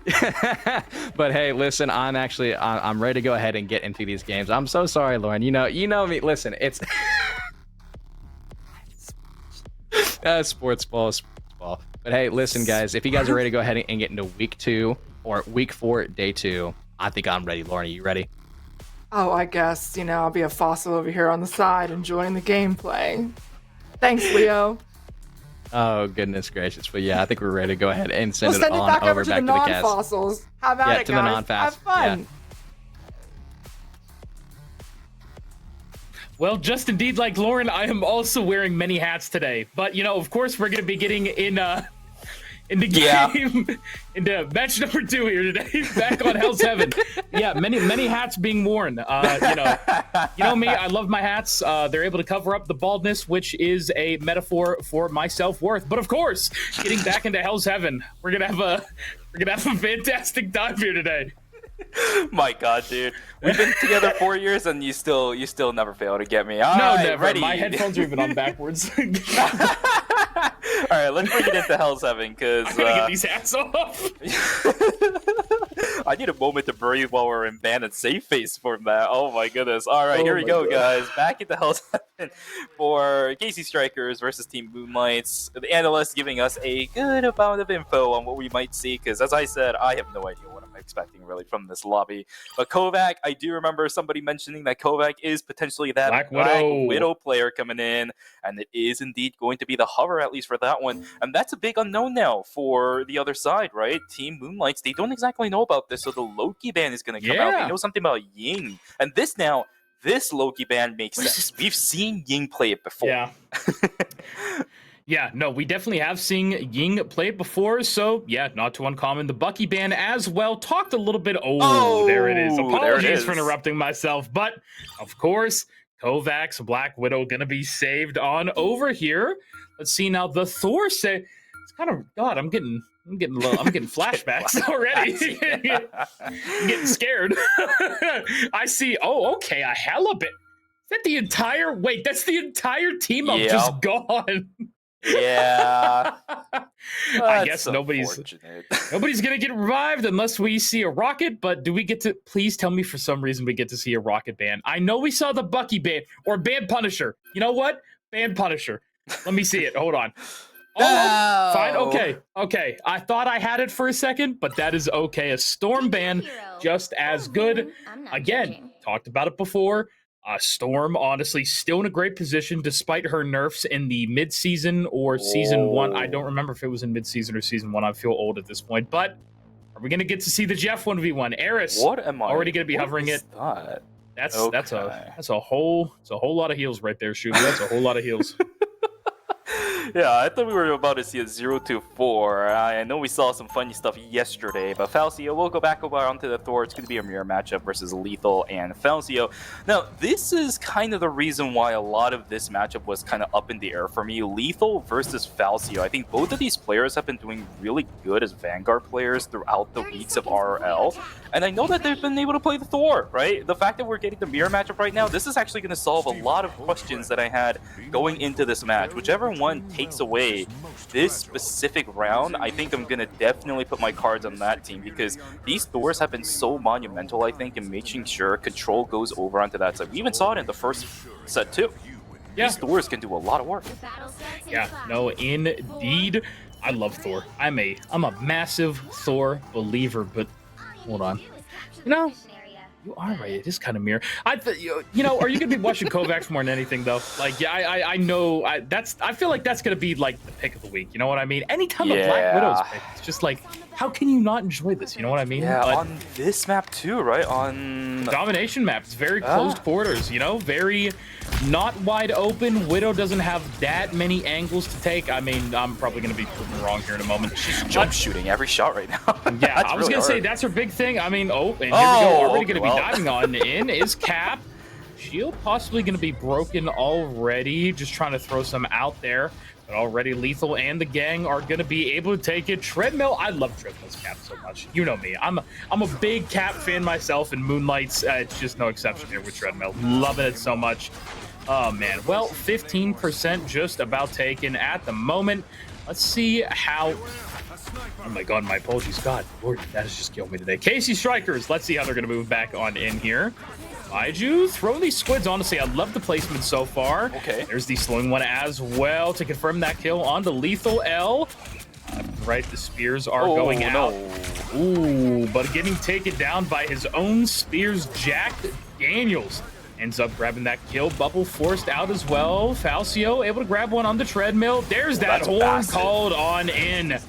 say. But hey, listen, I'm ready to go ahead and get into these games. I'm so sorry, Lauren. You know me. Listen, it's sports ball. But hey, listen, guys, if you guys are ready to go ahead and get into week 2 or week 4, day 2, I think I'm ready. Lauren, are you ready? Oh, I guess, you know, I'll be a fossil over here on the side enjoying the gameplay. Thanks, Leo. Oh, goodness gracious. But yeah, I think we're ready to go ahead and send it back over to back the to the cast. non-fossils. How about it, to guys? the non-fast. Have fun. Yeah. Well, just indeed like Lauren, I am also wearing many hats today. But, you know, of course, we're going to be getting in the game, into match number 2 here today, back on Hell's Heaven. Yeah, many hats being worn. You know me, I love my hats. They're able to cover up the baldness, which is a metaphor for my self-worth. But of course, getting back into Hell's Heaven, we're gonna have a fantastic time here today. My God, dude, we've been together 4 years, and you still never fail to get me. Never. Ready. My headphones are even on backwards. All right, let's bring it into Hell's Heaven, because I'm gonna get these hats off. I need a moment to breathe while we're in ban and safe face for that. Oh my goodness. All right, here we go, guys. Back into Hell's Heaven for KC Strikers versus Team Moonlights. The analyst giving us a good amount of info on what we might see, because as I said, I have no idea what I'm expecting really from this lobby. But Kovac, I do remember somebody mentioning that Kovac is potentially that Black Widow player coming in, and it is indeed going to be the hover, at least for that one. And that's a big unknown now for the other side, right? Team Moonlights, they don't exactly know about this, so the Loki ban is going to come out. They know something about Ying. And this Loki ban makes sense. We've seen Ying play it before. Yeah. Yeah, no, we definitely have seen Ying play it before, so yeah, not too uncommon. The Bucky ban as well. Talked a little bit. Oh, there it is. Apologies for interrupting myself, but of course, Kovac's Black Widow gonna be saved on over here. Let's see now. The Thor say it's kind of God. I'm getting flashbacks already. I'm getting scared. I see. Oh, okay, a hella bit. Is that the entire? Wait, that's the entire team up just gone. Yeah. I guess nobody's gonna get revived unless we see a rocket. But do we get to? Please tell me for some reason we get to see a rocket ban. I know we saw the Bucky ban or ban Punisher. You know what? Ban Punisher. Let me see it. Hold on. Oh, fine. Okay. I thought I had it for a second, but that is okay. A Storm ban, just as good. Again, talked about it before. Storm, honestly, still in a great position despite her nerfs in the mid-season or season 1. I don't remember if it was in mid-season or season 1. I feel old at this point. But are we going to get to see the Jeff 1v1? Eris, What am I already going to be hovering it. That? That's a whole lot of heals right there, Shuby. That's a whole lot of heals. Yeah, I thought we were about to see a 0-4. I know we saw some funny stuff yesterday, but Falcio, we'll go back over onto the Thor. It's going to be a mirror matchup versus Lethal and Falcio. Now, this is kind of the reason why a lot of this matchup was kind of up in the air for me. Lethal versus Falcio. I think both of these players have been doing really good as Vanguard players throughout the weeks of RRL. And I know that they've been able to play the Thor, right? The fact that we're getting the mirror matchup right now, this is actually going to solve a lot of questions that I had going into this match. Whichever one takes away this specific round, I think I'm going to definitely put my cards on that team, because these Thors have been so monumental, I think, in making sure control goes over onto that side. We even saw it in the first set too. Yeah. These Thors can do a lot of work. Yeah, no, indeed. I love Thor. I'm a massive Thor believer, but hold on. You know, you are right. It is kind of mirror. You know, are you gonna be watching Kovacs more than anything though? Like, yeah, I know. I feel like that's gonna be like the pick of the week. You know what I mean? Anytime the Black Widow's picked, it's just like, how can you not enjoy this? You know what I mean? Yeah, on this map too, right? On the domination map, it's very closed quarters. You know, very not wide open. Widow doesn't have that many angles to take. I mean, I'm probably gonna be proven wrong here in a moment. She's jump shooting every shot right now. Yeah, I was really gonna say that's her big thing. I mean, and here we go. Already gonna be diving on in is Cap. Shield possibly gonna be broken already. Just trying to throw some out there. But already Lethal and the gang are going to be able to take it. Treadmill, I love Treadmill's cap so much. You know me. I'm a big cap fan myself, and Moonlights, it's just no exception here with Treadmill. Loving it so much. Oh, man. Well, 15% just about taken at the moment. Let's see how... Oh, my God. My apologies. God, Lord, that has just killed me today. Casey Strikers. Let's see how they're going to move back on in here. Baiju throwing these squids. Honestly, I love the placement so far. Okay. There's the slowing one as well to confirm that kill on the Lethal L. Right, the spears are going out. Ooh, but getting taken down by his own spears. Jack Daniels ends up grabbing that kill. Bubble forced out as well. Falcio able to grab one on the treadmill. There's that horn called on in.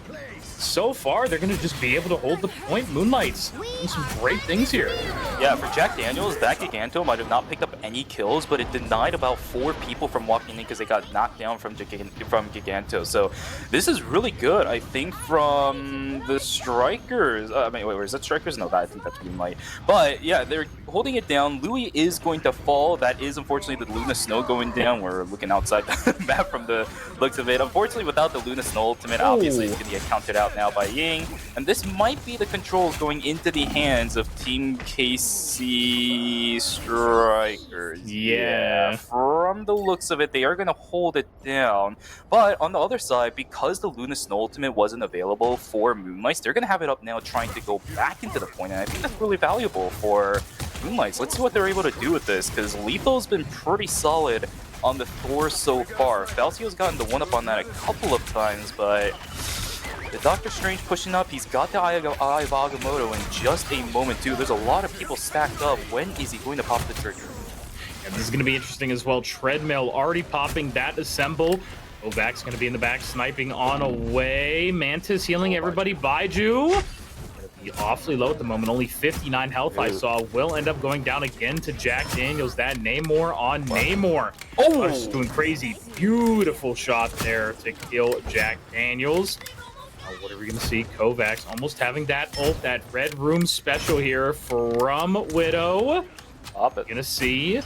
So far, they're going to just be able to hold the point. Moonlights doing some great things here. Yeah, for Jack Daniels, that Giganto might have not picked up any kills, but it denied about 4 people from walking in because they got knocked down from Giganto. So this is really good, I think, from the Strikers. Wait, is that Strikers? No, I think that's Moonlight. But yeah, they're holding it down. Louis is going to fall. That is, unfortunately, the Luna Snow going down. We're looking outside the map from the looks of it. Unfortunately, without the Luna Snow ultimate, obviously it's going to get counted out now by Ying, and this might be the controls going into the hands of Team KC Strikers. Yeah. From the looks of it, they are going to hold it down, but on the other side, because the Luna Snow ultimate wasn't available for Moonlights, they're going to have it up now trying to go back into the point, and I think that's really valuable for Moonlights. Let's see what they're able to do with this, because Lethal's been pretty solid on the Thor so far. Falcio's gotten the one-up on that a couple of times, but the Doctor Strange pushing up. He's got the Eye of Agamotto in just a moment, too. There's a lot of people stacked up. When is he going to pop the trigger? And this is going to be interesting as well. Treadmill already popping that assemble. Kovacs going to be in the back sniping on away. Mantis healing everybody. Baiju be awfully low at the moment. Only 59 health I saw. Will end up going down again to Jack Daniels. That Namor on Namor. Oh, just doing crazy. Beautiful shot there to kill Jack Daniels. What are we going to see? Kovacs almost having that ult, that red room special here from Widow. Gonna see. I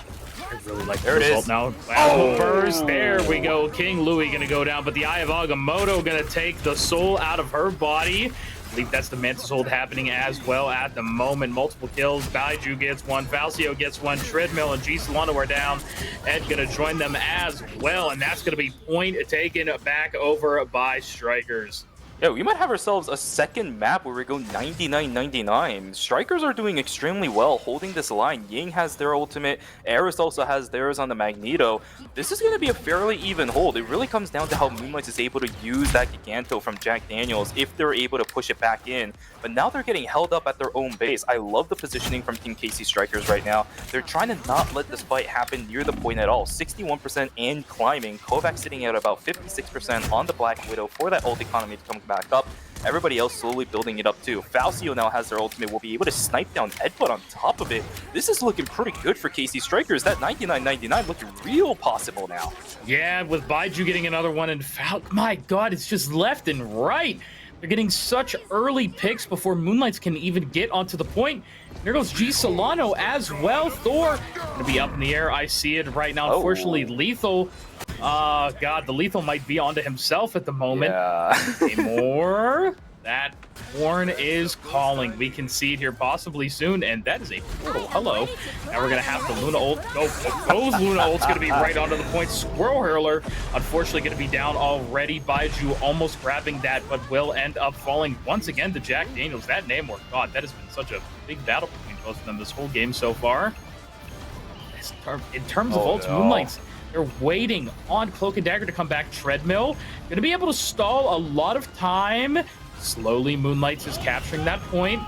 really like the result now. Wow, burst. There we go. King Louis gonna go down, but the Eye of Agamotto gonna take the soul out of her body. I believe that's the Mantis hold happening as well at the moment. Multiple kills. Baiju gets one. Falcio gets one. Treadmill and G Solano are down. Ed gonna join them as well, and that's gonna be point taken back over by Strikers. Yeah, we might have ourselves a second map where we go 99-99. Strikers are doing extremely well holding this line. Ying has their ultimate, Eris also has theirs on the Magneto. This is going to be a fairly even hold. It really comes down to how Moonlights is able to use that Giganto from Jack Daniels if they're able to push it back in. But now they're getting held up at their own base. I love the positioning from Team KC Strikers right now. They're trying to not let this fight happen near the point at all. 61% and climbing. Kovac sitting at about 56% on the Black Widow for that ult economy to come back up. Everybody else slowly building it up too. Falcio now has their ultimate, will be able to snipe down Edbut on top of it. This is looking pretty good for KC Strikers. That 99-99 looking real possible now. Yeah, with Baiju getting another one, and my God, it's just left and right. They're getting such early picks before Moonlights can even get onto the point. There goes G Solano as well. Thor gonna be up in the air. I see it right now. Unfortunately, Lethal. God, the Lethal might be onto himself at the moment. Yeah. More. That horn is calling. We can see it here possibly soon, and that is a portal. Hello. Now we're gonna have the Luna ult. No, proposed Luna ult's gonna be right onto the point. Squirrel Hurler, unfortunately, gonna be down already. Baiju almost grabbing that, but will end up falling once again to Jack Daniels. That Namor, God, that has been such a big battle between both of them this whole game so far. In terms of ults, Moonlights, they're waiting on Cloak and Dagger to come back. Treadmill, gonna be able to stall a lot of time. Slowly, Moonlights is capturing that point.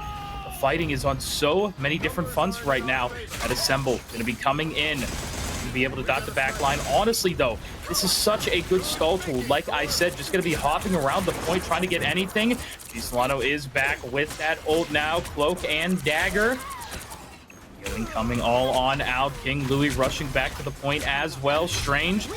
The fighting is on so many different fronts right now. That Assemble going to be coming in to be able to dot the back line. Honestly, though, this is such a good stall tool. Like I said, just going to be hopping around the point, trying to get anything. Solano is back with that ult now. Cloak and Dagger. Coming all on out. King Louis rushing back to the point as well. Strange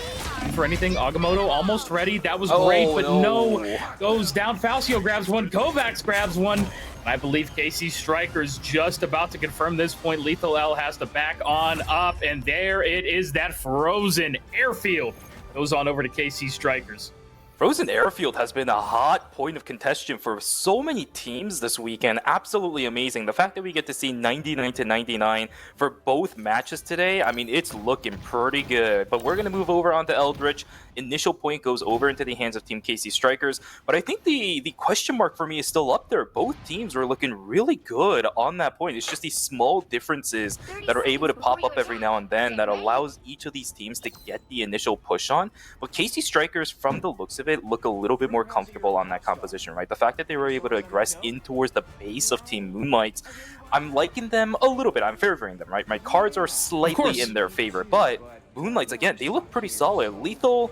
for anything. Agamotto almost ready. That was great, but no. Goes down. Falcio grabs one. Kovacs grabs one. I believe KC Strikers just about to confirm this point. Lethal L has to back on up, and there it is. That frozen airfield goes on over to KC Strikers. Frozen Airfield has been a hot point of contention for so many teams this weekend. Absolutely amazing. The fact that we get to see 99-99 for both matches today, I mean, it's looking pretty good. But we're going to move over onto Eldritch. Initial point goes over into the hands of Team KC Strikers. But I think the question mark for me is still up there. Both teams are looking really good on that point. It's just these small differences that are able to pop up every now and then that allows each of these teams to get the initial push on. But KC Strikers, from the looks of it, look a little bit more comfortable on that composition, right? The fact that they were able to aggress in towards the base of Team Moonlights, I'm liking them a little bit. I'm favoring them, right? My cards are slightly in their favor, but Moonlights, again, they look pretty solid. Lethal,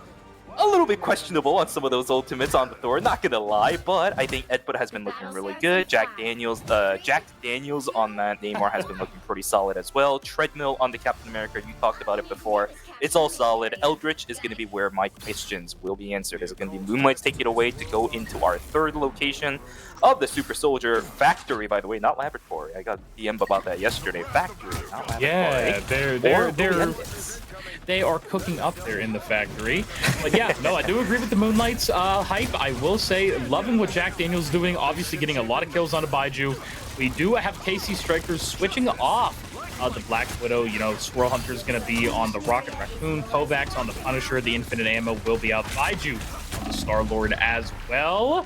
a little bit questionable on some of those ultimates on the Thor, not gonna lie, but I think Edbut has been looking really good. Jack Daniels on that Namor has been looking pretty solid as well. Treadmill on the Captain America, you talked about it before. It's all solid. Eldritch is going to be where my questions will be answered. Is it going to be Moonlights take it away to go into our third location of the Super Soldier Factory, by the way, not laboratory. I got DM about that yesterday. Factory, not laboratory. Yeah, they are cooking up there in the factory. But yeah, no, I do agree with the Moonlights hype. I will say, loving what Jack Daniels is doing, obviously getting a lot of kills on the Baiju. We do have KC Strikers switching off the Black Widow. You know, Squirrel Hunter is going to be on the Rocket Raccoon. Kovacs on the Punisher. The Infinite Ammo will be out. Baiju on the Star-Lord as well.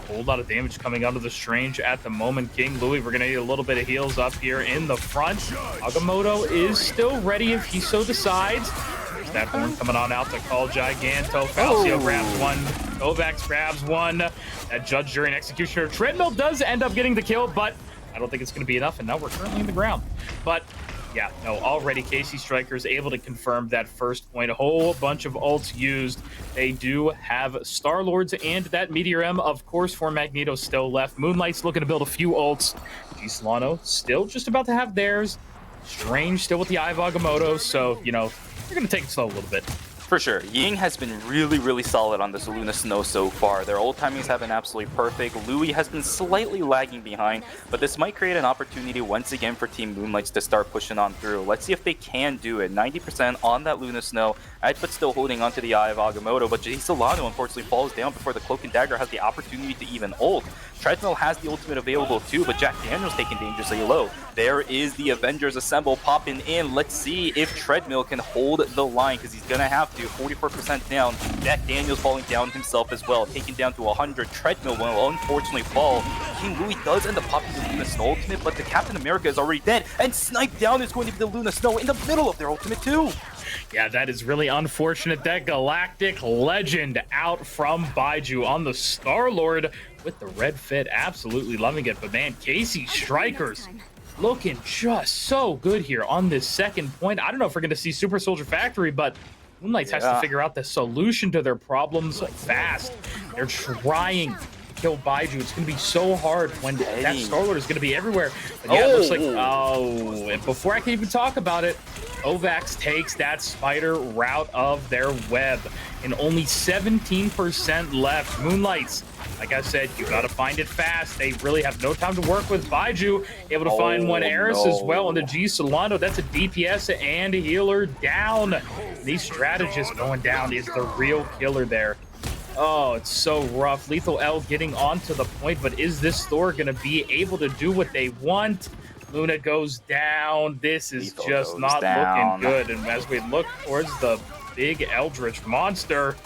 A whole lot of damage coming out of the Strange at the moment. King Louis, we're going to need a little bit of heals up here in the front. Agamotto is still ready if he so decides. There's that horn coming on out to call Giganto. Falcio grabs one. Kovacs grabs one. That Judge, Jury, and Executioner. Treadmill does end up getting the kill, but I don't think it's going to be enough, and now we're currently in the ground. But yeah, no, already KC Strikers able to confirm that first point. A whole bunch of ults used. They do have Star-Lords and that Meteor M, of course, for Magneto still left. Moonlight's looking to build a few ults. G Solano still just about to have theirs. Strange still with the Eye of Agamotto, so, you know, they're going to take it slow a little bit. For sure. Ying has been really, really solid on this Luna Snow so far. Their ult timings have been absolutely perfect. Louis has been slightly lagging behind, but this might create an opportunity once again for Team Moonlights to start pushing on through. Let's see if they can do it. 90% on that Luna Snow. Edbut still holding onto the Eye of Agamotto, but G Solano unfortunately falls down before the Cloak and Dagger has the opportunity to even ult. Treadmill has the ultimate available too, but Jack Daniels taking dangerously low. There is the Avengers Assemble popping in. Let's see if Treadmill can hold the line, because he's going to have to 44% down. Jack Daniels falling down himself as well, taken down to 100. Treadmill will unfortunately fall. King Louis does end up popping the Luna Snow ultimate, but the Captain America is already dead, and Snipe Down is going to be the Luna Snow in the middle of their ultimate too. Yeah, that is really unfortunate. That Galactic Legend out from Baiju on the Star-Lord with the red fit. Absolutely loving it. But man, Casey Strikers looking just so good here on this second point. I don't know if we're going to see Super Soldier Factory, but Moonlights has to figure out the solution to their problems fast. They're trying to kill Baiju. It's going to be so hard when that Star-Lord is going to be everywhere. But yeah, it looks like, and before I can even talk about it, Kovacs takes that spider route of their web, and only 17% left. Moonlights, like I said, you got to find it fast. They really have no time to work with. Baiju able to find one Eris as well on the G Solano. That's a DPS and a healer down. These strategists going down is the real killer there. Oh, it's so rough. Lethal L getting onto the point, but is this Thor going to be able to do what they want? Luna goes down. This is just not looking good. And as we look towards the big Eldritch monster,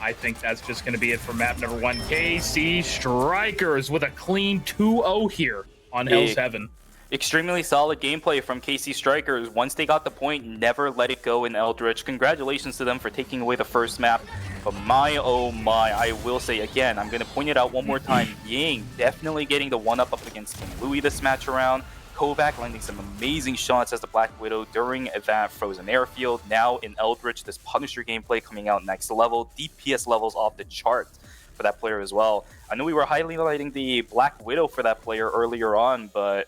I think that's just going to be it for map number 1. KC Strikers with a clean 2-0 here on Hell's Heaven. Extremely solid gameplay from KC Strikers. Once they got the point, never let it go in Eldritch. Congratulations to them for taking away the first map. But my, oh my, I will say again, I'm going to point it out one more time. Ying definitely getting the one-up against King Louis this match around. Kovac landing some amazing shots as the Black Widow during that Frozen Airfield. Now in Eldritch, this Punisher gameplay coming out next level. DPS levels off the chart for that player as well. I know we were highlighting the Black Widow for that player earlier on, but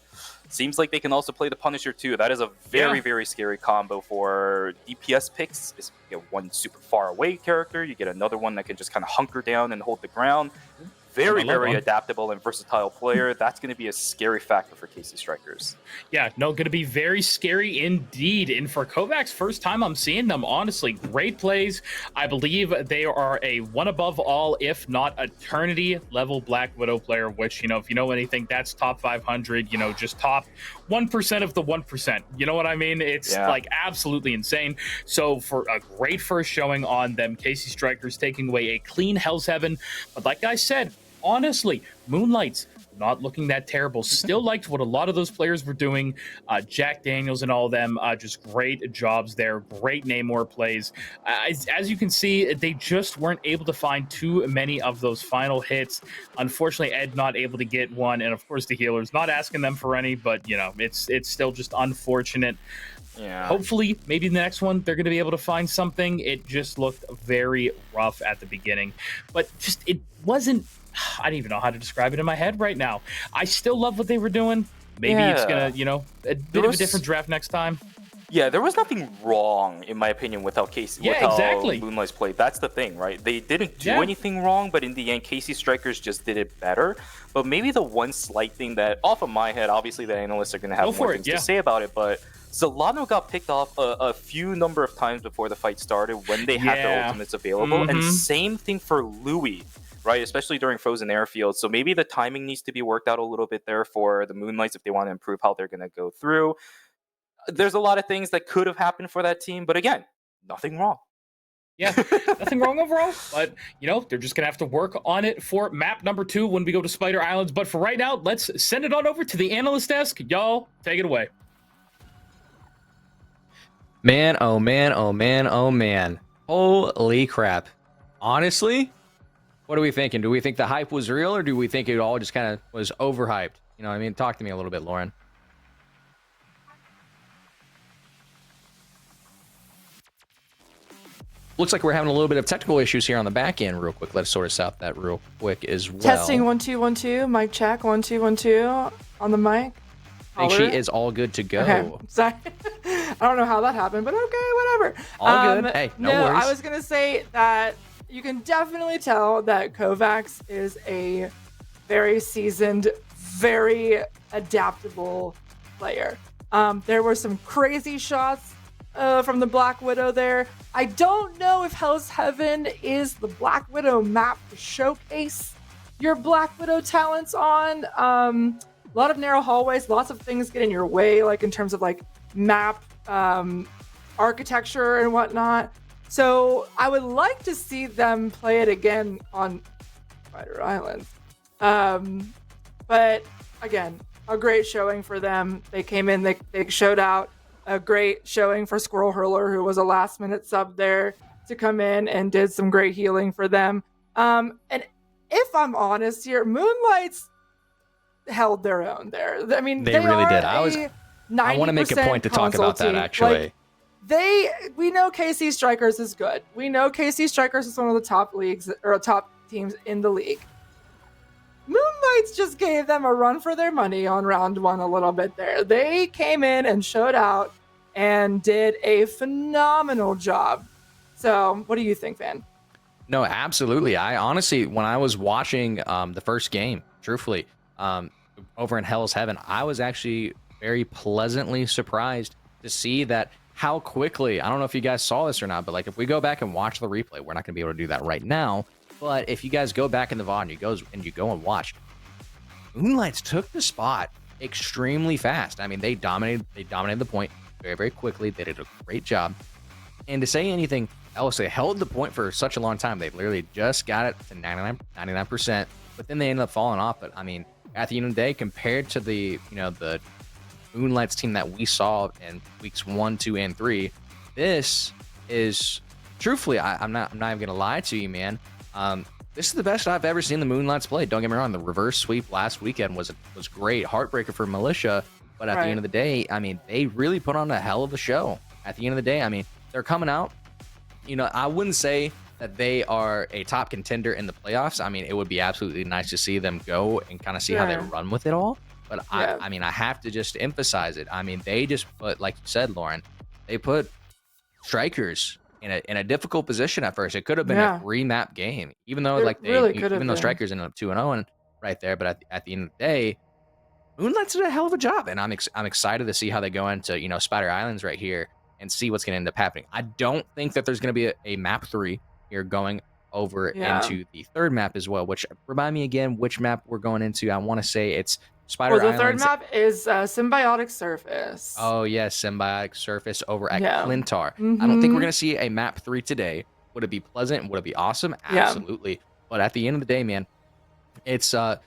seems like they can also play the Punisher too. That is a very, very scary combo for DPS picks. You get one super far away character, you get another one that can just kind of hunker down and hold the ground. Very, very adaptable and versatile player. That's going to be a scary factor for KC Strikers. Yeah, no, going to be very scary indeed. And for Kovac's first time I'm seeing them, honestly, great plays. I believe they are a one above all, if not eternity level Black Widow player, which, you know, if you know anything, that's top 500, you know, just top 1% of the 1%. You know what I mean? It's like absolutely insane. So for a great first showing on them, KC Strikers taking away a clean Hell's Heaven. But like I said, honestly, Moonlights not looking that terrible. Still liked what a lot of those players were doing. Jack Daniels and all of them, just great jobs there. Great Namor plays. As you can see, they just weren't able to find too many of those final hits. Unfortunately, Ed not able to get one, and of course the healers not asking them for any. But you know, it's still just unfortunate. Yeah. Hopefully, maybe the next one they're going to be able to find something. It just looked very rough at the beginning, but just it wasn't. I don't even know how to describe it in my head right now. I still love what they were doing. Maybe it's gonna, you know, a bit of a different draft next time. Yeah, there was nothing wrong, in my opinion, with how Moonlights played. That's the thing, right? They didn't do anything wrong, but in the end, KC Strikers just did it better. But maybe the one slight thing that, off of my head, obviously the analysts are going to have more things to say about it, but Solano got picked off a few number of times before the fight started when they had their ultimates available. And same thing for Louis, right? Especially during Frozen Airfield. So maybe the timing needs to be worked out a little bit there for the Moonlights if they want to improve how they're going to go through. There's a lot of things that could have happened for that team, but again, nothing wrong. Yeah, nothing wrong overall, but, you know, they're just going to have to work on it for map number 2 when we go to Spider Islands. But for right now, let's send it on over to the analyst desk. Y'all, take it away. Man, oh man, oh man, oh man. Holy crap. Honestly, what are we thinking? Do we think the hype was real, or do we think it all just kind of was overhyped? You know what I mean? Talk to me a little bit, Lauren. Looks like we're having a little bit of technical issues here on the back end real quick. Let's sort us out that real quick as well. Testing 1 2 1 2. Mic check 1 2 1 2 on the mic. I think she is all good to go. Okay. Sorry. I don't know how that happened, but okay, whatever. All good. Hey, no worries. I was going to say that you can definitely tell that Kovacs is a very seasoned, very adaptable player. There were some crazy shots from the Black Widow there. I don't know if Hell's Heaven is the Black Widow map to showcase your Black Widow talents on. A lot of narrow hallways, lots of things get in your way, like in terms of like map architecture and whatnot. So I would like to see them play it again on Spider Island. But again, a great showing for them. They came in, they showed out. A great showing for Squirrel Hurler, who was a last minute sub there to come in and did some great healing for them. And if I'm honest here, Moonlights held their own there. I mean, They really did. I want to make a point to talk about that, actually. We know KC Strikers is good. We know KC Strikers is one of the top leagues or top teams in the league. Moonlights just gave them a run for their money on round 1 a little bit there. They came in and showed out and did a phenomenal job. So, what do you think, Van? No, absolutely. I honestly, when I was watching the first game, truthfully, over in Hell's Heaven, I was actually very pleasantly surprised to see that how quickly, I don't know if you guys saw this or not, but like if we go back and watch the replay, we're not going to be able to do that right now. But if you guys go back in the VOD and you go and watch, Moonlights took the spot extremely fast. I mean, they dominated the point very, very quickly. They did a great job. And to say anything else, they held the point for such a long time. They literally just got it to 99%, but then they ended up falling off. But I mean, at the end of the day, compared to the Moonlights team that we saw in weeks 1, 2, and 3, this is truthfully, I'm not even gonna lie to you, man. This is the best I've ever seen the Moonlights play. Don't get me wrong, the reverse sweep last weekend was great, heartbreaker for Militia, but at the end of the day, I mean, they really put on a hell of a show. At the end of the day, I mean, they're coming out. I wouldn't say that they are a top contender in the playoffs. I mean, it would be absolutely nice to see them go and kind of see how they run with it all. But I mean, I have to just emphasize it. I mean, they just put, like you said, Lauren, they put Strikers in a difficult position at first. It could have been a 3-map game, even though though Strikers ended up 2-0 right there. But at the end of the day, Moonlights did a hell of a job, and I'm excited to see how they go into Spider Islands right here and see what's going to end up happening. I don't think that there's going to be a map 3 here going over into the third map as well. Which remind me again which map we're going into. I want to say it's Spider Islands. The third map is Symbiotic Surface. Oh, yes, Symbiotic Surface over at Clintar. I don't think we're going to see a map 3 today. Would it be pleasant? Would it be awesome? Absolutely. But at the end of the day, man, it's, I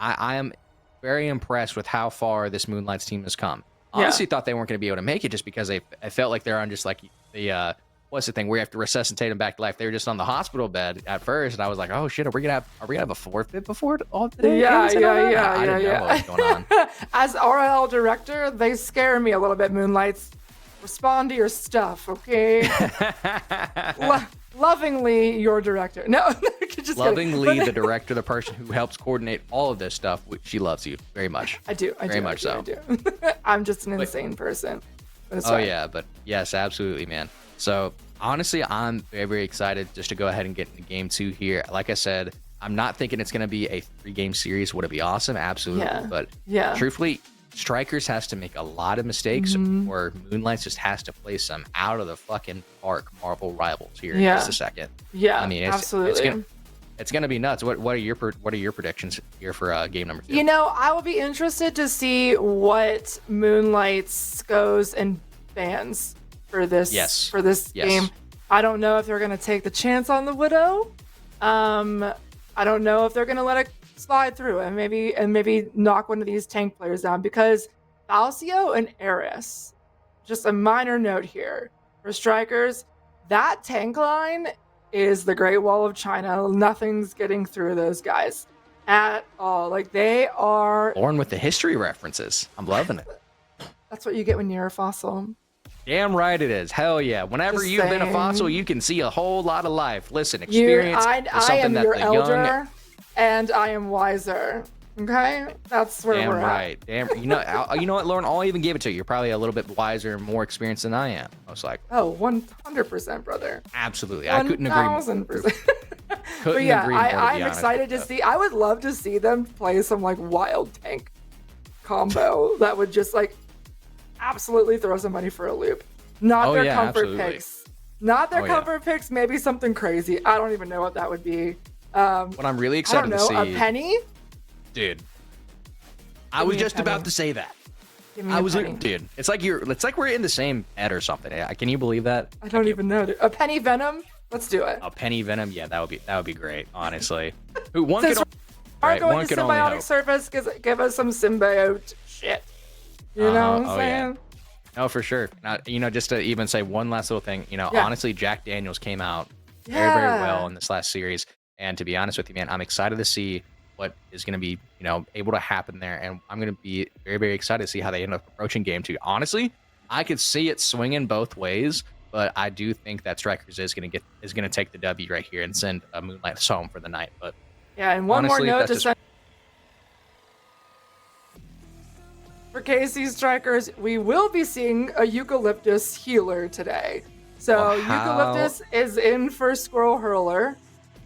am very impressed with how far this Moonlights team has come. Honestly, thought they weren't going to be able to make it just because I felt like they're on just like the, what's the thing where you have to resuscitate them back to life. They were just on the hospital bed at first, and I was like, "Oh shit, are we gonna have a forfeit before all today?" I didn't know what was going on. As RRL director, they scare me a little bit. Moonlights, respond to your stuff, okay? Lovingly, your director. No, just lovingly, kidding. the director, the person who helps coordinate all of this stuff. She loves you very much. I do. Very much so. I'm just an insane person. Yeah, but yes, absolutely, man. So honestly, I'm very, very excited just to go ahead and get into game 2 here. Like I said, I'm not thinking it's going to be a 3-game series. Would it be awesome? Absolutely. But truthfully, Strikers has to make a lot of mistakes, or Moonlights just has to play some out of the fucking park Marvel rivals here in just a second. I mean, absolutely. It's gonna be nuts. What are your predictions here for game number 2? I will be interested to see what Moonlights goes and bans for this game. I don't know if they're gonna take the chance on the Widow. I don't know if they're gonna let it slide through and maybe knock one of these tank players down, because Falcio and Eris, just a minor note here for Strikers, that tank line is the Great Wall of China. Nothing's getting through those guys at all. Like, they are born with the history references. I'm loving it. That's what you get when you're a fossil. Damn right it is. Hell yeah. Whenever you've been a fossil, you can see a whole lot of life. Listen, experience I am your elder, and I am wiser. Okay, that's where we're at. Damn. You know what, Lauren? I'll even give it to you. You're probably a little bit wiser and more experienced than I am. I was like, 100%, brother. Absolutely. I couldn't agree more. 1000%. But yeah, I'm excited to see. I would love to see them play some like wild tank combo that would just like absolutely throw somebody for a loop. Not their comfort picks. Not their comfort picks. Maybe something crazy. I don't even know what that would be. What I'm really excited to see. A penny? Dude, I was just about to say that. Give me I a was penny. like, dude, it's like we're in the same bed or something. Can you believe that? I don't even know. A penny venom? Let's do it. A penny venom? Yeah, that would be great, honestly. Who one Since could we're right, going one to could only symbiotic hope. surface, give us some symbiote shit. You know what I'm saying? No, for sure. Just to even say one last little thing, honestly, Jack Daniels came out very, very well in this last series. And to be honest with you, man, I'm excited to see what is going to be, able to happen there. And I'm going to be very, very excited to see how they end up approaching game 2. Honestly, I could see it swinging both ways, but I do think that Strikers is going to take the W right here and send Moonlights home for the night. But yeah, and one honestly, more note that's to send for KC Strikers, we will be seeing a Eucalyptus healer today. So Eucalyptus is in for Squirrel Hurler,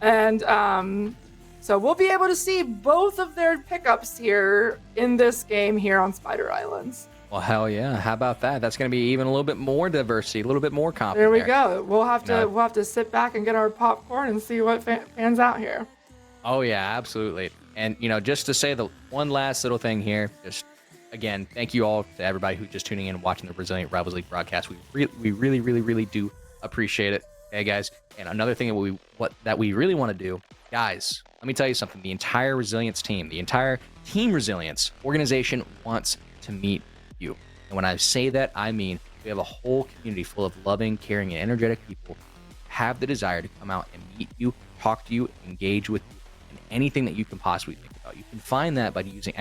and so we'll be able to see both of their pickups here in this game here on Spider Islands. Well, hell yeah! How about that? That's going to be even a little bit more diversity, a little bit more confidence. There we go. We'll have to sit back and get our popcorn and see what fans out here. Oh yeah, absolutely. And just to say the one last little thing here, just again, thank you all to everybody who's just tuning in and watching the Brazilian Rivals League broadcast. We really, really, really do appreciate it. Okay, guys. And another thing that we really want to do, guys, let me tell you something. The entire Resilience team, the entire Team Resilience organization wants to meet you. And when I say that, I mean we have a whole community full of loving, caring, and energetic people who have the desire to come out and meet you, talk to you, engage with you, and anything that you can possibly think about. You can find that by using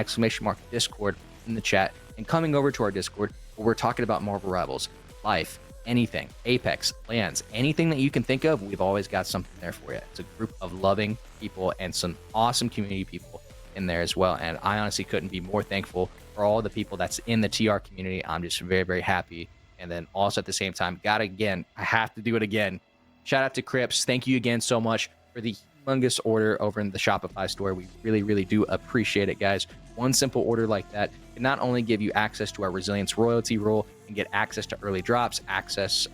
!Discord in the chat and coming over to our Discord where we're talking about Marvel Rivals, life, anything, Apex, LANs, anything that you can think of. We've always got something there for you. It's a group of loving people and some awesome community people in there as well. And I honestly couldn't be more thankful for all the people that's in the TR community. I'm just very, very happy. And then also at the same time, I have to do it again. Shout out to Crips. Thank you again so much for the humongous order over in the Shopify store. We really, really do appreciate it, guys. One simple order like that can not only give you access to our Resilience royalty roll and get access to early drops, access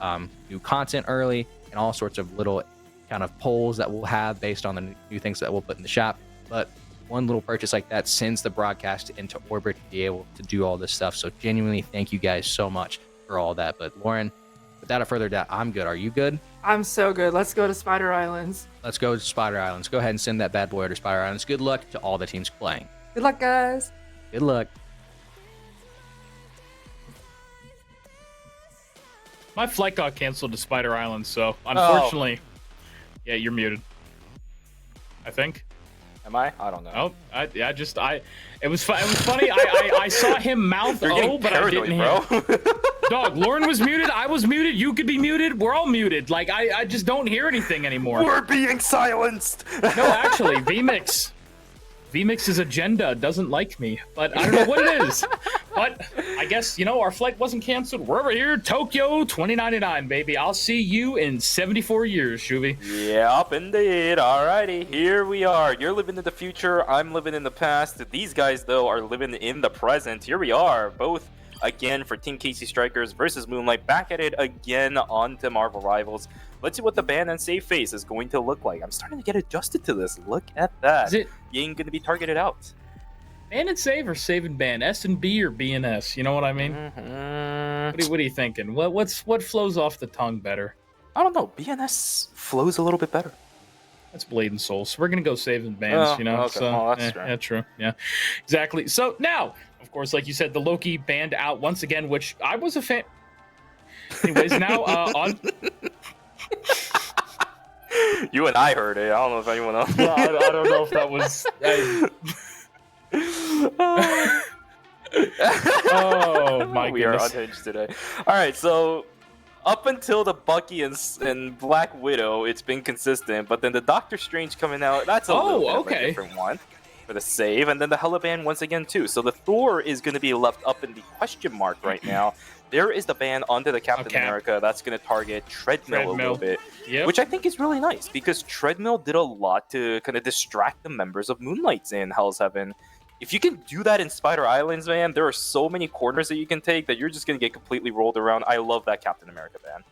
new content early, and all sorts of little kind of polls that we'll have based on the new things that we'll put in the shop. But one little purchase like that sends the broadcast into orbit to be able to do all this stuff. So genuinely, thank you guys so much for all that. But Lauren, without a further doubt, I'm good. Are you good? I'm so good. Let's go to Spider Islands. Let's go to Spider Islands. Go ahead and send that bad boy to Spider Islands. Good luck to all the teams playing. Good luck, guys. Good luck. My flight got canceled to Spider Island, so unfortunately, yeah, you're muted. I think. Am I? I don't know. Oh, it was funny. I saw him mouth but I didn't hear. Dog, Lauren was muted. I was muted. You could be muted. We're all muted. Like I just don't hear anything anymore. We're being silenced. No, actually, VMix's agenda doesn't like me, but I don't know what it is. But I guess, our flight wasn't canceled. We're over here, Tokyo 2099, baby. I'll see you in 74 years, Shuvi. Yep, indeed. Alrighty, here we are. You're living in the future. I'm living in the past. These guys, though, are living in the present. Here we are, both again for Team KC Strikers versus Moonlight. Back at it again onto Marvel Rivals. Let's see what the ban and save phase is going to look like. I'm starting to get adjusted to this. Look at that. You ain't going to be targeted out. Ban and save or save and ban? S and B or B and S? You know what I mean? Mm-hmm. What are you thinking? What flows off the tongue better? I don't know. BNS flows a little bit better. That's Blade and Soul. So we're going to go save and bans, Okay. So, That's true. Yeah, true. Yeah, exactly. So now, of course, like you said, the Loki banned out once again, which I was a fan. Anyways, now on... You and I heard it. I don't know if anyone else. Well, I don't know if that was... Oh my we goodness. are unhinged today. All right, so up until the Bucky and Black Widow, it's been consistent, but then the Doctor Strange coming out, that's a little bit of a different one for the save, and then the Hella once again too. So the Thor is going to be left up in the question mark right now. There is the ban onto the Captain America that's going to target Treadmill a little bit, which I think is really nice because Treadmill did a lot to kind of distract the members of Moonlights in Hell's Heaven. If you can do that in Spider Islands, man, there are so many corners that you can take that you're just going to get completely rolled around. I love that Captain America ban.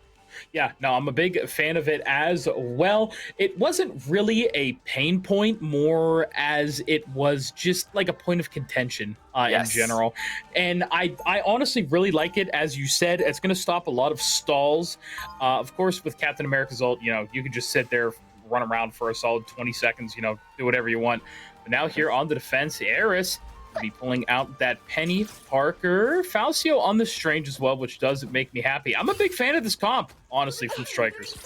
Yeah, no, I'm a big fan of it as well. It wasn't really a pain point, more as it was just like a point of contention in Yes. general. And I honestly really like it. As you said, it's going to stop a lot of stalls. Of course, with Captain America's ult, you know, you can just sit there, run around for a solid 20 seconds, you know, do whatever you want. But now here on the defense, Eris will be pulling out that Penny Parker. Falcio on the Strange as well, which does make me happy. I'm a big fan of this comp, honestly, from Strikers.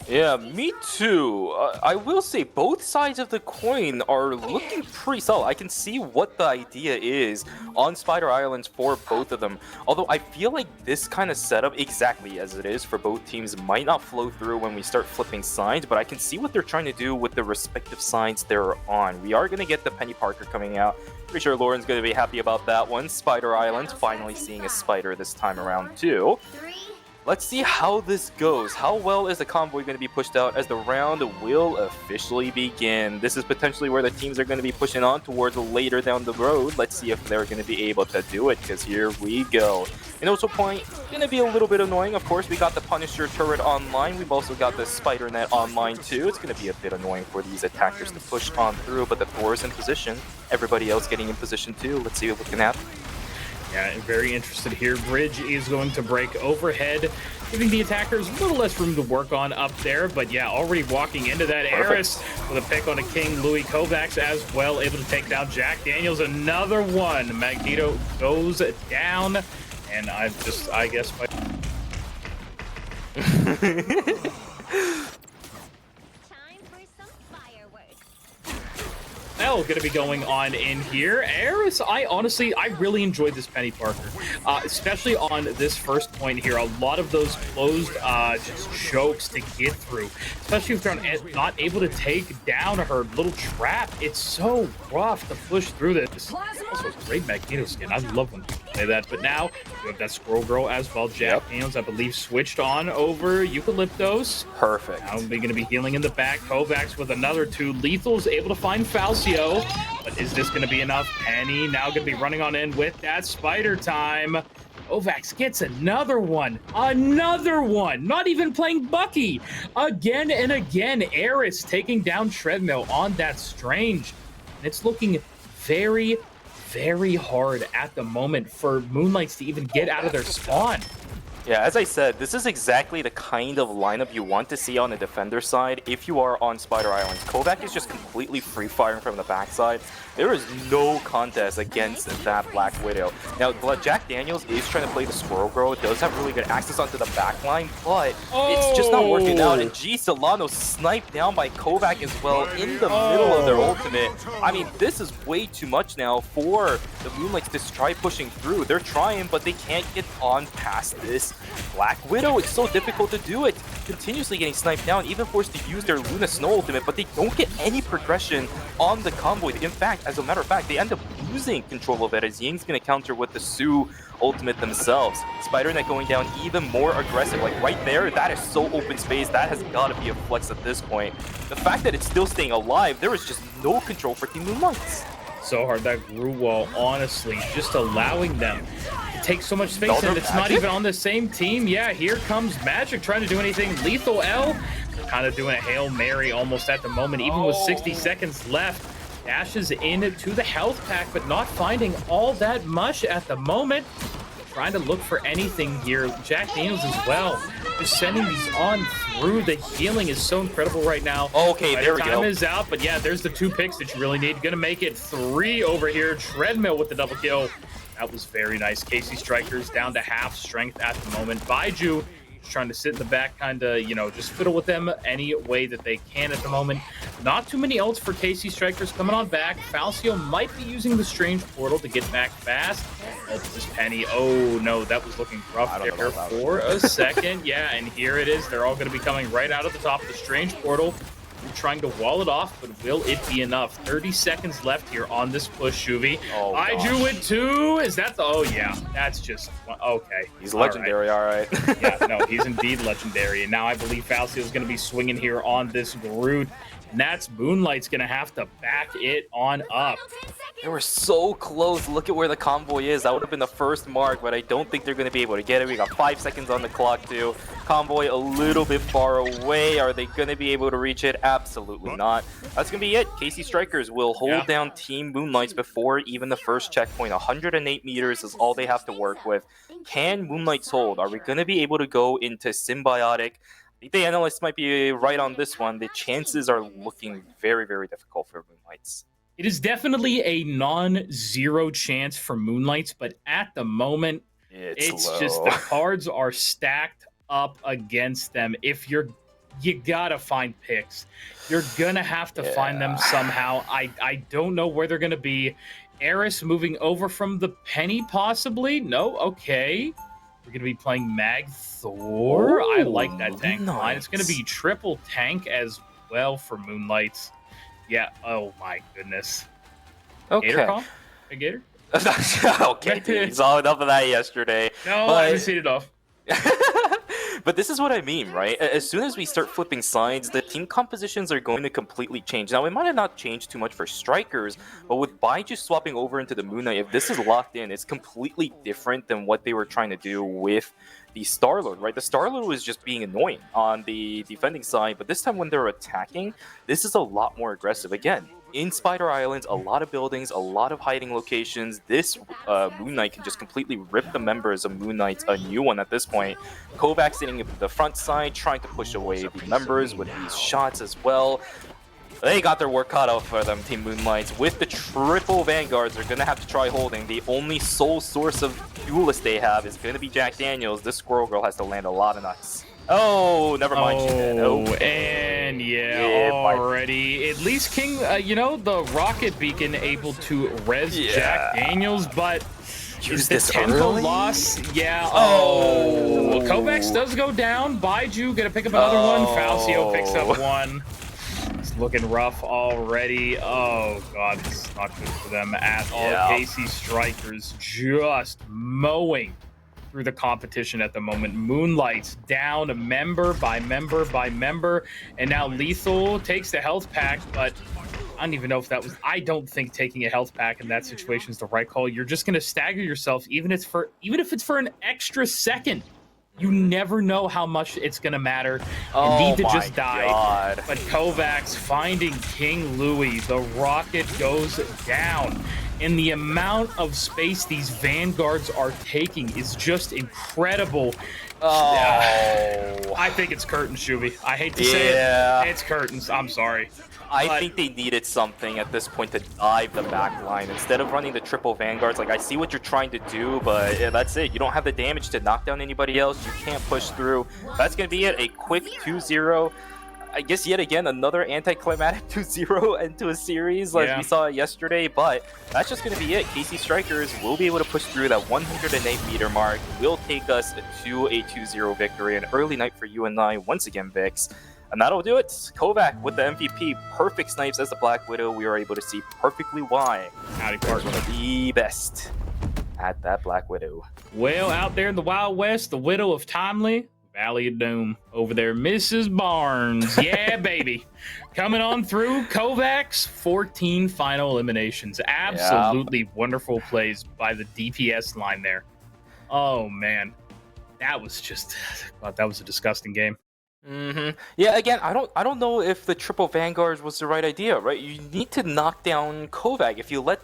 Yeah, me too. I will say both sides of the coin are looking pretty solid. I can see what the idea is on Spider Islands for both of them. Although I feel like this kind of setup, exactly as it is for both teams, might not flow through when we start flipping sides, but I can see what they're trying to do with the respective sides they're on. We are going to get the Penny Parker coming out. Pretty sure Lauren's going to be happy about that one. Spider Islands, finally seeing a spider this time around too. Let's see how this goes. How well is the convoy going to be pushed out as the round will officially begin? This is potentially where the teams are going to be pushing on towards later down the road. Let's see if they're going to be able to do it, because here we go. And also point, going to be a little bit annoying. Of course, we got the Punisher turret online. We've also got the Spider Net online too. It's going to be a bit annoying for these attackers to push on through, but the Thor is in position. Everybody else getting in position too. Let's see what can happen. Yeah, very interested here. Bridge is going to break overhead, giving the attackers a little less room to work on up there. But yeah, already walking into that. Eris with a pick on a King. Louis Kovacs as well, able to take down Jack Daniels. Another one. Magneto goes down. And I guess... L gonna be going on in here. Eris, I really enjoyed this Penny Parker, especially on this first point here. A lot of those closed just chokes to get through, especially if they're not able to take down her little trap. It's so rough to push through this. Also, a great Magneto skin. I love when people play that. But now we have that Squirrel Girl as well. Jack Daniels, I believe, switched on over Eucalyptus. Perfect. Now they're going to be healing in the back. Kovacs with another two. Lethal's able to find Falcio. But is this going to be enough? Penny now going to be running on in with that spider time. Kovacs gets another one. Another one. Not even playing Bucky. Again and again. Eris taking down Treadmill on that Strange. And it's looking very, very hard at the moment for Moonlights to even get out of their spawn. Yeah, as I said, this is exactly the kind of lineup you want to see on the defender side if you are on Spider Islands. Kovac is just completely free-firing from the backside. There is no contest against that Black Widow. Now, Jack Daniels is trying to play the Squirrel Girl. It does have really good access onto the backline, but it's just not working out. And G. Solano sniped down by Kovac as well in the middle of their ultimate. I mean, this is way too much now for the Moonlights to try pushing through. They're trying, but they can't get on past this Black Widow. It's so difficult to do it. Continuously getting sniped down, even forced to use their Luna Snow ultimate, but they don't get any progression on the convoy. In fact, as a matter of fact, they end up losing control of it as Ying's going to counter with the Sue ultimate themselves. Spider-Net going down even more aggressive. Like right there, that is so open space. That has got to be a flex at this point. The fact that it's still staying alive, there is just no control for Team Moonlights. So hard, that Gru wall, honestly, just allowing them to take so much space, and it's not even on the same team. Yeah, here comes Magic trying to do anything. Lethal L, kind of doing a Hail Mary almost at the moment, even with 60 seconds left. Dashes into the health pack, but not finding all that much at the moment. Trying to look for anything here. Jack Daniels as well. Just sending these on through. The healing is so incredible right now. Okay, there we go. Time is out, but yeah, there's the 2 picks that you really need. Gonna make it 3 over here. Treadmill with the double kill. That was very nice. Casey Strikers down to half strength at the moment. Baiju trying to sit in the back, kind of, you know, just fiddle with them any way that they can at the moment. Not too many ults for KC Strikers coming on back. Falcio might be using the Strange Portal to get back fast. Oh, this Penny. Oh, no, that was looking rough there for a second. Yeah, and here it is. They're all going to be coming right out of the top of the Strange Portal. We're trying to wall it off, but will it be enough? 30 seconds left here on this push, Shuvi. Oh, Baiju with 2. Is that the... Oh, yeah. That's just... Okay. He's legendary, all right. Yeah, no, he's indeed legendary. And now I believe Falcio is going to be swinging here on this Groot. And that's Moonlight's going to have to back it on up. They were so close. Look at where the convoy is. That would have been the first mark, but I don't think they're going to be able to get it. We got 5 seconds on the clock, too. convoy a little bit far away. Are they going to be able to reach it? Absolutely not. That's going to be it. KC Strikers will hold down Team Moonlights before even the first checkpoint. 108 meters is all they have to work with. Can Moonlights hold? Are we going to be able to go into Symbiotic? I think the analysts might be right on this one. The chances are looking very, very difficult for Moonlights. It is definitely a non-zero chance for Moonlights, but at the moment, it's just the cards are stacked up against them. If you gotta find picks. You're gonna have to find them somehow. I don't know where they're gonna be. Eris moving over from the Penny, possibly? No? Okay. We're going to be playing Mag Thor. I like that tank line. It's going to be triple tank as well for Moonlights. Yeah. Oh, my goodness. Okay. Gator call? A Gator? Okay, dude. Saw enough of that yesterday. No, I haven't seen it off. But this is what I mean, right? As soon as we start flipping sides, the team compositions are going to completely change. Now, it might have not changed too much for Strikers, but with Baiju swapping over into the Moon Knight, if this is locked in, it's completely different than what they were trying to do with the Star-Lord, right? The Star-Lord was just being annoying on the defending side, but this time when they're attacking, this is a lot more aggressive. Again, in Spider Islands, a lot of buildings, a lot of hiding locations. This Moon Knight can just completely rip the members of Moon Knight a new one at this point. Kovac sitting at the front side, trying to push away the members with these shots as well. They got their work cut out for them, Team Moonlights. With the triple Vanguards, they're going to have to try holding. The only sole source of duelist they have is going to be Jack Daniels. This Squirrel Girl has to land a lot of nuts. Oh, never mind. She did. And already. At least King, the rocket beacon able to res Jack Daniels, but is the tempo loss? Yeah. Oh. Kovacs does go down. Baiju gonna pick up another one. Falcio picks up one. It's looking rough already. Oh, God. This is not good for them at all. KC Strikers just mowing through the competition at the moment. Moonlights down member by member by member, and now Lethal takes the health pack, but I don't even know if that was... I don't think taking a health pack in that situation is the right call. You're just going to stagger yourself, even if it's for an extra second. You never know how much it's going to matter. You need to just die. But Kovacs finding King Louis. The rocket goes down. And the amount of space these Vanguards are taking is just incredible. I think it's curtains, Shuby. I hate to say it. It's curtains. I'm sorry. I think they needed something at this point to dive the back line. Instead of running the triple Vanguards, like, I see what you're trying to do, but that's it. You don't have the damage to knock down anybody else. You can't push through. That's going to be it. A quick 2-0. I guess yet again, another anticlimactic 2-0 into a series like we saw yesterday, but that's just going to be it. KC Strikers will be able to push through that 108 meter mark, will take us to a 2-0 victory. An early night for you and I once again, Vix. And that'll do it. Kovac with the MVP. Perfect snipes as the Black Widow. We are able to see perfectly why Howdy, partner. One of the best at that Black Widow. Well, out there in the Wild West, the Widow of Timely, Valley of Doom. Over there, Mrs. Barnes. Yeah, baby. Coming on through. Kovacs, 14 final eliminations. Absolutely wonderful plays by the DPS line there. Oh, man. That was a disgusting game. Yeah, again, I don't know if the triple Vanguards was the right idea, right? You need to knock down Kovac. If you let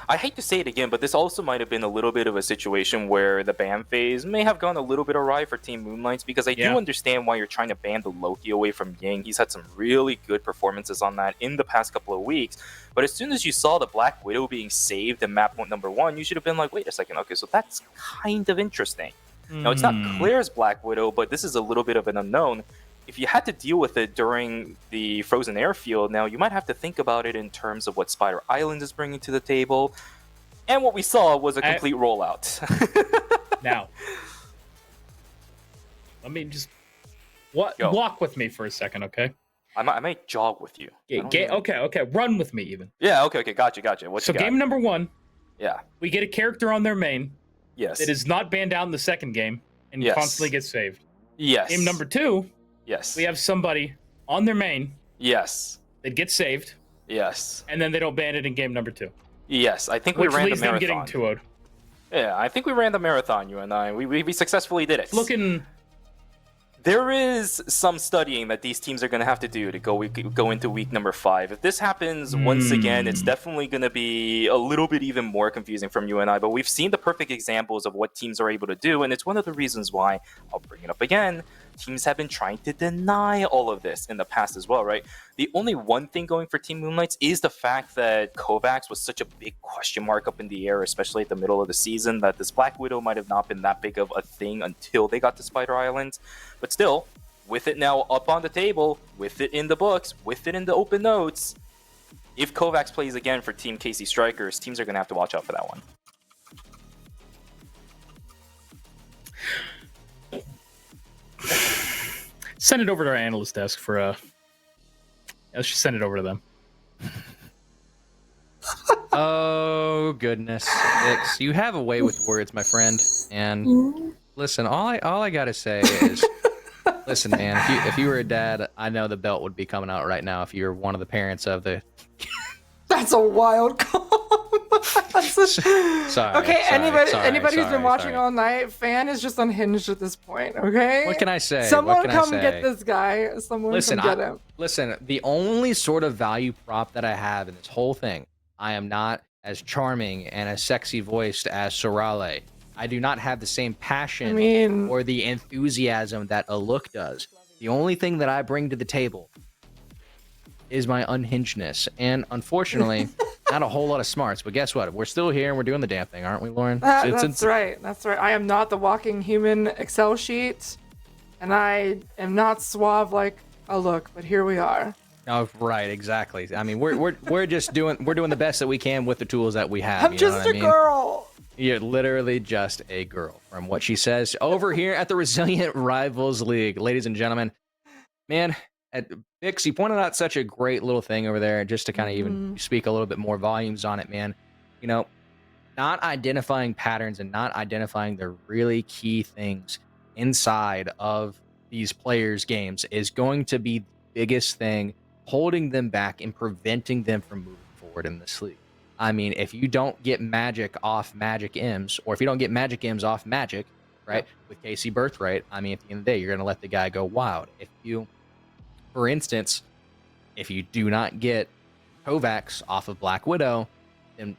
I hate to say it again, but this also might have been a little bit of a situation where the ban phase may have gone a little bit awry for Team Moonlights, because I do understand why you're trying to ban the Loki away from Ying. He's had some really good performances on that in the past couple of weeks. But as soon as you saw the Black Widow being saved in map point number 1, you should have been like, wait a second, okay, so that's kind of interesting. Now, it's not clear as Black Widow, but this is a little bit of an unknown. If you had to deal with it during the Frozen Airfield, now you might have to think about it in terms of what Spider Island is bringing to the table. And what we saw was a complete rollout. Now, let me just walk with me for a second, okay? I might jog with you. Okay. Run with me, even. Yeah, okay. Gotcha. So game number 1, we get a character on their main that is not banned out in the second game and constantly gets saved. Yes. Game number 2, we have somebody on their main that gets saved. Yes. And then they don't ban it in game number 2. Yes, I think we ran the marathon. Which leaves them getting 2-0'd. Yeah, I think we ran the marathon, you and I. We successfully did it. It's looking There is some studying that these teams are going to have to do to go into week number 5. If this happens once again, it's definitely going to be a little bit even more confusing from you and I. But we've seen the perfect examples of what teams are able to do, and it's one of the reasons why, I'll bring it up again, teams have been trying to deny all of this in the past as well, right? The only one thing going for Team Moonlights is the fact that Kovacs was such a big question mark up in the air, especially at the middle of the season, that this Black Widow might have not been that big of a thing until they got to Spider Island. But still, with it now up on the table, with it in the books, with it in the open notes, if Kovacs plays again for Team KC Strikers, teams are going to have to watch out for that one. Send it over to our analyst desk for let's just send it over to them. Oh goodness, Ix, you have a way with words, my friend. And listen, all I gotta say is, listen, man. If you were a dad, I know the belt would be coming out right now. If you were one of the parents of the, That's a wild call. sorry. Okay, anybody who's been sorry, watching all night, fan is just unhinged at this point. Okay. What can I say? Someone What can I come say? get this guy. Someone Listen, come get him. Listen, the only sort of value prop that I have in this whole thing, I am not as charming and as sexy voiced as Sorale. I do not have the same passion or the enthusiasm that Aluk does. The only thing that I bring to the table is my unhingedness. And unfortunately, not a whole lot of smarts. But guess what? We're still here and we're doing the damn thing, aren't we, Lauren? That's right. That's right. I am not the walking human Excel sheet, and I am not suave like Aluk, but here we are. Oh, right, exactly. I mean, we're just doing the best that we can with the tools that we have. I'm just a girl. You're literally just a girl, from what she says over here at the Resilient Rivals League, ladies and gentlemen. Man, at Bix, you pointed out such a great little thing over there, just to kind of even speak a little bit more volumes on it, man. You know, not identifying patterns and not identifying the really key things inside of these players' games is going to be the biggest thing holding them back and preventing them from moving forward in this league. I mean, if you don't get magic off Magic M's, or if you don't get Magic M's off Magic, right, with KC Birthright, I mean, at the end of the day, you're going to let the guy go wild. If you, for instance, if you do not get Kovacs off of Black Widow, then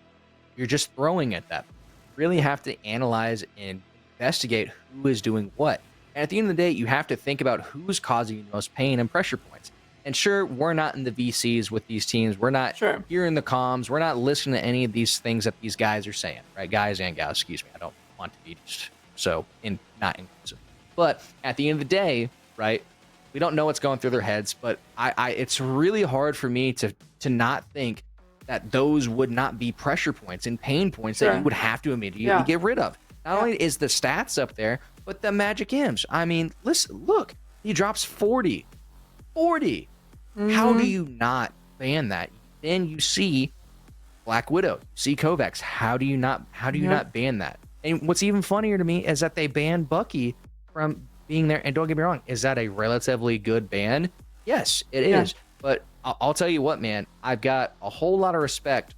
you're just throwing at that. You really have to analyze and investigate who is doing what. And at the end of the day, you have to think about who's causing you the most pain and pressure points. And sure, we're not in the VCs with these teams. We're not hearing the comms. We're not listening to any of these things that these guys are saying, right? Guys and gals, excuse me. I don't want to be just not inclusive. But at the end of the day, right, we don't know what's going through their heads. But it's really hard for me to not think that those would not be pressure points and pain points that you would have to immediately get rid of. Not only is the stats up there, but the Magic M's. I mean, listen, look, he drops 40. How do you not ban that? Then you see Black Widow, you see Kovacs. How do you not ban that? And what's even funnier to me is that they banned Bucky from being there. And don't get me wrong, is that a relatively good ban? Yes, it is. But I'll tell you what, man, I've got a whole lot of respect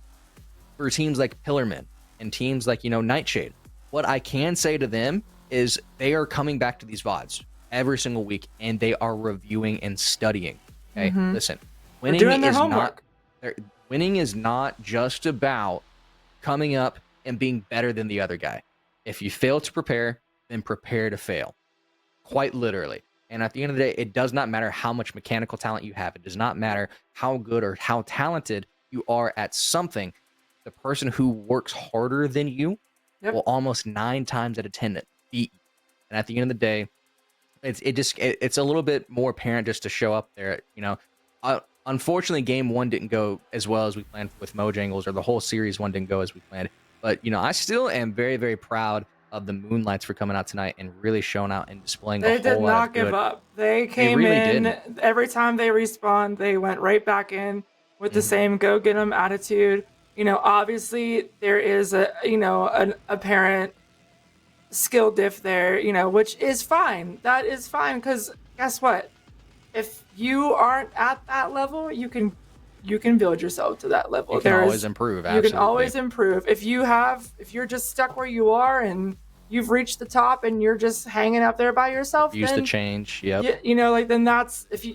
for teams like Pillarman and teams like, Nightshade. What I can say to them is they are coming back to these VODs every single week and they are reviewing and studying. Okay, listen, winning is not just about coming up and being better than the other guy. If you fail to prepare, then prepare to fail. Quite literally. And at the end of the day, it does not matter how much mechanical talent you have. It does not matter how good or how talented you are at something. The person who works harder than you will almost 9 times out of 10 beat you. And at the end of the day, it's a little bit more apparent just to show up there. Unfortunately, game 1 didn't go as well as we planned with Mojangles, or the whole series 1 didn't go as we planned. But I still am very, very proud of the Moonlights for coming out tonight and really showing out and displaying a whole lot of good. They did not give up. They came in every time they respawned. They went right back in with the same go get 'em attitude. Obviously there is an apparent skill diff there, which is fine. That is fine, because guess what? If you aren't at that level, you can build yourself to that level. You can always improve. Absolutely. You can always improve. If you're just stuck where you are and you've reached the top and you're just hanging up there by yourself, Use then the change. Yep. you know, like, then that's, if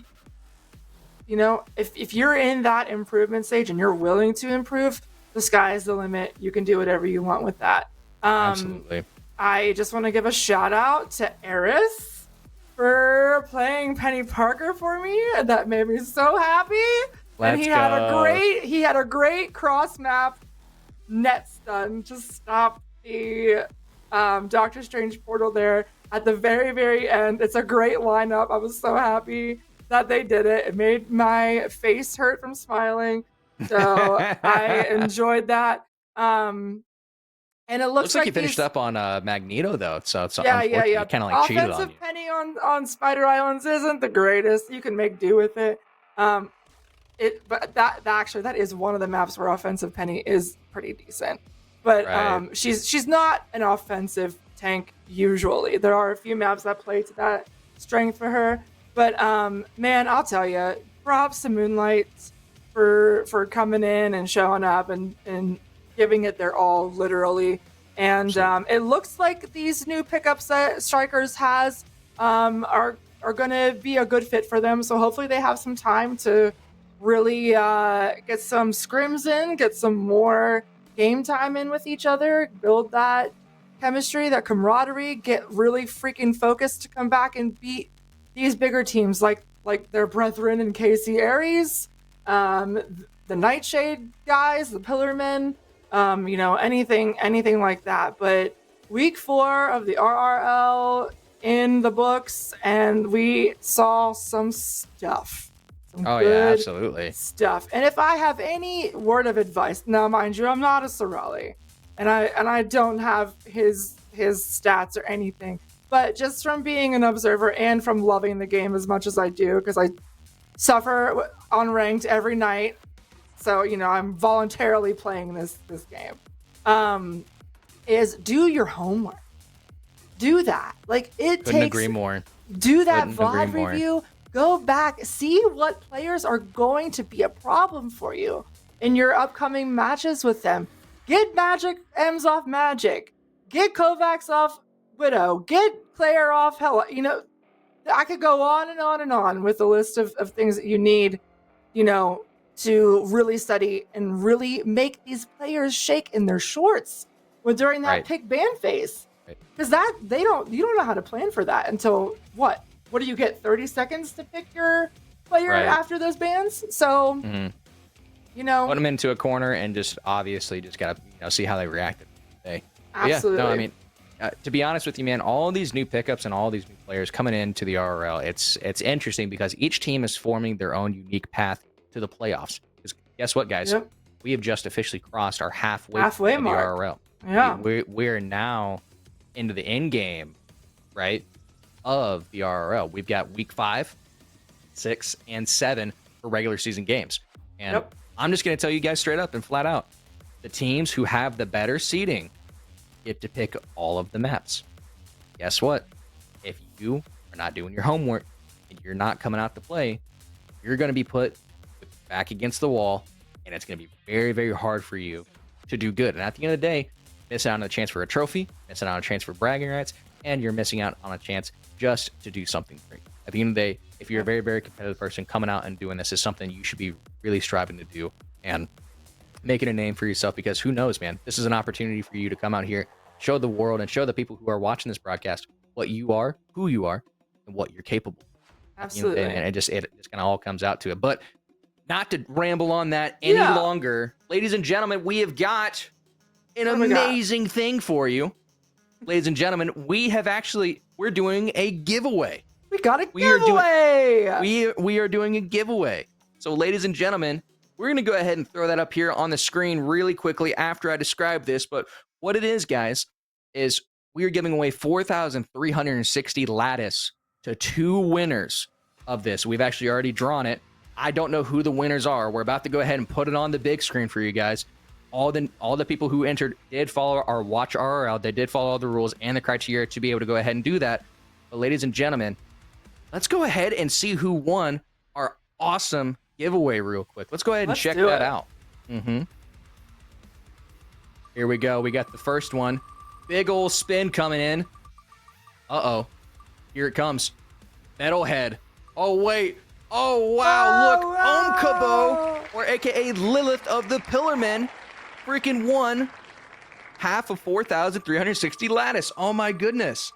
if you're in that improvement stage and you're willing to improve, the sky is the limit. You can do whatever you want with that. Absolutely. I just want to give a shout out to Eris for playing Penny Parker for me. That made me so happy. And he had a great cross map net stun to stop the Doctor Strange portal there at the very, very end. It's a great lineup. I was so happy that they did it. It made my face hurt from smiling. So I enjoyed that. And it looks like you finished up on Magneto though, so it's yeah. kind of like cheated on Offensive you. Penny on Spider Islands isn't the greatest. You can make do with it. But that is one of the maps where offensive Penny is pretty decent. But Right. she's not an offensive tank usually. There are a few maps that play to that strength for her. But man, I'll tell you, props to Moonlights for coming in and showing up and giving it their all, literally. And it looks like these new pickups that Strikers has are going to be a good fit for them. So hopefully they have some time to really get some scrims in, get some more game time in with each other, build that chemistry, that camaraderie, get really freaking focused to come back and beat these bigger teams like their brethren in KC Aries, the Nightshade guys, the Pillarmen, anything like that. But week 4 of the RRL in the books, and we saw some stuff. Oh yeah, absolutely. Stuff. And if I have any word of advice, now mind you, I'm not a Sorelli, and I don't have his stats or anything. But just from being an observer and from loving the game as much as I do, because I suffer on ranked every night, so I'm voluntarily playing this game. Is do your homework. Do that. Like it Couldn't takes. agree more. Do that Couldn't agree VOD more. review. Go back, see what players are going to be a problem for you in your upcoming matches with them. Get Magic M's off Magic. Get Kovacs off Widow. Get Claire off Hella. I could go on and on and on with the list of things that you need, to really study and really make these players shake in their shorts during that pick ban phase. Because you don't know how to plan for that until what? What do you get? 30 seconds to pick your player after those bans? So, put them into a corner and just obviously just gotta see how they react today. Absolutely. Yeah, no, I mean, to be honest with you, man, all these new pickups and all these new players coming into the RRL, it's interesting because each team is forming their own unique path to the playoffs. Because guess what, guys? Yep. We have just officially crossed our halfway mark. the RRL. Yeah. We're now into the end game, right, of the RRL. We've got week 5, 6, and 7 for regular season games. And I'm just going to tell you guys straight up and flat out, the teams who have the better seeding get to pick all of the maps. Guess what? If you are not doing your homework and you're not coming out to play, you're going to be put back against the wall, and it's going to be very, very hard for you to do good. And at the end of the day, missing out on a chance for a trophy, missing out on a chance for bragging rights, and you're missing out on a chance just to do something great. At the end of the day, if you're a very, very competitive person, coming out and doing this is something you should be really striving to do and making a name for yourself, because who knows, man, this is an opportunity for you to come out here, show the world and show the people who are watching this broadcast what you are, who you are, and what you're capable of. Absolutely. And it just kind of all comes out to it. But not to ramble on that any longer, ladies and gentlemen, we have got an amazing thing for you. Ladies and gentlemen, we're doing a giveaway. We got a giveaway. We are doing a giveaway. So, ladies and gentlemen, we're going to go ahead and throw that up here on the screen really quickly after I describe this. But what it is, guys, is we are giving away 4,360 lattice to 2 winners of this. We've actually already drawn it. I don't know who the winners are. We're about to go ahead and put it on the big screen for you guys. All the people who entered did follow our Watch RRL. They did follow all the rules and the criteria to be able to go ahead and do that. But ladies and gentlemen, let's go ahead and see who won our awesome giveaway real quick. Let's go ahead and check that out. Here we go. We got the first one. Big ol' spin coming in. Uh-oh. Here it comes. Metalhead. Oh, wait. Oh, wow. Look. Omkabo, or a.k.a. Lilith of the Pillarmen, freaking won half of 4,360 lattice. Oh, my goodness.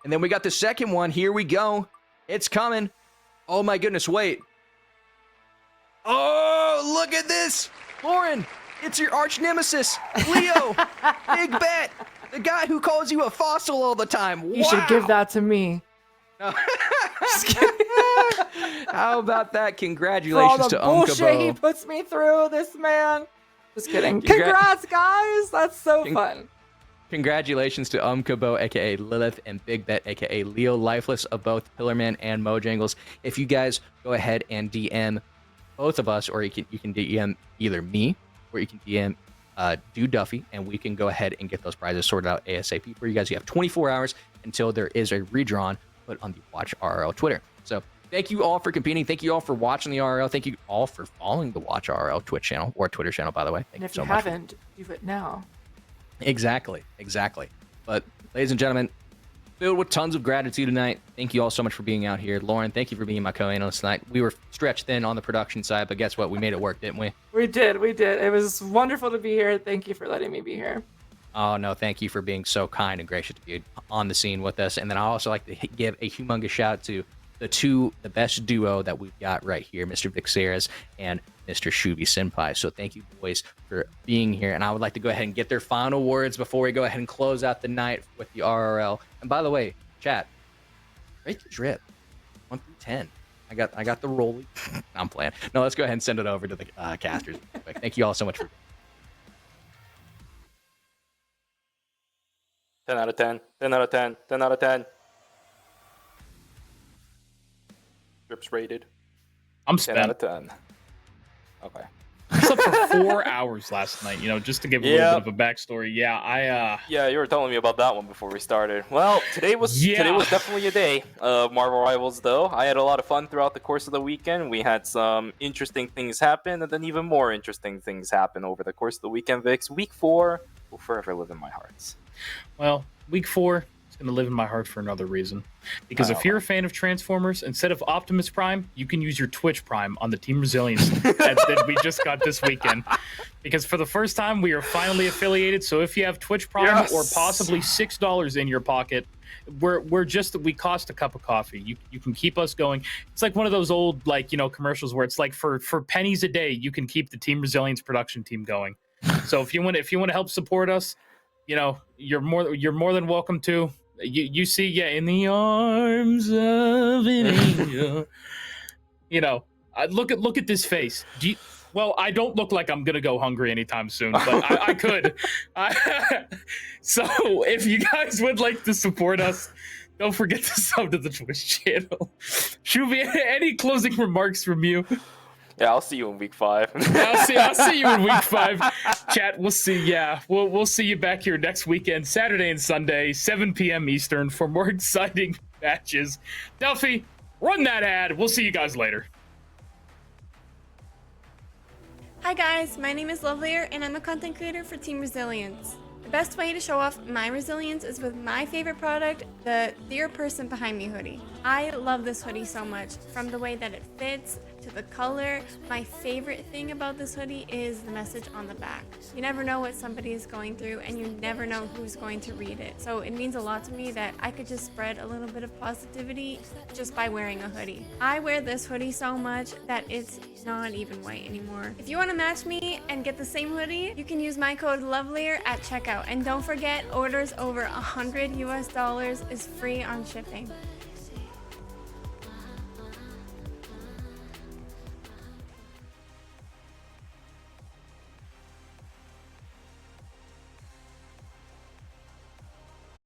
And then we got the second one. Here we go. It's coming. Oh, my goodness. Wait. Oh, look at this. Lauren, it's your arch nemesis, Leo. Big bet. The guy who calls you a fossil all the time. You should give that to me. Just kidding. How about that? For all Congratulations the to bullshit he Omkabo. puts me through, this man. Just kidding. Congrats, guys. That's so fun. Congratulations to Omkabo, aka Lilith, and Big Bet, aka Leo Lifeless of both Pillarman and Mojangles. If you guys go ahead and DM both of us, or you can DM either me, or you can DM Do Duffy, and we can go ahead and get those prizes sorted out ASAP for you guys. You have 24 hours until there is a redrawn put on the Watch RRL Twitter. So thank you all for competing. Thank you all for watching the RRL. Thank you all for following the Watch RRL Twitch channel, or Twitter channel, by the way. Thank And if you you so much. haven't, do it now. Exactly. But ladies and gentlemen, filled with tons of gratitude tonight. Thank you all so much for being out here. Lauren, thank you for being my co-analyst tonight. We were stretched thin on the production side, but guess what? We made it work, didn't we? We did. It was wonderful to be here. Thank you for letting me be here. Oh, no, thank you for being so kind and gracious to be on the scene with us. And then I also like to give a humongous shout out to the best duo that we've got right here, Mr. Vixeras and Mr. Shubi Senpai. So thank you, boys, for being here. And I would like to go ahead and get their final words before we go ahead and close out the night with the RRL. And by the way, chat, rate the drip 1 through 10. I got the rolly. I'm playing. No, let's go ahead and send it over to the casters. Thank you all so much for 10 out of 10. 10 out of 10. 10 out of 10. Drips rated. I'm 10 out spent. of 10. Okay. I slept for 4 hours last night, just to give a little bit of a backstory. Yeah, Yeah, you were telling me about that one before we started. Well, today was definitely a day of Marvel Rivals, though. I had a lot of fun throughout the course of the weekend. We had some interesting things happen, and then even more interesting things happen over the course of the weekend, Vix. Week 4 will forever live in my hearts. Well, week 4 is going to live in my heart for another reason. Because if you're a fan of Transformers, instead of Optimus Prime, you can use your Twitch Prime on the Team Resilience that we just got this weekend. Because for the first time, we are finally affiliated. So if you have Twitch Prime or possibly $6 in your pocket, we cost a cup of coffee. You can keep us going. It's like one of those old commercials where it's like for pennies a day, you can keep the Team Resilience production team going. So if you want to help support us, you're more than welcome to. You see, in the arms of an angel. Look at this face. Well, I don't look like I'm gonna go hungry anytime soon, but I could. So if you guys would like to support us, don't forget to sub to the Twitch channel. Shuvi, any closing remarks from you? Yeah, I'll see you in week 5. I'll see you in week 5. Chat, we'll see. Yeah, we'll see you back here next weekend, Saturday and Sunday, 7 p.m. Eastern, for more exciting matches. Duffy, run that ad. We'll see you guys later. Hi guys, my name is Lovelier and I'm a content creator for Team Resilience. The best way to show off my resilience is with my favorite product, the Dear Person Behind Me hoodie. I love this hoodie so much, from the way that it fits to the color. My favorite thing about this hoodie is the message on the back. You never know what somebody is going through and you never know who's going to read it. So it means a lot to me that I could just spread a little bit of positivity just by wearing a hoodie. I wear this hoodie so much that it's not even white anymore. If you want to match me and get the same hoodie, you can use my code Lovelier at checkout. And don't forget, orders over $100 is free on shipping.